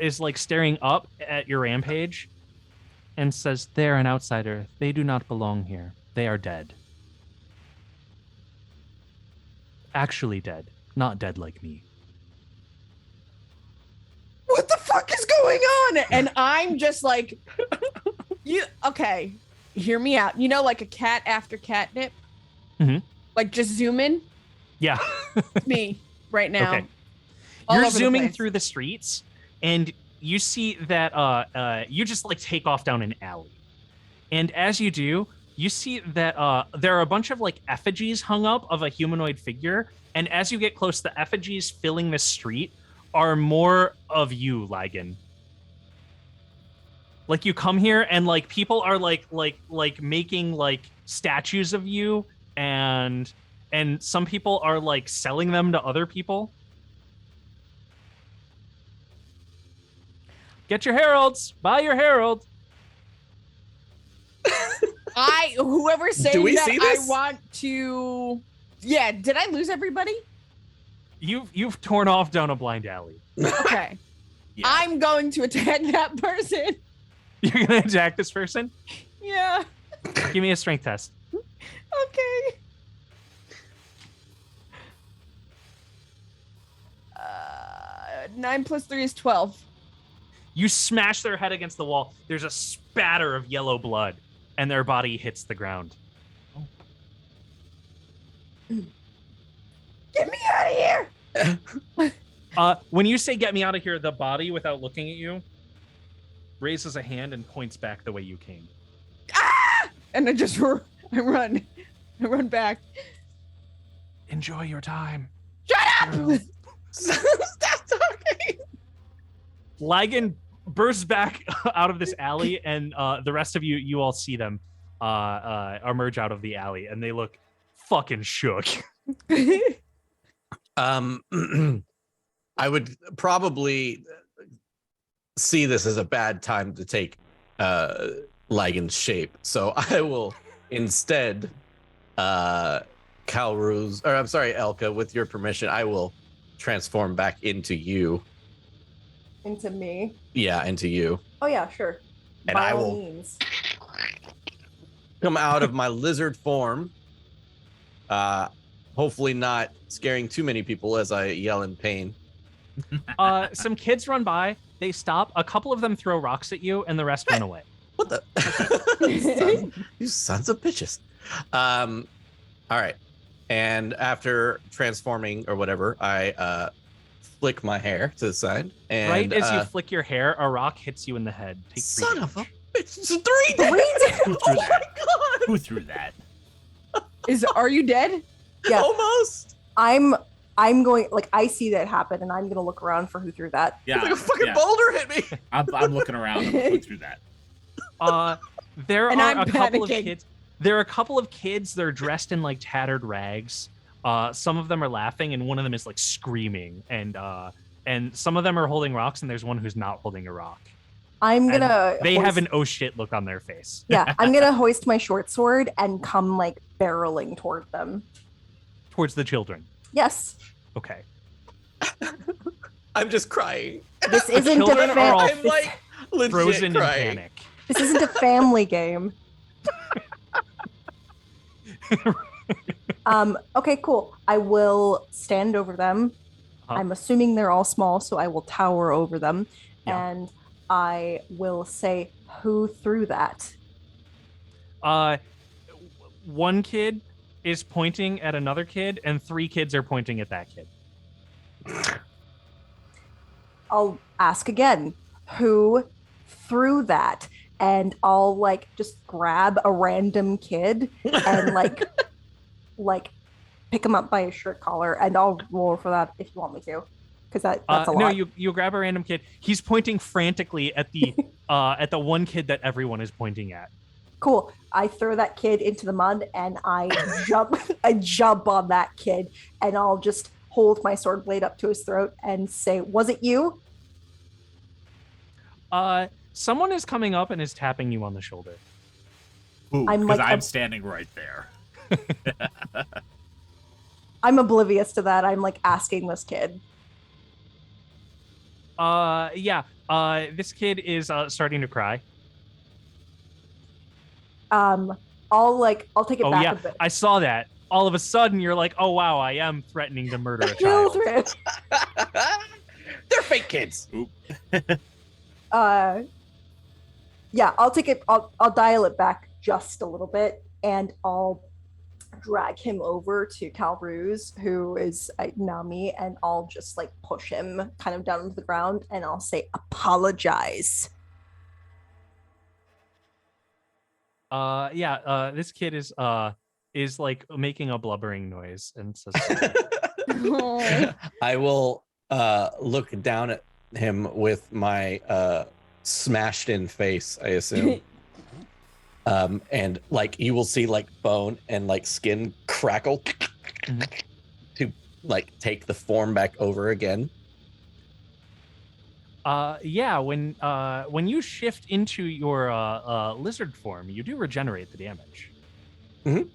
is like staring up at your rampage and says, "They're an outsider. They do not belong here. They are dead. Actually dead, not dead like me." What the fuck is going on? And I'm just like, okay, hear me out. You know, like a cat after catnip? Mm-hmm. Like just zoom in? Yeah. Me right now. Okay. All You're over the zooming place. through the streets, and you see that you just like take off down an alley. And as you do, you see that there are a bunch of like effigies hung up of a humanoid figure. And as you get close, the effigies filling the street are more of you, Lagan. Like you come here and like people are like making like statues of you, and some people are like selling them to other people. Get your heralds. Buy your herald. Whoever's saying we that, see I this? want to. Yeah, did I lose everybody? You've torn off down a blind alley. Okay. Yeah. I'm going to attack that person. You're gonna attack this person? Yeah. Give me a strength test. Okay. 9 plus 3 is 12. You smash their head against the wall. There's a spatter of yellow blood, and their body hits the ground. Get me out of here. When you say "get me out of here," the body, without looking at you, raises a hand and points back the way you came. Ah! And I just I run back. Enjoy your time. Shut up! Stop talking. Lagan bursts back out of this alley, and the rest of you all see them emerge out of the alley, and they look fucking shook. I would probably see this as a bad time to take Lagan's shape, so I will instead Elka, with your permission, I will transform back into you. Into me. Yeah, into you. Oh yeah, sure. And By I all will means. come out of my lizard form. Hopefully not scaring too many people as I yell in pain. Some kids run by. They stop. A couple of them throw rocks at you, and the rest run away. What the? You sons of bitches. All right. And after transforming or whatever, I flick my hair to the side. And Right as you flick your hair, a rock hits you in the head. Take 3 son of a damage. bitch. It's 3 damage. Who threw Oh my that? god. Who threw that? Are you dead? Yeah. Almost. I'm going, like, I see that happen, and I'm gonna look around for who threw that. Yeah, Like a fucking yeah. boulder hit me. I'm looking around. Who threw that? There And are I'm a couple of panicking. kids. There are a couple of kids. They're dressed in like tattered rags. Some of them are laughing, and one of them is like screaming. And some of them are holding rocks, and there's one who's not holding a rock. I'm And gonna. They have hoist- an oh shit look on their face. Yeah, I'm gonna hoist my short sword and come like barreling toward them. Towards the children. Yes, Okay. I'm just crying. this isn't a children are all I'm like legit Frozen in crying. panic. this isn't a family game. Okay, cool. I will stand over them. Uh-huh. I'm assuming they're all small, so I will tower over them, Yeah. and I will say, "Who threw that?" One kid is pointing at another kid, and 3 kids are pointing at that kid. I'll ask again, "Who threw that?" And I'll like just grab a random kid and like pick him up by his shirt collar, and I'll roll for that if you want me to, Because that's a lot. No, you grab a random kid. He's pointing frantically at the one kid that everyone is pointing at. Cool. I throw that kid into the mud and I jump on that kid, and I'll just hold my sword blade up to his throat and say, "Was it you?" Someone is coming up and is tapping you on the shoulder. Ooh, I'm because like I'm standing right there. I'm oblivious to that. I'm like asking this kid. This kid is starting to cry. I'll take it back a bit. I saw that. All of a sudden, you're like, "Oh wow, I am threatening to murder a child." Children. They're fake kids. Oop. Yeah, I'll take it. I'll dial it back just a little bit, and I'll drag him over to Calruz, who is now me, and I'll just like push him kind of down into the ground, and I'll say, "Apologize." This kid is like making a blubbering noise and says, I will look down at him with my smashed in face, I assume. And like you will see like bone and like skin crackle to like take the form back over again. When you shift into your lizard form, you do regenerate the damage. Mhm.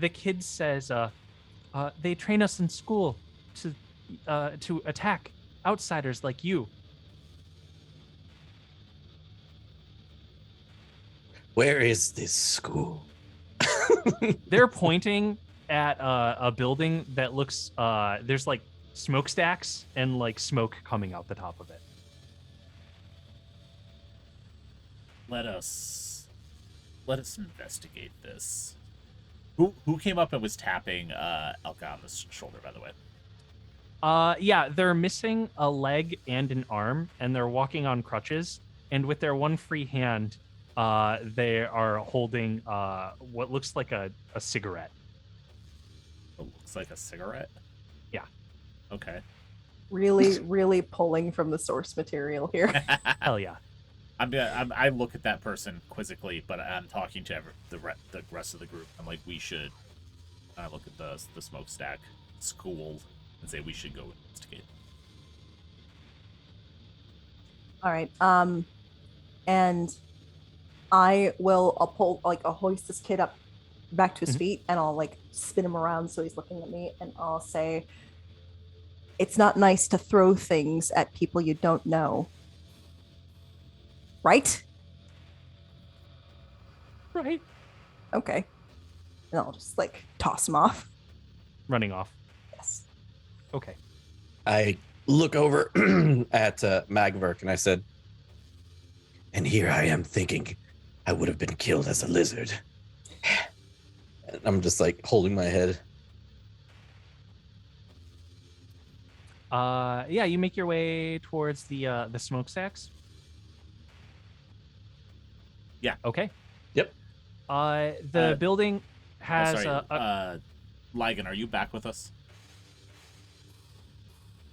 The kid says, they train us in school to attack outsiders like you. Where is this school? They're pointing at a building that looks there's like smokestacks and like smoke coming out the top of it. Let us investigate this. Who came up and was tapping Elka on the shoulder, by the way? They're missing a leg and an arm, and they're walking on crutches, and with their one free hand they are holding what looks like a cigarette. It looks like a cigarette? Yeah. Okay. Really, really pulling from the source material here. Hell yeah. I look at that person quizzically, but I'm talking to the rest of the group. I'm like, we should look at the smokestack school and say we should go investigate. All right. And I'll hoist this kid up back to his feet, and I'll like spin him around so he's looking at me, and I'll say, "It's not nice to throw things at people you don't know. Right?" Right. Okay. And I'll just like toss him off. Running off. Yes. Okay. I look over at Magverk and I said, and here I am thinking I would have been killed as a lizard. And I'm just like holding my head. You make your way towards the smokestacks. Yeah. Okay. Yep. The building has Ligon, are you back with us?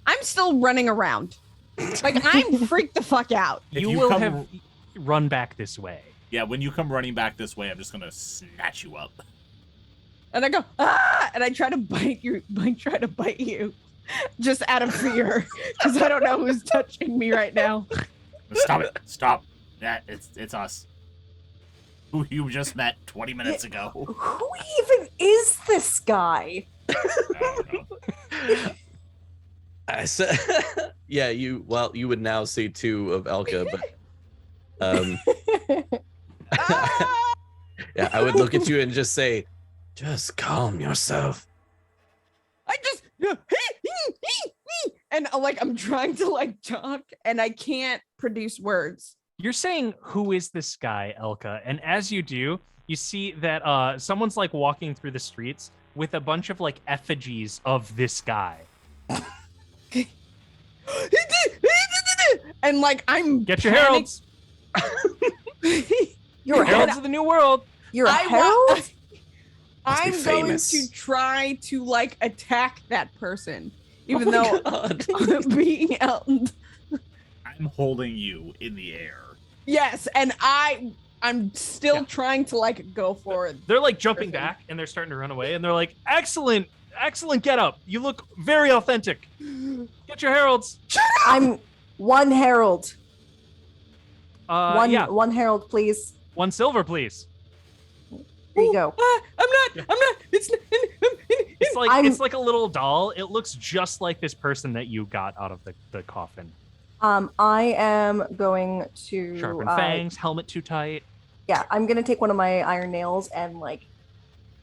I'm still running around. Like, I'm freaked the fuck out. You will have run back this way. Yeah, when you come running back this way, I'm just gonna snatch you up. And I go, "Ah!" And I try to bite you. Just out of fear. Because I don't know who's touching me right now. Stop it. Stop. Yeah, it's us. Who you just met 20 minutes ago. Who even is this guy? I don't know. I said, yeah, you would now see two of Elka, but yeah, I would look at you and just say, just calm yourself. I just and like I'm trying to like talk and I can't produce words. You're saying, "Who is this guy, Elka?" And as you do, you see that someone's like walking through the streets with a bunch of like effigies of this guy. And like I'm Get your heralds. You're a Heralds of the New World. You're a herald? I'm going famous. to try to like attack that person, even Oh my though God. I'm being held. I'm holding you in the air. Yes, and I'm still trying to like go for it. They're like jumping back and they're starting to run away, and they're like, excellent get up. You look very authentic. Get your heralds. I'm one herald. Yeah, One herald, please. 1 silver, please. There you go. I'm not. It's like a little doll. It looks just like this person that you got out of the coffin. I am going to Sharpened fangs, helmet too tight. Yeah, I'm gonna take one of my iron nails and like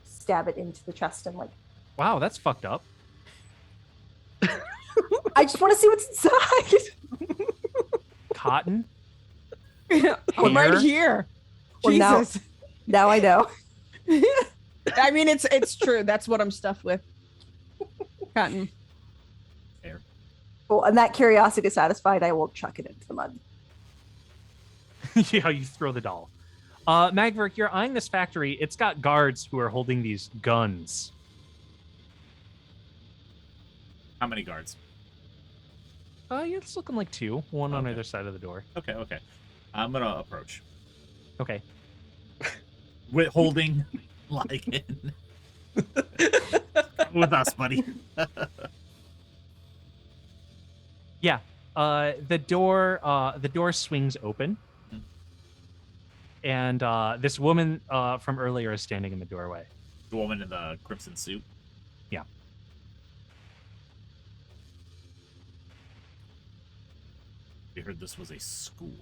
stab it into the chest and like. Wow, that's fucked up. I just want to see what's inside. Cotton. I'm right Hair? here. Well, Jesus. Now I know. I mean, it's true. That's what I'm stuffed with. Cotton. Well, and that curiosity satisfied, I will chuck it into the mud. Yeah, you throw the doll. Magverk, you're eyeing this factory. It's got guards who are holding these guns. How many guards? Yeah, it's looking like 2, one on Okay. either side of the door. Okay. I'm gonna approach. Okay. With holding Lycan. With us, buddy. Yeah. The door swings open. And this woman from earlier is standing in the doorway. The woman in the crimson suit. Yeah. We heard this was a school.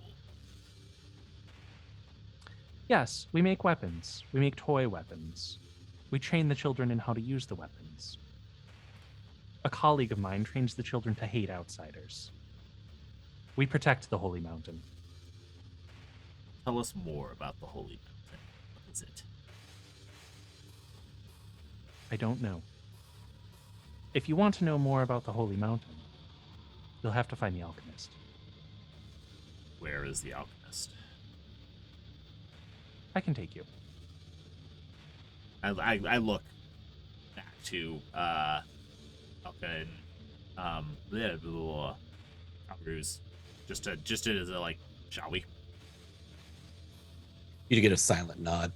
Yes, we make weapons. We make toy weapons. We train the children in how to use the weapons. A colleague of mine trains the children to hate outsiders. We protect the Holy Mountain. Tell us more about the Holy Mountain. What is it? I don't know. If you want to know more about the Holy Mountain, you'll have to find the alchemist. Where is the alchemist? I can take you. I look back to Alka and Ruse. Just as a like, shall we? You get a silent nod.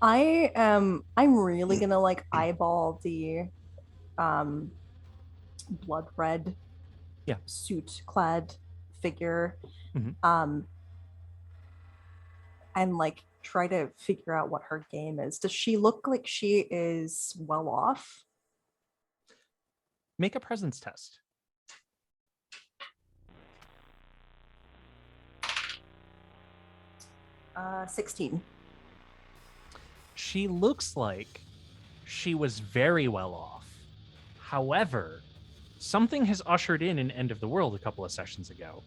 I'm really gonna like eyeball the blood red suit clad figure. Mhm. And like try to figure out what her game is. Does she look like she is well off? Make a presence test. Uh, 16. She looks like she was very well off. However, something has ushered in an end of the world a couple of sessions ago.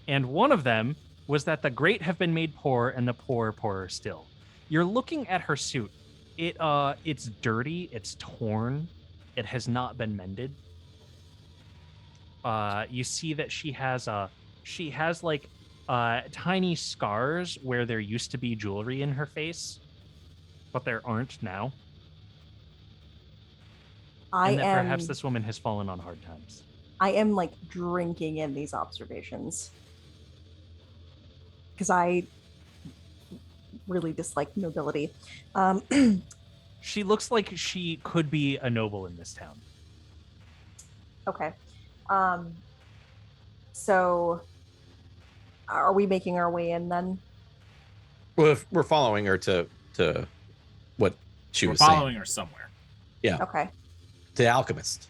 And one of them was that the great have been made poor and the poor poorer still. You're looking at her suit. It's dirty, it's torn, it has not been mended. You see that she has like tiny scars where there used to be jewelry in her face, but there aren't now. And that perhaps this woman has fallen on hard times. I am like drinking in these observations because I really dislike nobility. She looks like she could be a noble in this town. Okay. So are we making our way in then? Well, if we're following her to what she We're was following saying. her somewhere. Yeah. Okay. To the alchemist.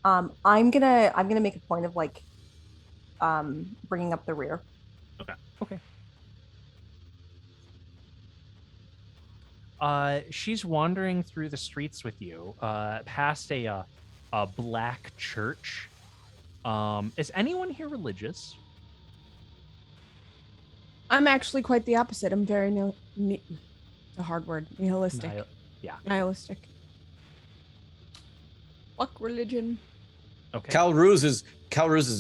I'm gonna make a point of like bringing up the rear. Okay. She's wandering through the streets with you, past a black church. Is anyone here religious? I'm actually quite the opposite. I'm very the hard word, nihilistic. Nihilistic. Fuck religion. Okay. Cal Ruse is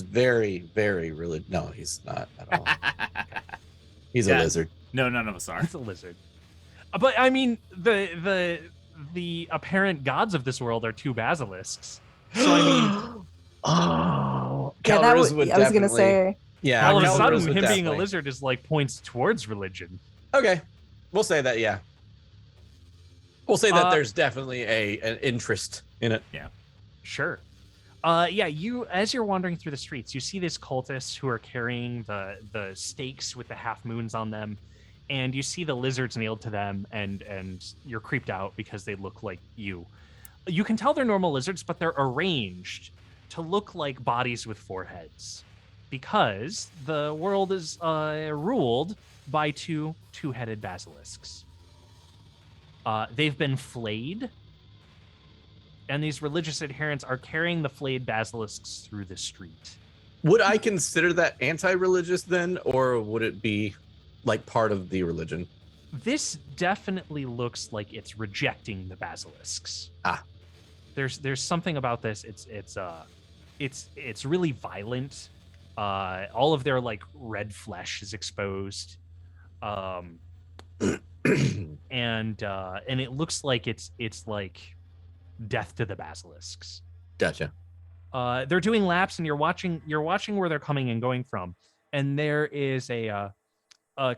very, very religious. No, he's not at all. He's a lizard. No, none of us are. It's a lizard. But I mean, the apparent gods of this world are two basilisks. So I mean, oh, Yeah, that Calderus would would I was gonna definitely. say. Yeah, all of a Calderus sudden, would him being a definitely. lizard is like points towards religion. Okay, we'll say that. Yeah, we'll say that Uh, there's definitely an interest in it. Sure. Yeah, you as you're wandering through the streets, you see these cultists who are carrying the stakes with the half moons on them, and you see the lizards nailed to them, and you're creeped out because they look like you. You can tell they're normal lizards, but they're arranged to look like bodies with four heads, because the world is ruled by two-headed basilisks. They've been flayed, and these religious adherents are carrying the flayed basilisks through the street. Would I consider that anti-religious then, or would it be like part of the religion? This definitely looks like it's rejecting the basilisks. There's something about this. It's really violent. All of their like red flesh is exposed, and it looks like it's like death to the basilisks. Gotcha. They're doing laps, and you're watching where they're coming and going from, and there is a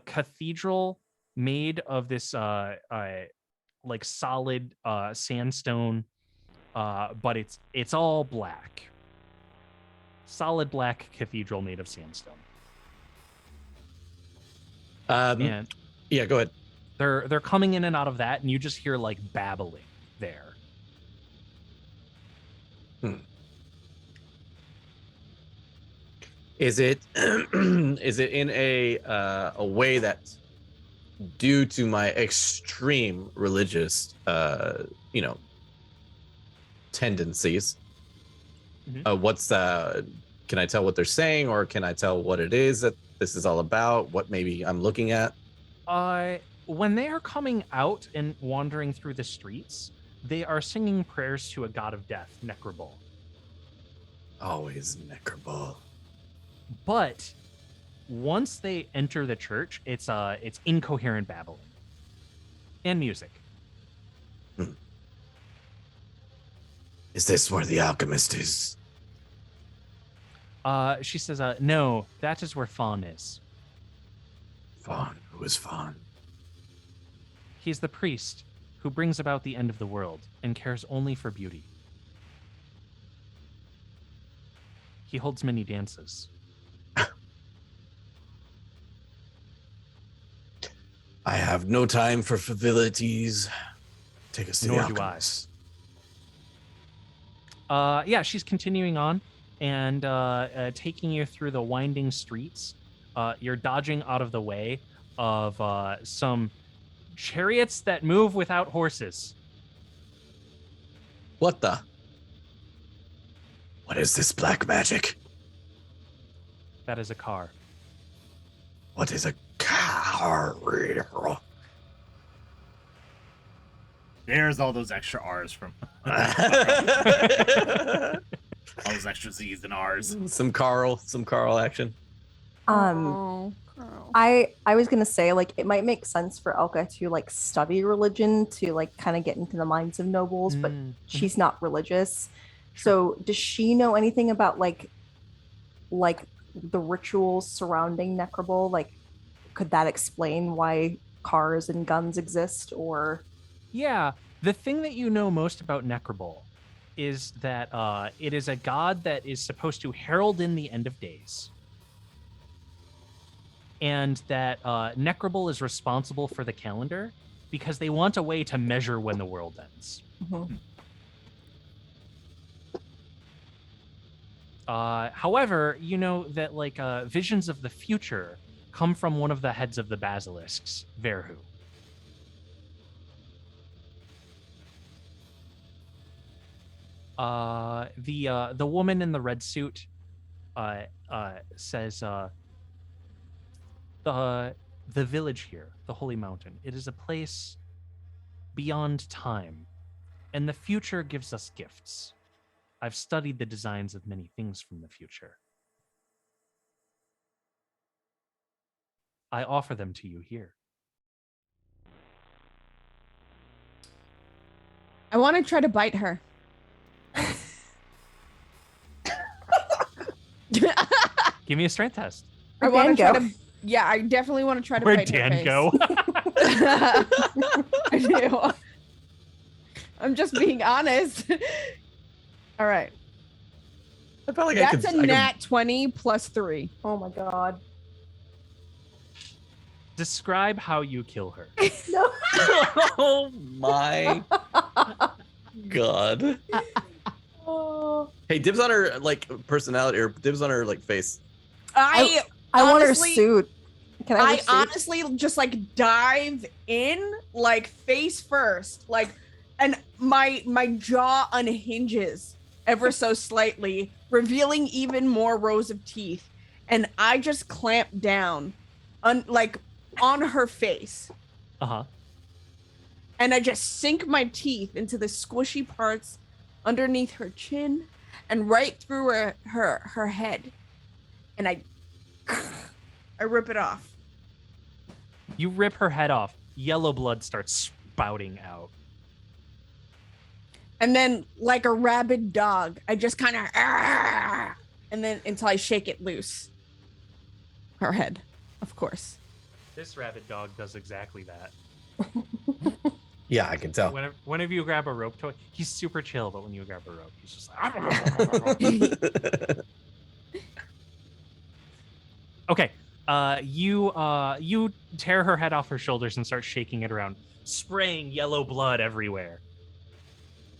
cathedral made of this like solid sandstone, but it's all black. Solid black cathedral made of sandstone. And yeah, go ahead. They're coming in and out of that, and you just hear like babbling there. Is it is it in a way that, due to my extreme religious tendencies, what's can I tell what they're saying, or can I tell what it is that this is all about, what maybe I'm looking at? When they are coming out and wandering through the streets, they are singing prayers to a god of death, Necrobol. Always Necrobol. But once they enter the church, it's incoherent babbling and music. Is this where the alchemist is? She says, no, that is where Fawn is. Fawn? Who is Fawn? He's the priest who brings about the end of the world and cares only for beauty. He holds many dances. I have no time for frivolities. Take us to the Nor do I. alchemist. Yeah, she's continuing on and taking you through the winding streets. You're dodging out of the way of some chariots that move without horses. What the? What is this black magic? That is a car. What is a car? There's all those extra R's from all those extra Z's and R's. Some Carl action. Carl. I was gonna say, like, it might make sense for Elka to like study religion to like kind of get into the minds of nobles, but she's not religious. So does she know anything about like the rituals surrounding Necrobol? Like, could that explain why cars and guns exist? Or Yeah, the thing that you know most about Necrobol is that it is a god that is supposed to herald in the end of days. And that Necrobol is responsible for the calendar because they want a way to measure when the world ends. However, you know that like visions of the future come from one of the heads of the basilisks, Verhu. The woman in the red suit says the village here, the Holy Mountain, it is a place beyond time, and the future gives us gifts. I've studied the designs of many things from the future. I offer them to you here. I want to try to bite her. Give me a strength test. I Where'd want to Dan try go? to. Yeah, I definitely want to try to Where'd bite her Dan face. go? I do. I'm just being honest. All right. I felt like That's a nat 20 plus 3. Oh my god. Describe how you kill her. No. Oh my god. Oh. Hey, dibs on her like personality or dibs on her like face. I want her honestly- suit. Can I? I have her suit? honestly just like dive in like face first, like, and my jaw unhinges ever so slightly, revealing even more rows of teeth, and I just clamp down, on her face, Uh-huh. and I just sink my teeth into the squishy parts underneath her chin, and right through her head, and I rip it off. You rip her head off. Yellow blood starts spouting out. And then, like a rabid dog, I just kind of, and then until I shake it loose. Her head, of course. This rabid dog does exactly that. Yeah, I can tell. Whenever you grab a rope toy, he's super chill, but when you grab a rope, he's just like. Okay. You tear her head off her shoulders and start shaking it around, spraying yellow blood everywhere.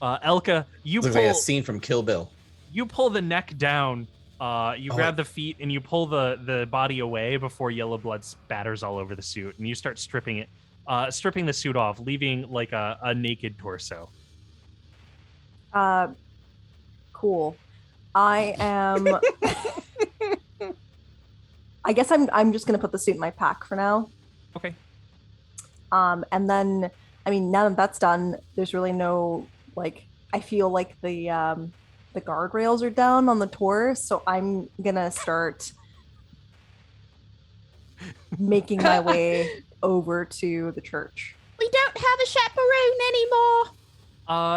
Elka, you Looks pull like a scene from Kill Bill. you pull the neck down. You grab the feet and you pull the body away before yellow blood spatters all over the suit, and you start stripping the suit off, leaving like a naked torso. Cool. I am. I guess I'm just gonna put the suit in my pack for now. Okay. And then, I mean, now that that's done, there's really no like. I feel like the guardrails are down on the tour, so I'm gonna start making my way over to the church. We don't have a chaperone anymore.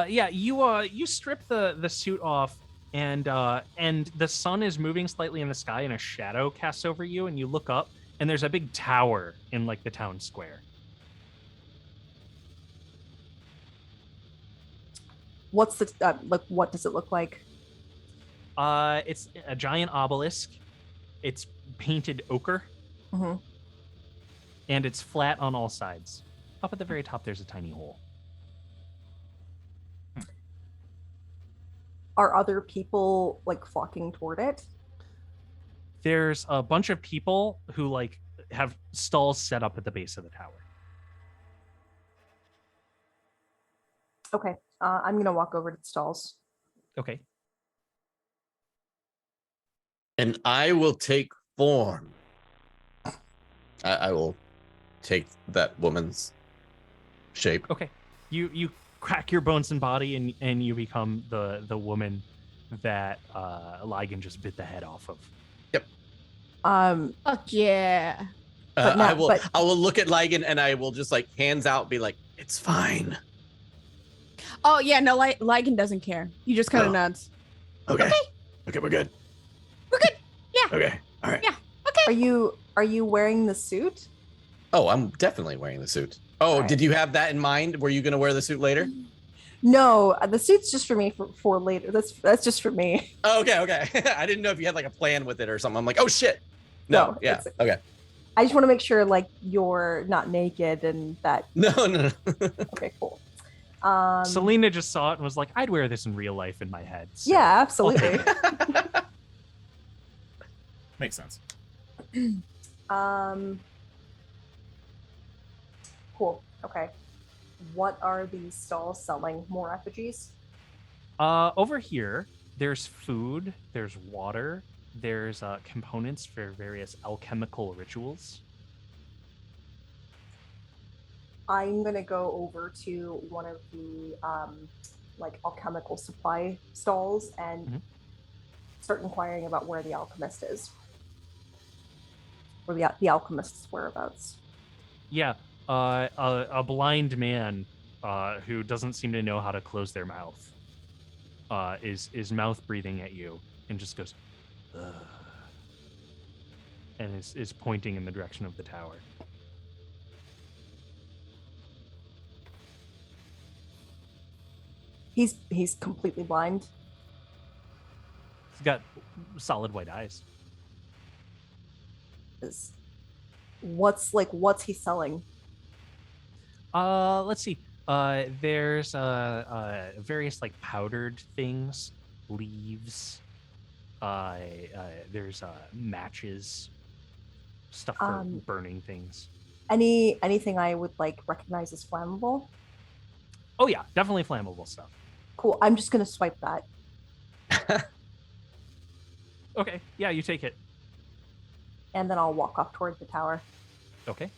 Yeah, you strip the suit off, and the sun is moving slightly in the sky, and a shadow casts over you, and you look up, and there's a big tower in like the town square. What's the like? What does it look like? It's a giant obelisk. It's painted ochre, Mm-hmm. and it's flat on all sides. Up at the very top, there's a tiny hole. Are other people like flocking toward it? There's a bunch of people who like have stalls set up at the base of the tower. Okay, I'm gonna walk over to the stalls. Okay. And I will take form. I will take that woman's shape. Okay. You crack your bones and body, and you become the woman that Lygan just bit the head off of. Fuck yeah. But not- I will look at Lygan and I will just like hands out, be like, it's fine. Oh yeah, no, Lygan doesn't care. He just kind of nods. Okay. Okay, we're good. We're good. Yeah. Okay. All right. Yeah. Okay. Are you wearing the suit? Oh, I'm definitely wearing the suit. Oh, Alright. did you have that in mind? Were you going to wear the suit later? No, the suit's just for me for later. That's just for me. Oh, okay. I didn't know if you had like a plan with it or something. I'm like, oh shit. No. Yeah. it's- Okay. I just want to make sure like you're not naked and that. No. Okay, cool. Selina just saw it and was like, I'd wear this in real life in my head. So Yeah, I'll absolutely. take it. Makes sense. Cool. Okay. What are these stalls selling? More effigies? Over here, there's food, there's water, there's components for various alchemical rituals. I'm gonna go over to one of the like alchemical supply stalls and Mhm. start inquiring about where the alchemist is, or the alchemist's whereabouts. Yeah, a blind man who doesn't seem to know how to close their mouth, is mouth breathing at you and just goes, ugh, and is pointing in the direction of the tower. He's completely blind. He's got solid white eyes. What's he selling? Let's see. There's various like powdered things, leaves. There's matches, stuff for burning things. Anything I would like recognize as flammable? Oh yeah, definitely flammable stuff. Cool. I'm just gonna swipe that. Okay, yeah, you take it. And then I'll walk off toward the tower. Okay.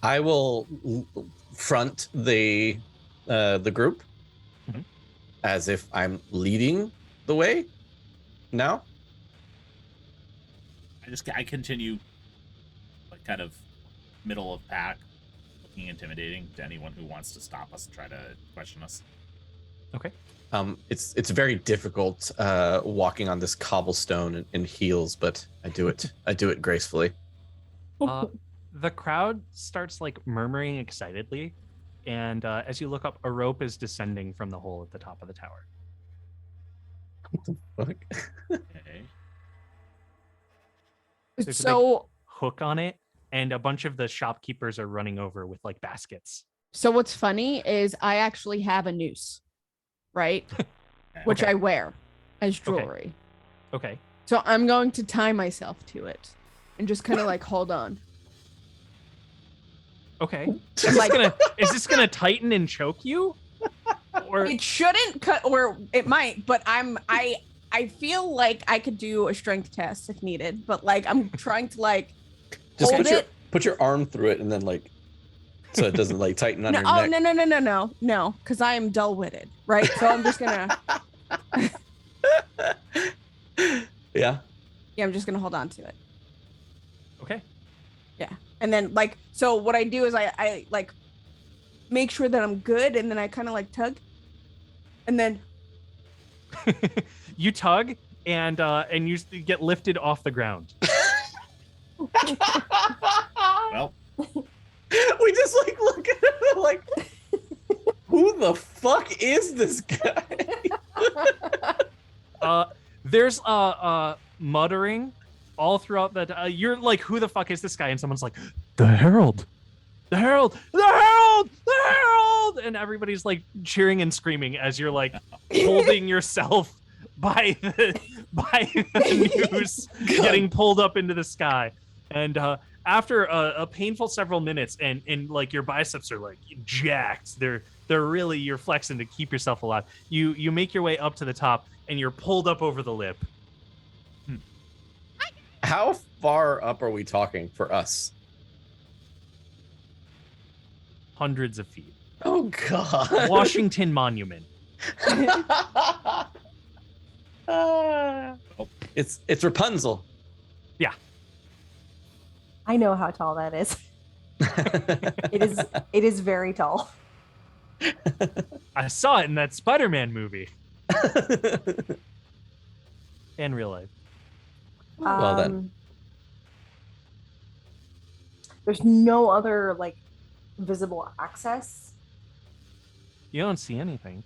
I will front the group as if I'm leading the way. Now, I continue, like, kind of middle of pack, looking intimidating to anyone who wants to stop us and try to question us. Okay. It's very difficult walking on this cobblestone in heels, but I do it gracefully. The crowd starts like murmuring excitedly, and as you look up, a rope is descending from the hole at the top of the tower. Fuck. Okay. There's a big hook on it, and a bunch of the shopkeepers are running over with like baskets. So what's funny is I actually have a noose, right? Which I wear as jewelry. Okay. So I'm going to tie myself to it and just kind of like hold on. Okay. Is this gonna tighten and choke you? Or it shouldn't cut, or it might, but I feel like I could do a strength test if needed, but like I'm trying to like just hold put your arm through it and then like so it doesn't like tighten on your neck. No, because I am dull-witted, right? So I'm just gonna Yeah, I'm just gonna hold on to it. Okay. Yeah. And then like, so what I do is I like make sure that I'm good, and then I kind of like tug, and then you tug and you get lifted off the ground. Well, we just like look at it like, who the fuck is this guy? There's muttering all throughout that. You're like, who the fuck is this guy? And someone's like, the Herald, the Herald, the Herald, the Herald, and everybody's like cheering and screaming as you're like holding yourself by the noose, getting pulled up into the sky. And after a painful several minutes, and like your biceps are like jacked, they're really, you're flexing to keep yourself alive. You make your way up to the top, and you're pulled up over the lip. How far up are we talking for us? Hundreds of feet. Oh God. Washington Monument. It's Rapunzel. Yeah. I know how tall that is. It is very tall. I saw it in that Spider-Man movie. And real life. Well then. There's no other like visible access. You don't see anything.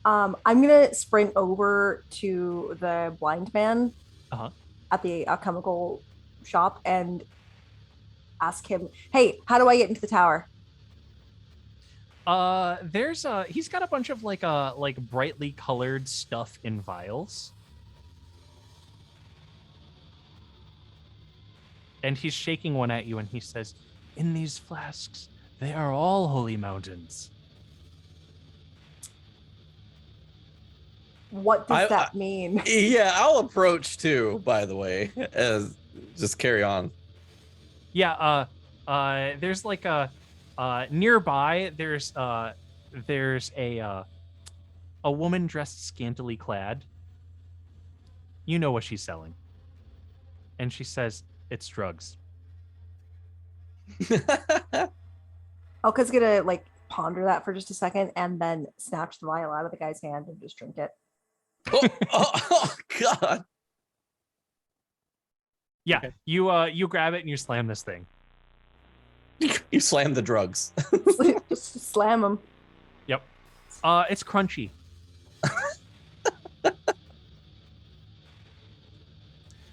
I'm gonna sprint over to the blind man at the alchemical shop and ask him, "Hey, how do I get into the tower?" There's he's got a bunch of like brightly colored stuff in vials. And he's shaking one at you, and he says, "In these flasks, they are all holy mountains." What does that mean? Yeah, I'll approach too, by the way, as just carry on. Yeah, there's like a nearby there's a woman dressed scantily clad. You know what she's selling. And she says, "It's drugs." Elka's gonna like ponder that for just a second and then snatch the vial out of the guy's hand and just drink it. Oh, God. Yeah, Okay. you grab it and you slam this thing. You slam the drugs. Just slam him. Yep. It's crunchy.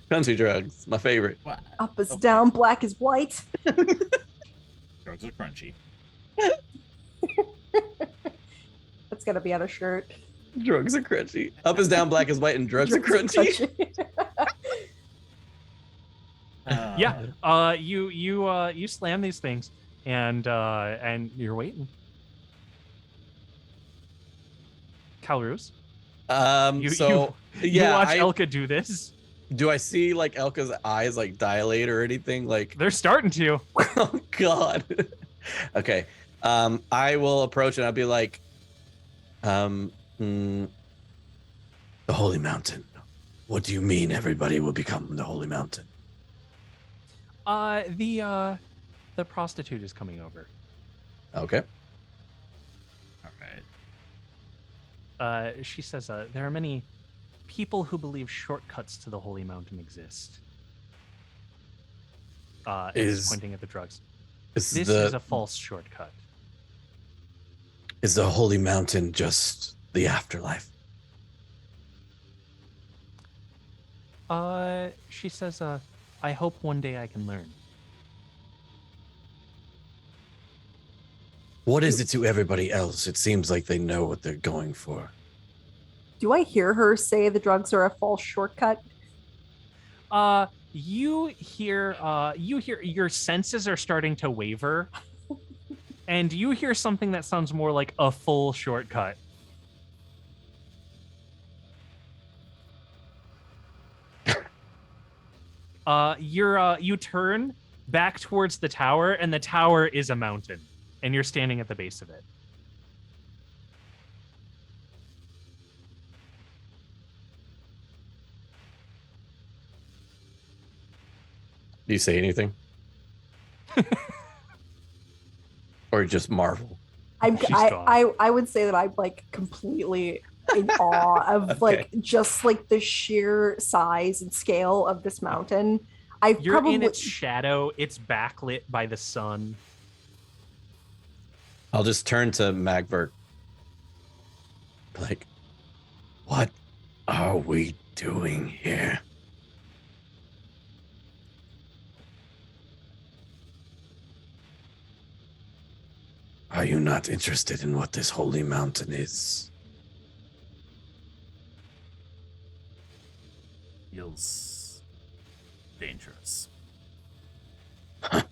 Country drugs, my favorite. Up is down, black is white. Drugs are crunchy. That's gotta be on a shirt. Drugs are crunchy. Up is down, black is white, and drugs are crunchy. Yeah. You slam these things and you're waiting. Calrus. You watch Elka do this. Do I see like Elka's eyes like dilate or anything? Like They're starting to. Oh God. Okay. I will approach and I'll be like, the Holy Mountain. What do you mean everybody will become the Holy Mountain? The prostitute is coming over. Okay. All right. She says there are many people who believe shortcuts to the Holy Mountain exist. Is pointing at the drugs. This is a false shortcut. Is the Holy Mountain just the afterlife? She says, I hope one day I can learn. What is it to everybody else? It seems like they know what they're going for. Do I hear her say the drugs are a false shortcut? You hear your senses are starting to waver. And you hear something that sounds more like a full shortcut. You turn back towards the tower, and the tower is a mountain, and you're standing at the base of it. Do you say anything? Or just marvel? I would say that I'm like completely in awe of like just like the sheer size and scale of this mountain. You're in its shadow. It's backlit by the sun. I'll just turn to Magvert. Like, what are we doing here? Are you not interested in what this holy mountain is? Feels dangerous.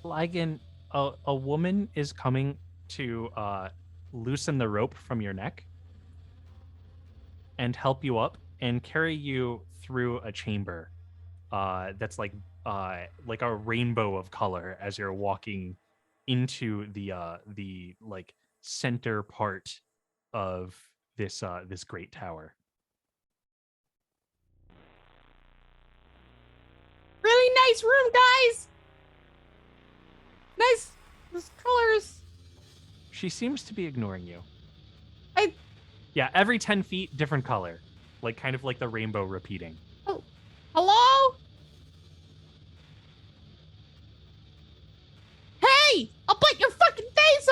Lygan, a woman is coming to loosen the rope from your neck and help you up and carry you through a chamber that's like a rainbow of color as you're walking into the like center part of this this great tower. Really nice room, guys. Nice colors. She seems to be ignoring you. I Yeah, every 10 feet, different color. Like, kind of like the rainbow repeating. Oh, hello? Hey, I'll bite your fucking face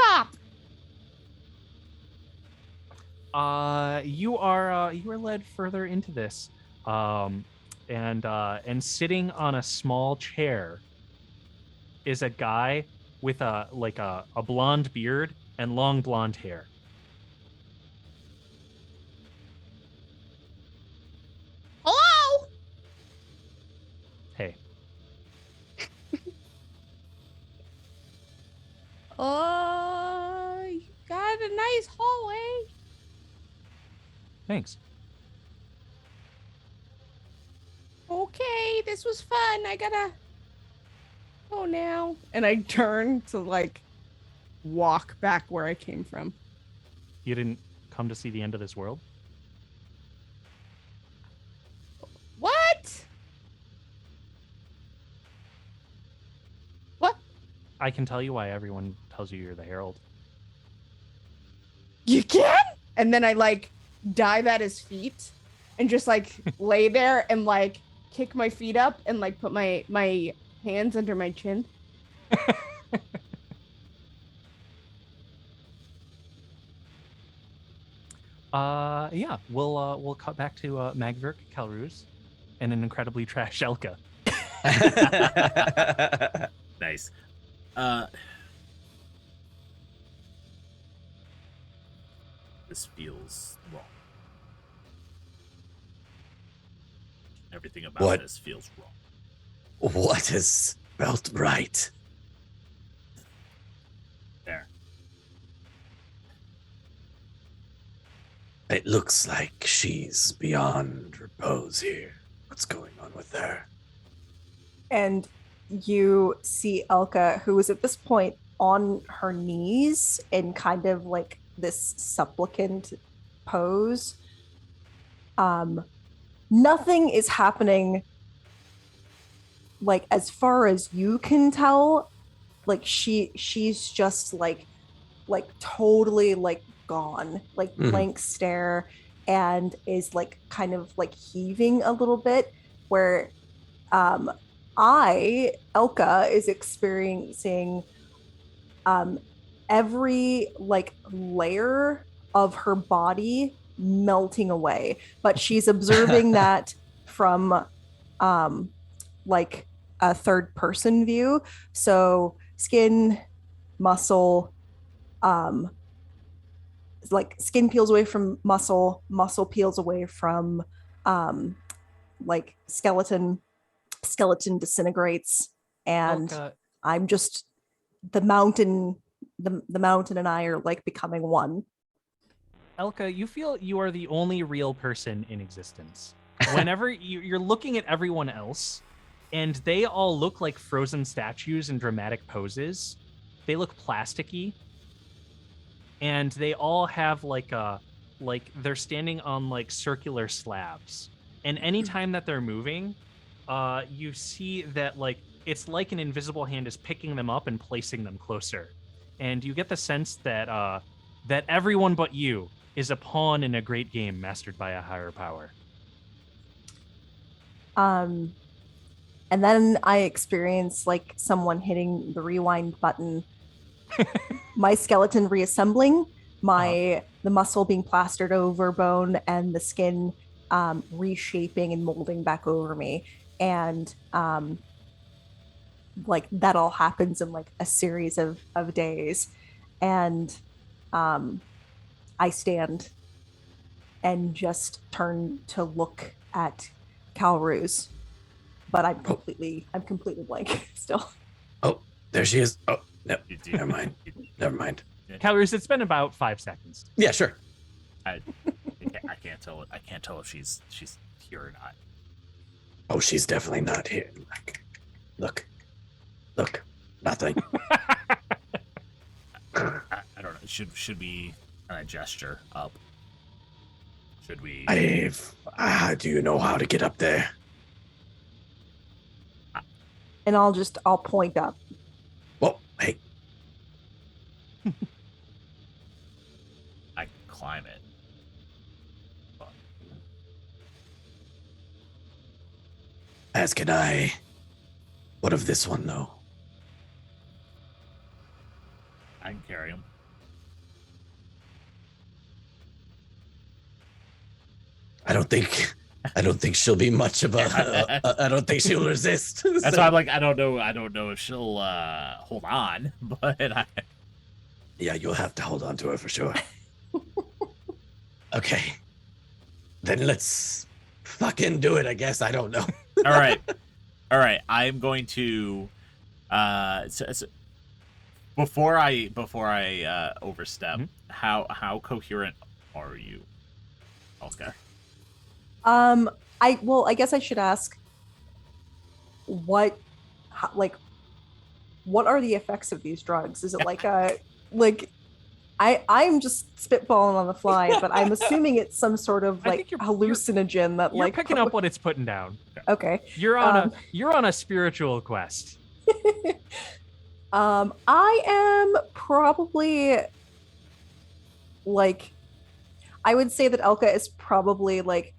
off! You are led further into this. And sitting on a small chair is a guy with a blonde beard and long blonde hair. Hello? Hey. You got a nice hallway. Thanks. Okay, this was fun. I gotta go now. And I turn to like walk back where I came from. You didn't come to see the end of this world? What? What? I can tell you why everyone tells you you're the Herald. You can? And then I like dive at his feet and just like lay there and like kick my feet up and like put my hands under my chin. Yeah, we'll cut back to Magverk Kalruz and an incredibly trash Elka. Nice. This feels wrong. Everything about What? this feels wrong. What is felt right? There. It looks like she's beyond repose here. What's going on with her? And you see Elka, who is at this point on her knees in kind of like this supplicant pose. Nothing is happening, like as far as you can tell. Like she's just like totally like gone, like blank stare, and is like kind of like heaving a little bit, where Elka is experiencing every like layer of her body melting away, but she's observing that from like a third person view. So skin, muscle, like skin peels away from muscle peels away from like skeleton disintegrates, and Elka, I'm just the mountain and I are like becoming one. Elka, you feel you are the only real person in existence. Whenever you're looking at everyone else, and they all look like frozen statues in dramatic poses, they look plasticky, and they all have like they're standing on like circular slabs. And anytime that they're moving, you see that like it's like an invisible hand is picking them up and placing them closer. And you get the sense that that everyone but you is a pawn in a great game mastered by a higher power. And then I experience like someone hitting the rewind button, my skeleton reassembling, the muscle being plastered over bone, and the skin reshaping and molding back over me. And like that all happens in like a series of days. And I stand and just turn to look at Kalruz, but I'm completely blank still. Oh, there she is. Oh, no, never mind. Never mind. Kalruz, it's been about 5 seconds. Yeah, sure. I can't tell. I can't tell if she's here or not. Oh, she's definitely not here. Look, nothing. I don't know. Should we gesture up? Should we? Do you know how to get up there? And I'll point up. Well, hey. I can climb it. But As can I. What of this one, though? I can carry him. I don't think she'll be much of a. I don't think she'll resist. That's why I'm like, I don't know if she'll hold on, but Yeah, you'll have to hold on to her for sure. Okay. Then let's fucking do it, I guess. I don't know. All right. I'm going to before I overstep, how coherent are you? Okay. I guess I should ask what are the effects of these drugs? Is it I'm just spitballing on the fly, but I'm assuming it's some sort of like hallucinogen that you're like picking up what it's putting down. Okay. You're on a spiritual quest. I am probably like, I would say that Elka is probably like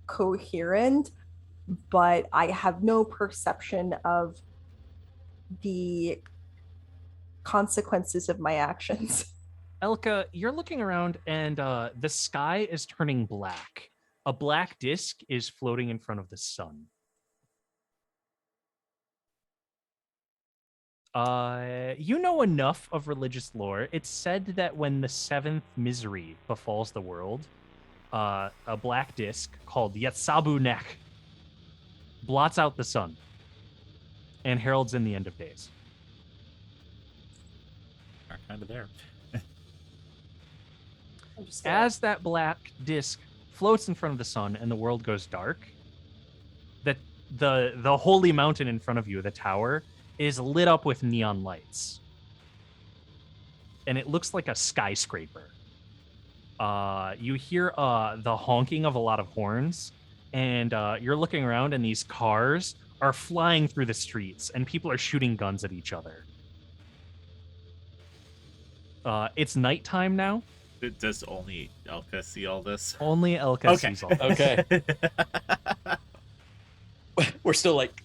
coherent, but I have no perception of the consequences of my actions. Elka, you're looking around and the sky is turning black. A black disk is floating in front of the sun. You know enough of religious lore. It's said that when the seventh misery befalls the world, a black disk called Yetsabu Nek blots out the sun and heralds in the end of days. Are kind of there. As that black disk floats in front of the sun and the world goes dark, the holy mountain in front of you, the tower, is lit up with neon lights. And it looks like a skyscraper. You hear the honking of a lot of horns, and you're looking around and these cars are flying through the streets and people are shooting guns at each other. It's nighttime now. Does only Elka see all this? Only Elka sees all this. Okay. We're still like,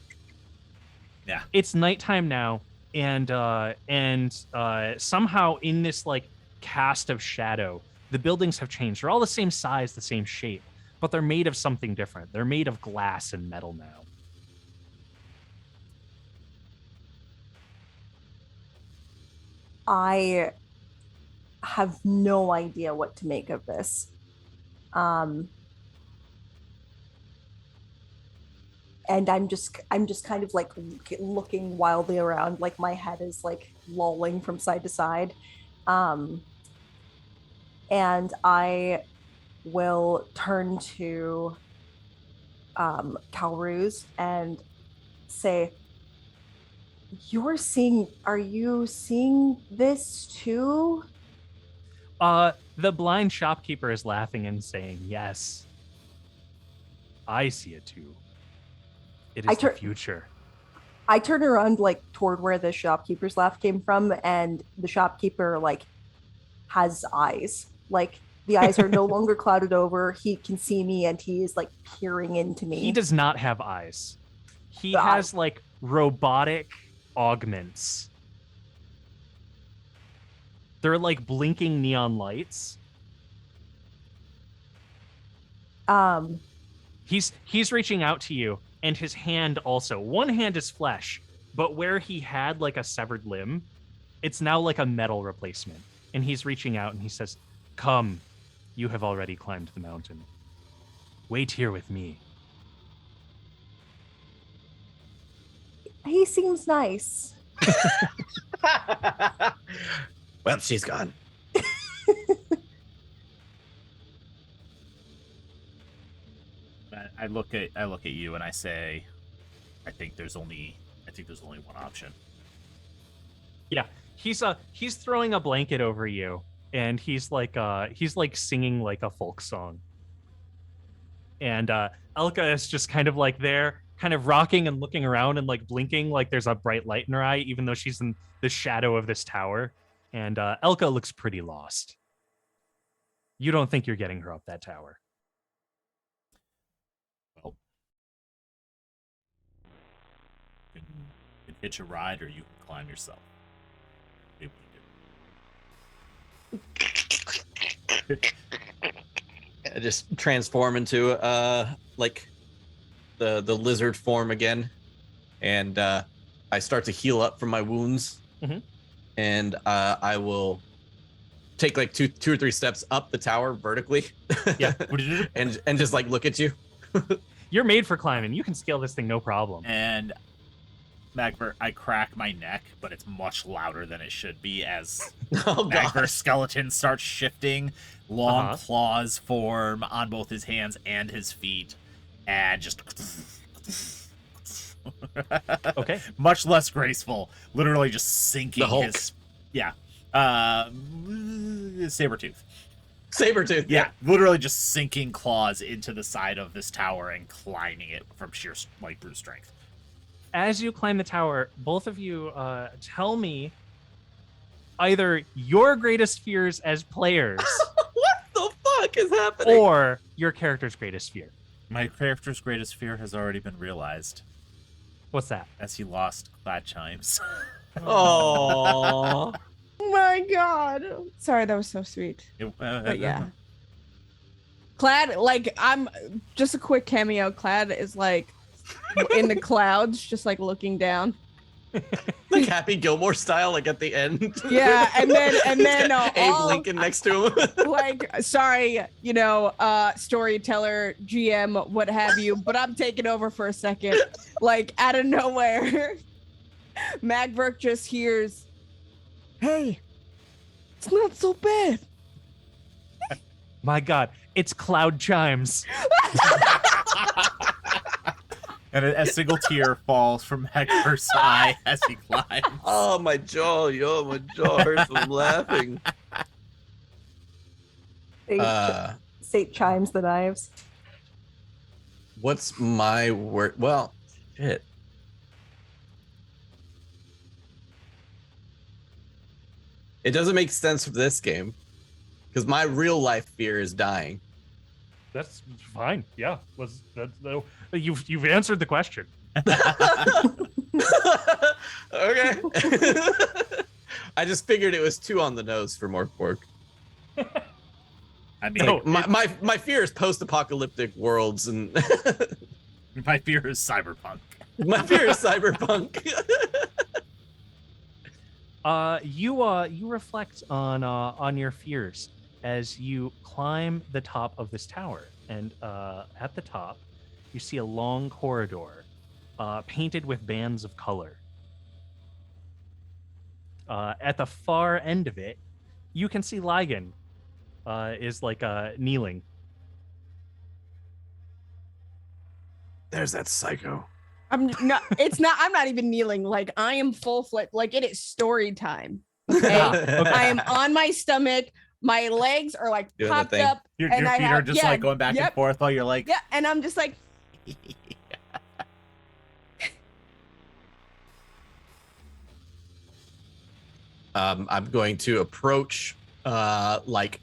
yeah. It's nighttime now, and somehow in this like cast of shadow, the buildings have changed. They're all the same size, the same shape, but they're made of something different. They're made of glass and metal now. I have no idea what to make of this. And I'm just kind of like looking wildly around, like my head is like lolling from side to side. And I will turn to Calruz and say, are you seeing this too? The blind shopkeeper is laughing and saying, yes, I see it too. It is the future. I turn around like toward where the shopkeeper's laugh came from, and the shopkeeper like has eyes. Like the eyes are no longer clouded over. He can see me and he is like peering into me. He does not have eyes. He has like robotic augments. They're like blinking neon lights. He's reaching out to you, and his hand also. One hand is flesh, but where he had like a severed limb, it's now like a metal replacement. And he's reaching out and he says, "Come, you have already climbed the mountain. Wait here with me." He seems nice. well, she's gone. I look at you and I say, I think there's only one option. Yeah, he's throwing a blanket over you, and he's like singing like a folk song. And Elka is just kind of like there, kind of rocking and looking around and like blinking like there's a bright light in her eye, even though she's in the shadow of this tower. And Elka looks pretty lost. You don't think you're getting her up that tower. Well, you can hitch a ride or you can climb yourself. I just transform into like the lizard form again, and I start to heal up from my wounds. Mm-hmm. And I will take like two or three steps up the tower vertically. Yeah. and just like look at you. You're made for climbing. You can scale this thing no problem. And Magbert, I crack my neck, but it's much louder than it should be as Magbert's skeleton starts shifting. Long claws form on both his hands and his feet, and just okay, much less graceful. Literally just sinking his Sabertooth. Yeah, literally just sinking claws into the side of this tower and climbing it from sheer like brute strength. As you climb the tower, both of you tell me either your greatest fears as players What the fuck is happening? or your character's greatest fear. My character's greatest fear has already been realized What's that? as he lost Glad Chimes. Oh. Oh my god. Sorry, that was so sweet. But yeah. Clad, like, I'm just a quick cameo. Clad is like in the clouds, just like looking down. Like Happy Gilmore style, like at the end. Yeah, and then He's got Abe all, Lincoln next to him. like, sorry, storyteller, GM, what have you, but I'm taking over for a second. Like, out of nowhere, Magverk just hears, Hey, it's not so bad. My God, it's Cloud Chimes. And a single tear falls from Hector's eye as he climbs. Oh, my jaw hurts from laughing. Sate chimes the knives. What's my word? Well, shit. It doesn't make sense for this game because my real life fear is dying. That's fine. Yeah, you've answered the question. Okay. I just figured it was 2 on the nose for MORK BORG. I mean, Like, my fear is post-apocalyptic worlds, and my fear is cyberpunk. my fear is cyberpunk. You reflect on your fears as you climb the top of this tower, and at the top, you see a long corridor, painted with bands of color. At the far end of it, you can see Lygan is like kneeling. There's that psycho. I'm not even kneeling. Like, I am full flip. Like, it is story time. Okay? I am on my stomach. My legs are like Doing the popped thing. up. Your and feet are just like going back and forth while you're like, Yeah, and I'm just like, I'm going to approach like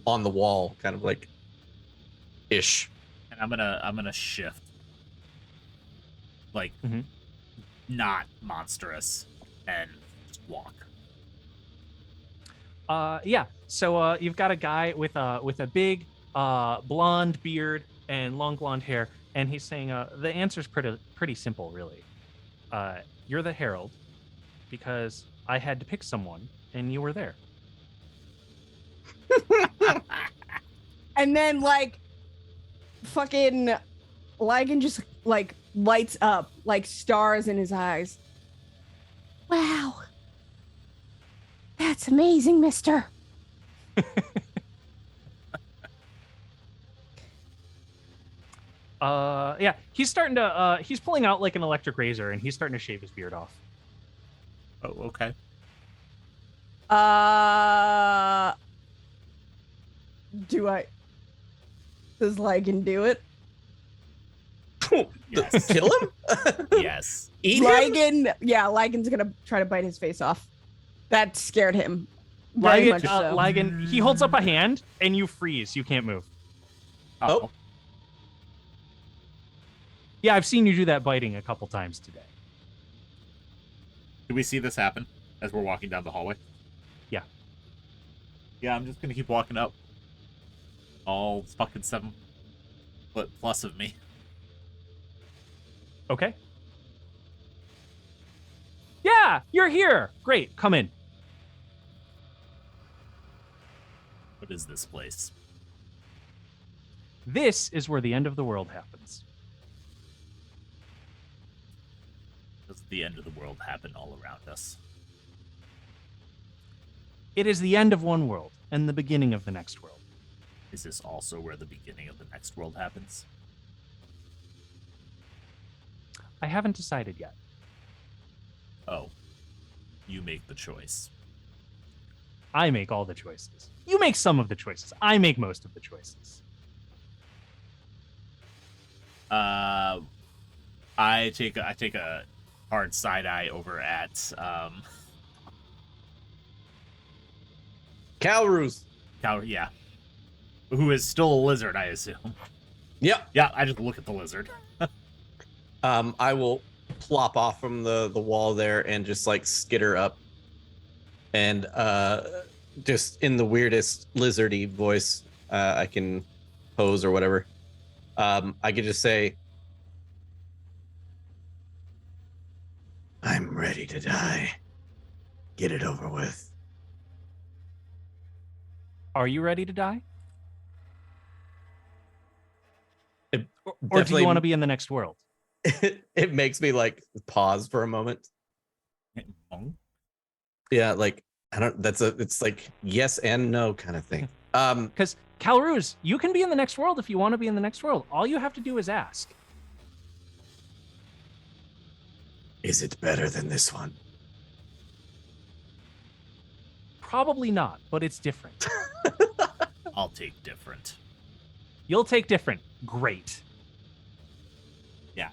on the wall, kind of like ish. and I'm gonna shift, like Mhm. not monstrous, and just walk. Yeah. So you've got a guy with a big blonde beard and long blonde hair, and he's saying the answer's pretty simple, really. You're the herald because I had to pick someone, and you were there. and then like, fucking Lygan just like lights up, like stars in his eyes. Wow. That's amazing, mister. Yeah, he's starting to he's pulling out like an electric razor, and he's starting to shave his beard off. Oh, okay. Does Lygan do it? Yes. Kill him? Yes. Eat him? Lygan's gonna try to bite his face off. That scared him. Very much so. Lygan, he holds up a hand, and you freeze. You can't move. Oh. Yeah, I've seen you do that biting a couple times today. Do we see this happen as we're walking down the hallway? Yeah. Yeah, I'm just gonna keep walking up. All fucking 7 foot plus of me. Okay. Yeah, you're here. Great, come in. What is this place? This is where the end of the world happens. Does the end of the world happen all around us? It is the end of one world and the beginning of the next world. Is this also where the beginning of the next world happens? I haven't decided yet. Oh. You make the choice. I make all the choices. You make some of the choices. I make most of the choices. I take a hard side eye over at Calroos. Yeah. Who is still a lizard, I assume. Yep. Yeah, I just look at the lizard. I will plop off from the wall there and just like skitter up, and just in the weirdest lizardy voice I can pose or whatever. I could just say, "I'm ready to die. Get it over with." Are you ready to die? Or do Definitely- you want to be in the next world? It makes me like pause for a moment. Yeah, like I don't. It's like yes and no kind of thing. Because Calroos, you can be in the next world if you want to be in the next world. All you have to do is ask. Is it better than this one? Probably not, but it's different. I'll take different. You'll take different. Great. Yeah.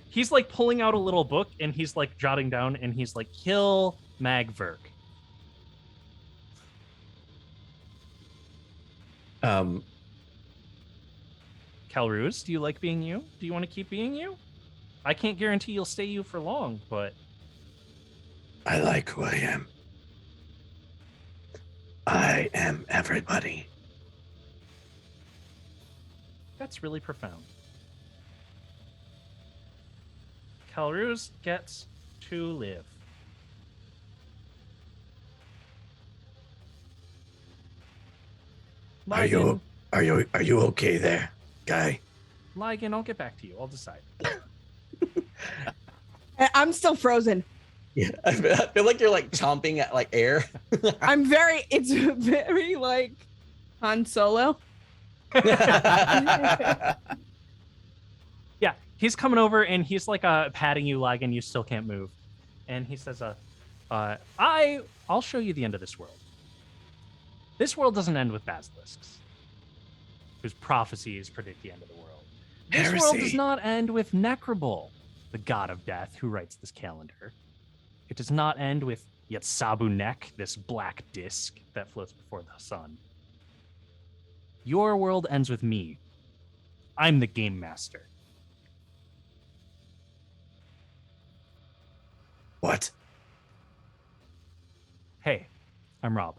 He's like pulling out a little book and he's like jotting down and he's like, kill Magverk. Calroos, do you like being you? Do you want to keep being you? I can't guarantee you'll stay you for long, but I like who I am. I am everybody. that's really profound. Calroos gets to live. Are you okay there, guy? Lygan, I'll get back to you. I'll decide. I'm still frozen. Yeah, I feel like you're like chomping at like air. It's very like Han Solo. Yeah, he's coming over and he's like patting you, Lygan. You still can't move, and he says, I'll show you the end of this world. This world doesn't end with basilisks, whose prophecies predict the end of the world. This world does not end with Necrobol, the god of death who writes this calendar. It does not end with Yetsabu Nek, this black disk that floats before the sun. Your world ends with me. I'm the game master. What? Hey, I'm Rob.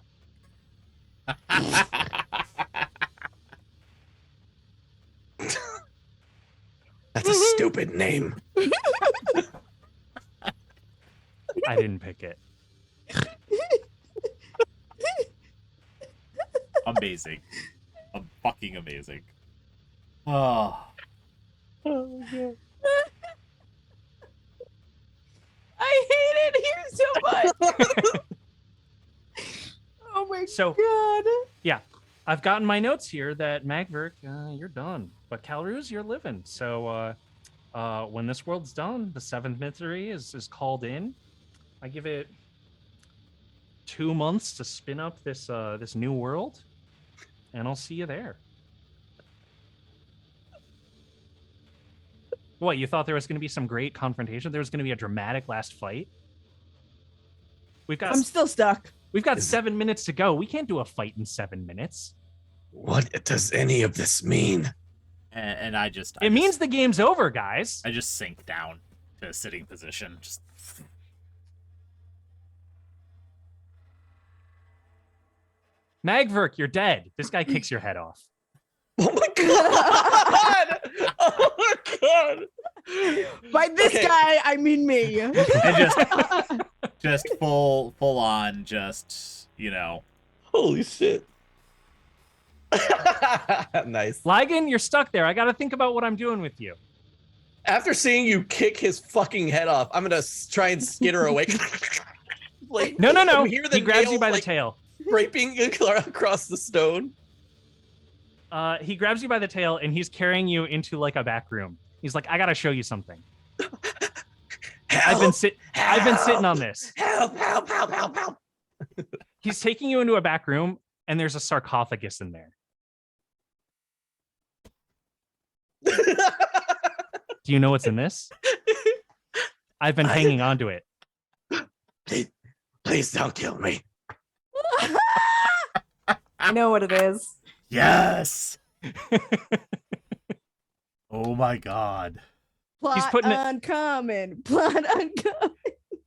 That's a stupid name. I didn't pick it. Amazing. Fucking amazing. Oh. Oh god. I hate it here so much. Oh my god. Yeah, I've gotten my notes here that Magverk, you're done. But Calroos, you're living. So when this world's done, the seventh mystery is called in. I give it 2 months to spin up this this new world, and I'll see you there. What, you thought there was going to be some great confrontation? There was going to be a dramatic last fight? I'm still stuck. We've got 7 minutes to go. We can't do a fight in 7 minutes. What does any of this mean? And I It means the game's over, guys. I just sink down to a sitting position. Just. Magverk, you're dead. This guy kicks your head off. Oh my god! Oh my god! By this guy, I mean me. And just full on, just, you know. Holy shit. Nice. Lygan, you're stuck there. I got to think about what I'm doing with you. After seeing you kick his fucking head off, I'm gonna try and skitter away. Like, No. hear the He grabs you nails, by like, the tail. Scraping across the stone. He grabs you by the tail and he's carrying you into like a back room. He's like, I got to show you something. I've been sitting on this. Help. He's taking you into a back room and there's a sarcophagus in there. Do you know what's in this? I've been hanging on to it. Please don't kill me. I know what it is. Yes. Oh my god. Plot putting it- uncommon. Plot uncommon.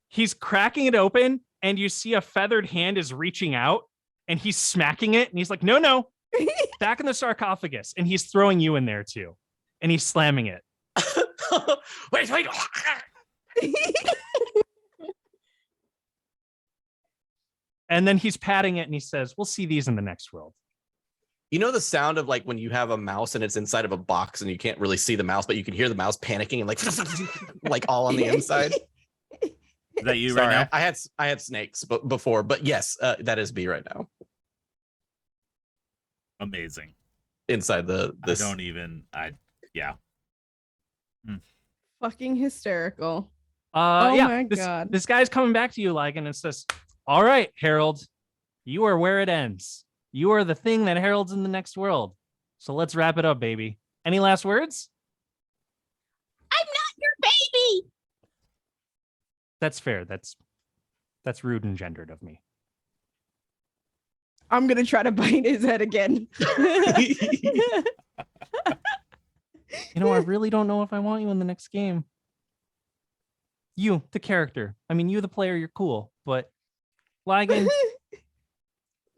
He's cracking it open, and you see a feathered hand is reaching out, and he's smacking it, and he's like, no, back in the sarcophagus. And he's throwing you in there too. And he's slamming it. Wait. And then he's patting it and he says, we'll see these in the next world. You know the sound of like when you have a mouse and it's inside of a box and you can't really see the mouse, but you can hear the mouse panicking and like all on the inside. Is that you Sorry, right now? I had snakes before, but yes, that is me right now. Amazing. Inside this. Yeah. Fucking hysterical. Yeah, my God. This guy's coming back to you, Ligon, and says, all right, Harold, you are where it ends. You are the thing that heralds in the next world. So let's wrap it up, baby. Any last words? I'm not your baby. That's fair. That's rude and gendered of me. I'm gonna try to bite his head again. You know, I really don't know if I want you in the next game. You, the character. I mean, you, the player, you're cool, but Ligon,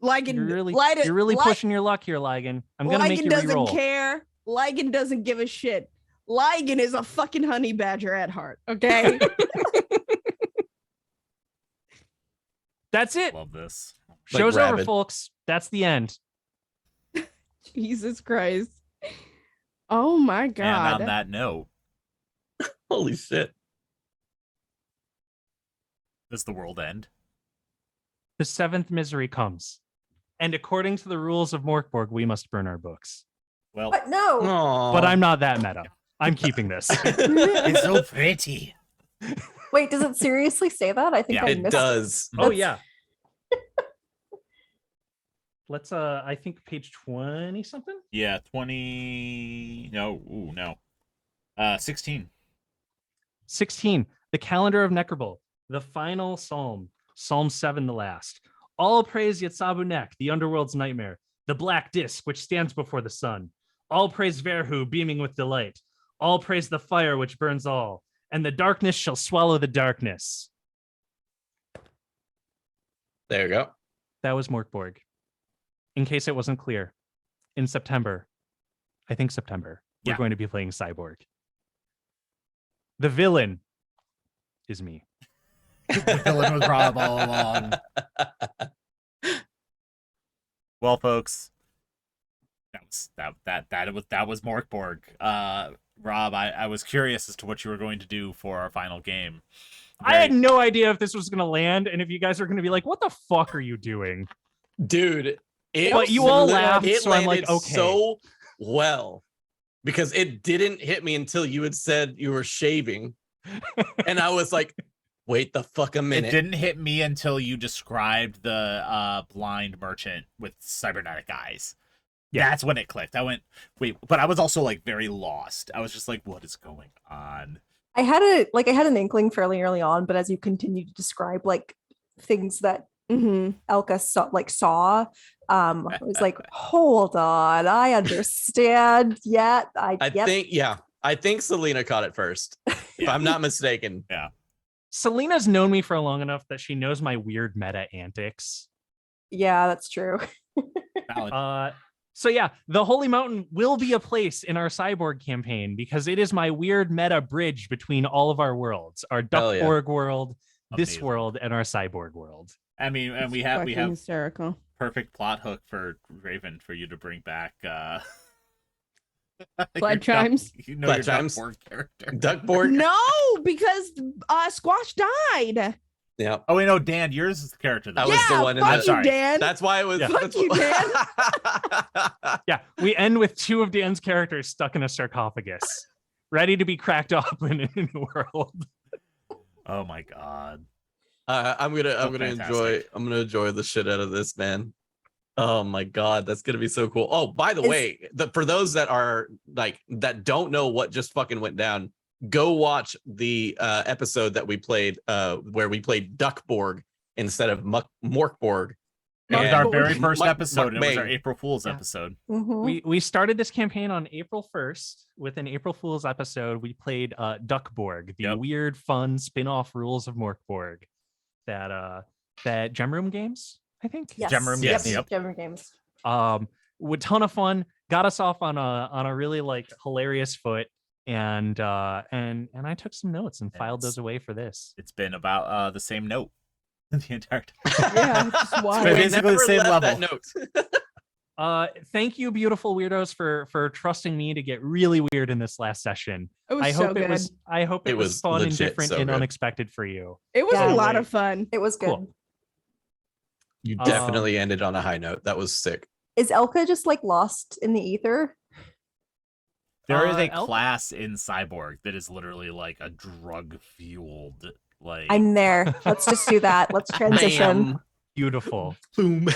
you're really pushing your luck here, Ligon. I'm gonna make you doesn't re-roll. care. Ligon doesn't give a shit. Ligon is a fucking honey badger at heart. Okay. That's it. Love this. Like Show's over, rabid. folks. That's the end. Jesus Christ. Oh my God. And on that note, Holy shit. does the world end? The seventh misery comes. And according to the rules of MORK BORG, we must burn our books. Well, But no. Aww. But I'm not that meta. I'm keeping this. it's so pretty. Wait, does it seriously say that? I think Yeah, I It missed does. Oh yeah. Let's I think page 20 something. Yeah, 20. No. 16. 16. The calendar of Necrobol. The final psalm. Psalm 7, the last. All praise Yatsabu Nek, the underworld's nightmare. The black disc which stands before the sun. All praise Verhu, beaming with delight. All praise the fire which burns all. And the darkness shall swallow the darkness. There you go. That was MORK BORG. In case it wasn't clear, in September, we're Yeah. going to be playing Cyborg. The villain is me. The villain was Rob all along. Well, folks, that was MORK BORG. Rob, I was curious as to what you were going to do for our final game. I had no idea if this was going to land and if you guys are going to be like, what the fuck are you doing? Dude, But you all laughed, it so I'm like, landed okay. so well because it didn't hit me until you had said you were shaving. And I was like, wait the fuck a It minute. didn't hit me until you described the blind merchant with cybernetic eyes. Yeah. That's when it clicked. I went, wait, but I was also like very lost. I was just like, what is going on? I had an inkling fairly early on, but as you continue to describe like things that Elka saw, I was like, hold on, I understand. Yet I think Selina caught it first. If I'm not mistaken. Yeah. Selina's known me for long enough that she knows my weird meta antics. Yeah, that's true. Valid. So yeah, the Holy Mountain will be a place in our Cyborg campaign because it is my weird meta bridge between all of our worlds, our Hell yeah. Duckborg world, this Amazing. world, and our Cyborg world. I mean, and we Fucking have hysterical. perfect plot hook for Raven for you to bring back Blood chimes? You know Blood your chimes. Duckborg character. Duckborg. No, because Squash died. Yeah. Oh wait, no, Dan, yours is the character though. That was the one in fuck the- you, Sorry. Dan. That's why it was. Yeah. That's Fuck you, Dan. Yeah, we end with two of Dan's characters stuck in a sarcophagus, ready to be cracked open in a new world. Oh my god. I'm gonna fantastic. enjoy the shit out of this, man. Oh my god, that's gonna be so cool. Oh, by the way, for those that are like that don't know what just fucking went down, go watch the episode that we played where we played Duckborg instead of MORK BORG. It was And our very first Mark- episode. Mark It was our May. April Fool's Yeah. episode. We started this campaign on April 1st with an April Fool's episode. We played Duck Borg, the weird, fun spin-off rules of MORK BORG that Gem Room Games, I think. Yes. Gem Room Yes. Games. Yep. Gem Room Games. With ton of fun, got us off on a really like hilarious foot, and I took some notes and filed those away for this. It's been about the same note the entire time. Yeah, it's just wild. It's basically the same level. That note. Thank you, beautiful weirdos, for trusting me to get really weird in this last session. It was I so hope good. it was fun and legit different so and good. unexpected for you. It was Yeah. a lot of fun. It was good. Cool. You definitely ended on a high note. That was sick. Is Elka just like lost in the ether? There is a Elk- class in Cyborg that is literally like a drug fueled like I'm there. Let's just do that. Let's transition. Bam. Beautiful. Boom.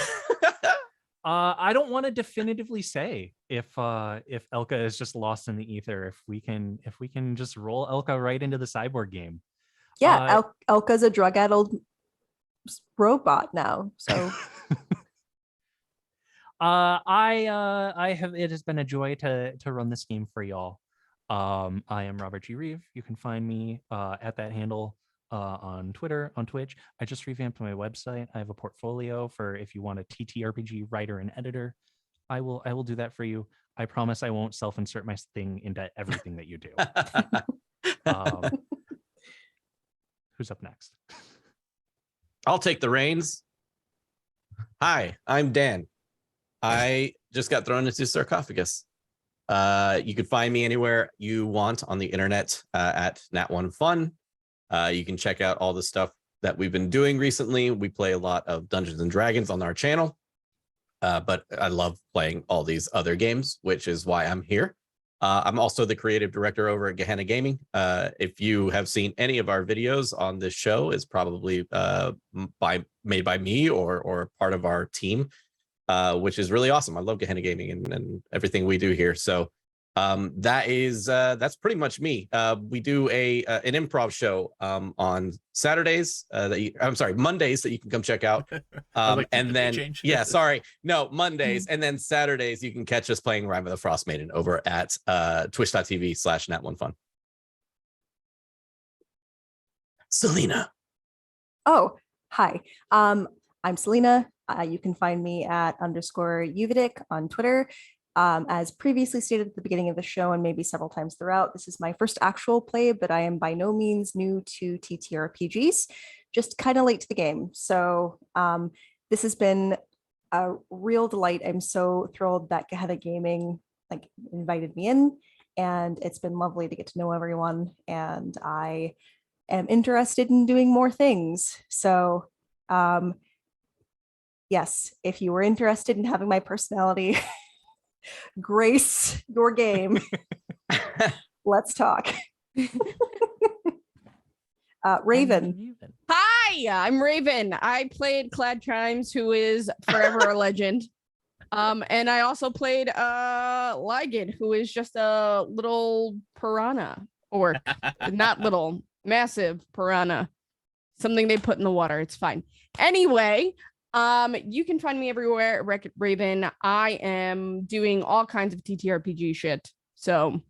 I don't want to definitively say if Elka is just lost in the ether. If we can just roll Elka right into the cyborg game. Yeah, Elka's a drug-addled robot now. So I have. It has been a joy to run this game for y'all. I am Robert G. Reeve. You can find me at that handle on Twitter, on Twitch. I just revamped my website. I have a portfolio for if you want a TTRPG writer and editor. I will do that for you. I promise I won't self-insert my thing into everything that you do. Who's up next? I'll take the reins. Hi, I'm Dan. I just got thrown into sarcophagus. You can find me anywhere you want on the internet at Nat1Fun. You can check out all the stuff that we've been doing recently. We play a lot of Dungeons and Dragons on our channel, but I love playing all these other games, which is why I'm here. I'm also the creative director over at Gehenna Gaming. If you have seen any of our videos on this show, it's probably made by me or part of our team, which is really awesome. I love Gehenna Gaming and everything we do here. So that's pretty much me. We do an improv show on Saturdays Mondays that you can come check out. And then Mondays and then Saturdays you can catch us playing Rime of the Frost Maiden over at twitch.tv/Nat1Fun. Selina. Oh, hi. I'm Selina. You can find me at _Uvidic on Twitter. As previously stated at the beginning of the show and maybe several times throughout, this is my first actual play, but I am by no means new to TTRPGs, just kind of late to the game. So this has been a real delight. I'm so thrilled that Gehenna Gaming invited me in, and it's been lovely to get to know everyone, and I am interested in doing more things. So yes, if you were interested in having my personality grace your game, let's talk. Raven. Hi, I'm Raven. I played Clad Chimes, who is forever a legend. And I also played Ligand, who is just a little piranha, or not little, massive piranha. Something they put in the water. It's fine. Anyway, you can find me everywhere at Wreck-It Raven. I am doing all kinds of TTRPG shit. So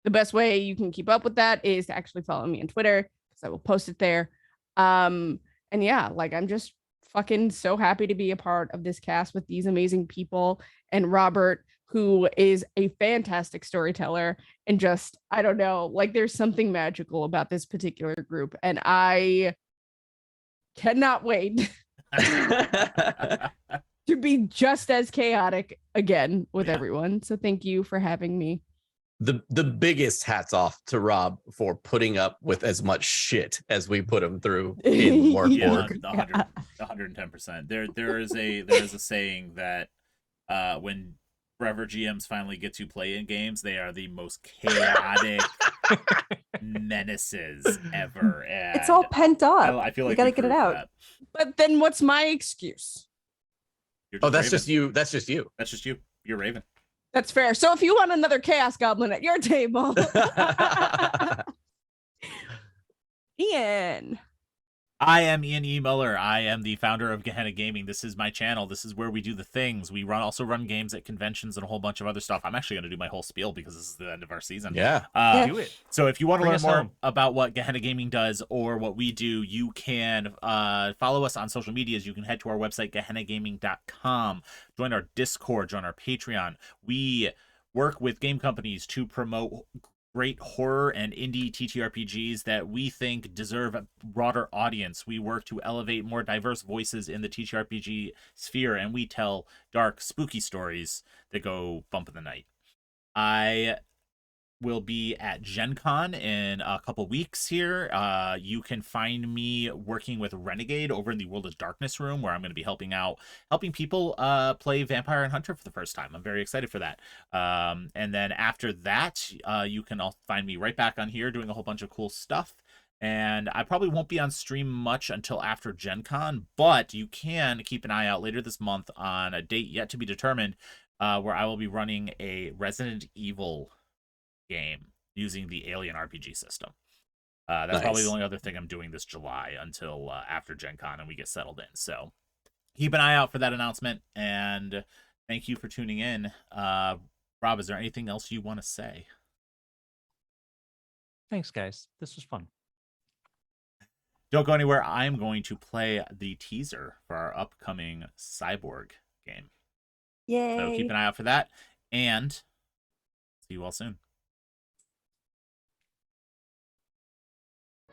the best way you can keep up with that is to actually follow me on Twitter, because I will post it there. And yeah, I'm just fucking so happy to be a part of this cast with these amazing people, and Robert, who is a fantastic storyteller, and just, I don't know, there's something magical about this particular group, and I cannot wait to be just as chaotic again with everyone. So thank you for having me. The biggest hats off to Rob for putting up with as much shit as we put him through in MORK BORG. 110%. There is a saying that when forever GMs finally get to play in games, they are the most chaotic menaces ever. And it's all pent up. I feel like you gotta get it out. that. But then what's my excuse? You're Oh, that's Raven. just you. That's just you. That's just you. You're Raven. That's fair. So if you want another Chaos Goblin at your table, Ian. I am Ian E. Muller. I am the founder of Gehenna Gaming. This is my channel. This is where we do the things. We also run games at conventions and a whole bunch of other stuff. I'm actually going to do my whole spiel because this is the end of our season. Yeah. Do it. So if you want to Bring learn us more home. about what Gehenna Gaming does or what we do, you can follow us on social medias. You can head to our website, gehennagaming.com. Join our Discord, join our Patreon. We work with game companies to promote great horror and indie TTRPGs that we think deserve a broader audience. We work to elevate more diverse voices in the TTRPG sphere, and we tell dark, spooky stories that go bump in the night. I will be at Gen Con in a couple weeks here. You can find me working with Renegade over in the World of Darkness room, where I'm going to be helping people play Vampire and Hunter for the first time. I'm very excited for that. And then after that, you can all find me right back on here doing a whole bunch of cool stuff. And I probably won't be on stream much until after Gen Con, but you can keep an eye out later this month on a date yet to be determined, where I will be running a Resident Evil game using the Alien RPG system. That's probably the only other thing I'm doing this July until after Gen Con and we get settled in. So keep an eye out for that announcement, and thank you for tuning in. Rob, is there anything else you want to say? Thanks, guys. This was fun. Don't go anywhere. I'm going to play the teaser for our upcoming Cyborg game. Yay. So keep an eye out for that, and see you all soon.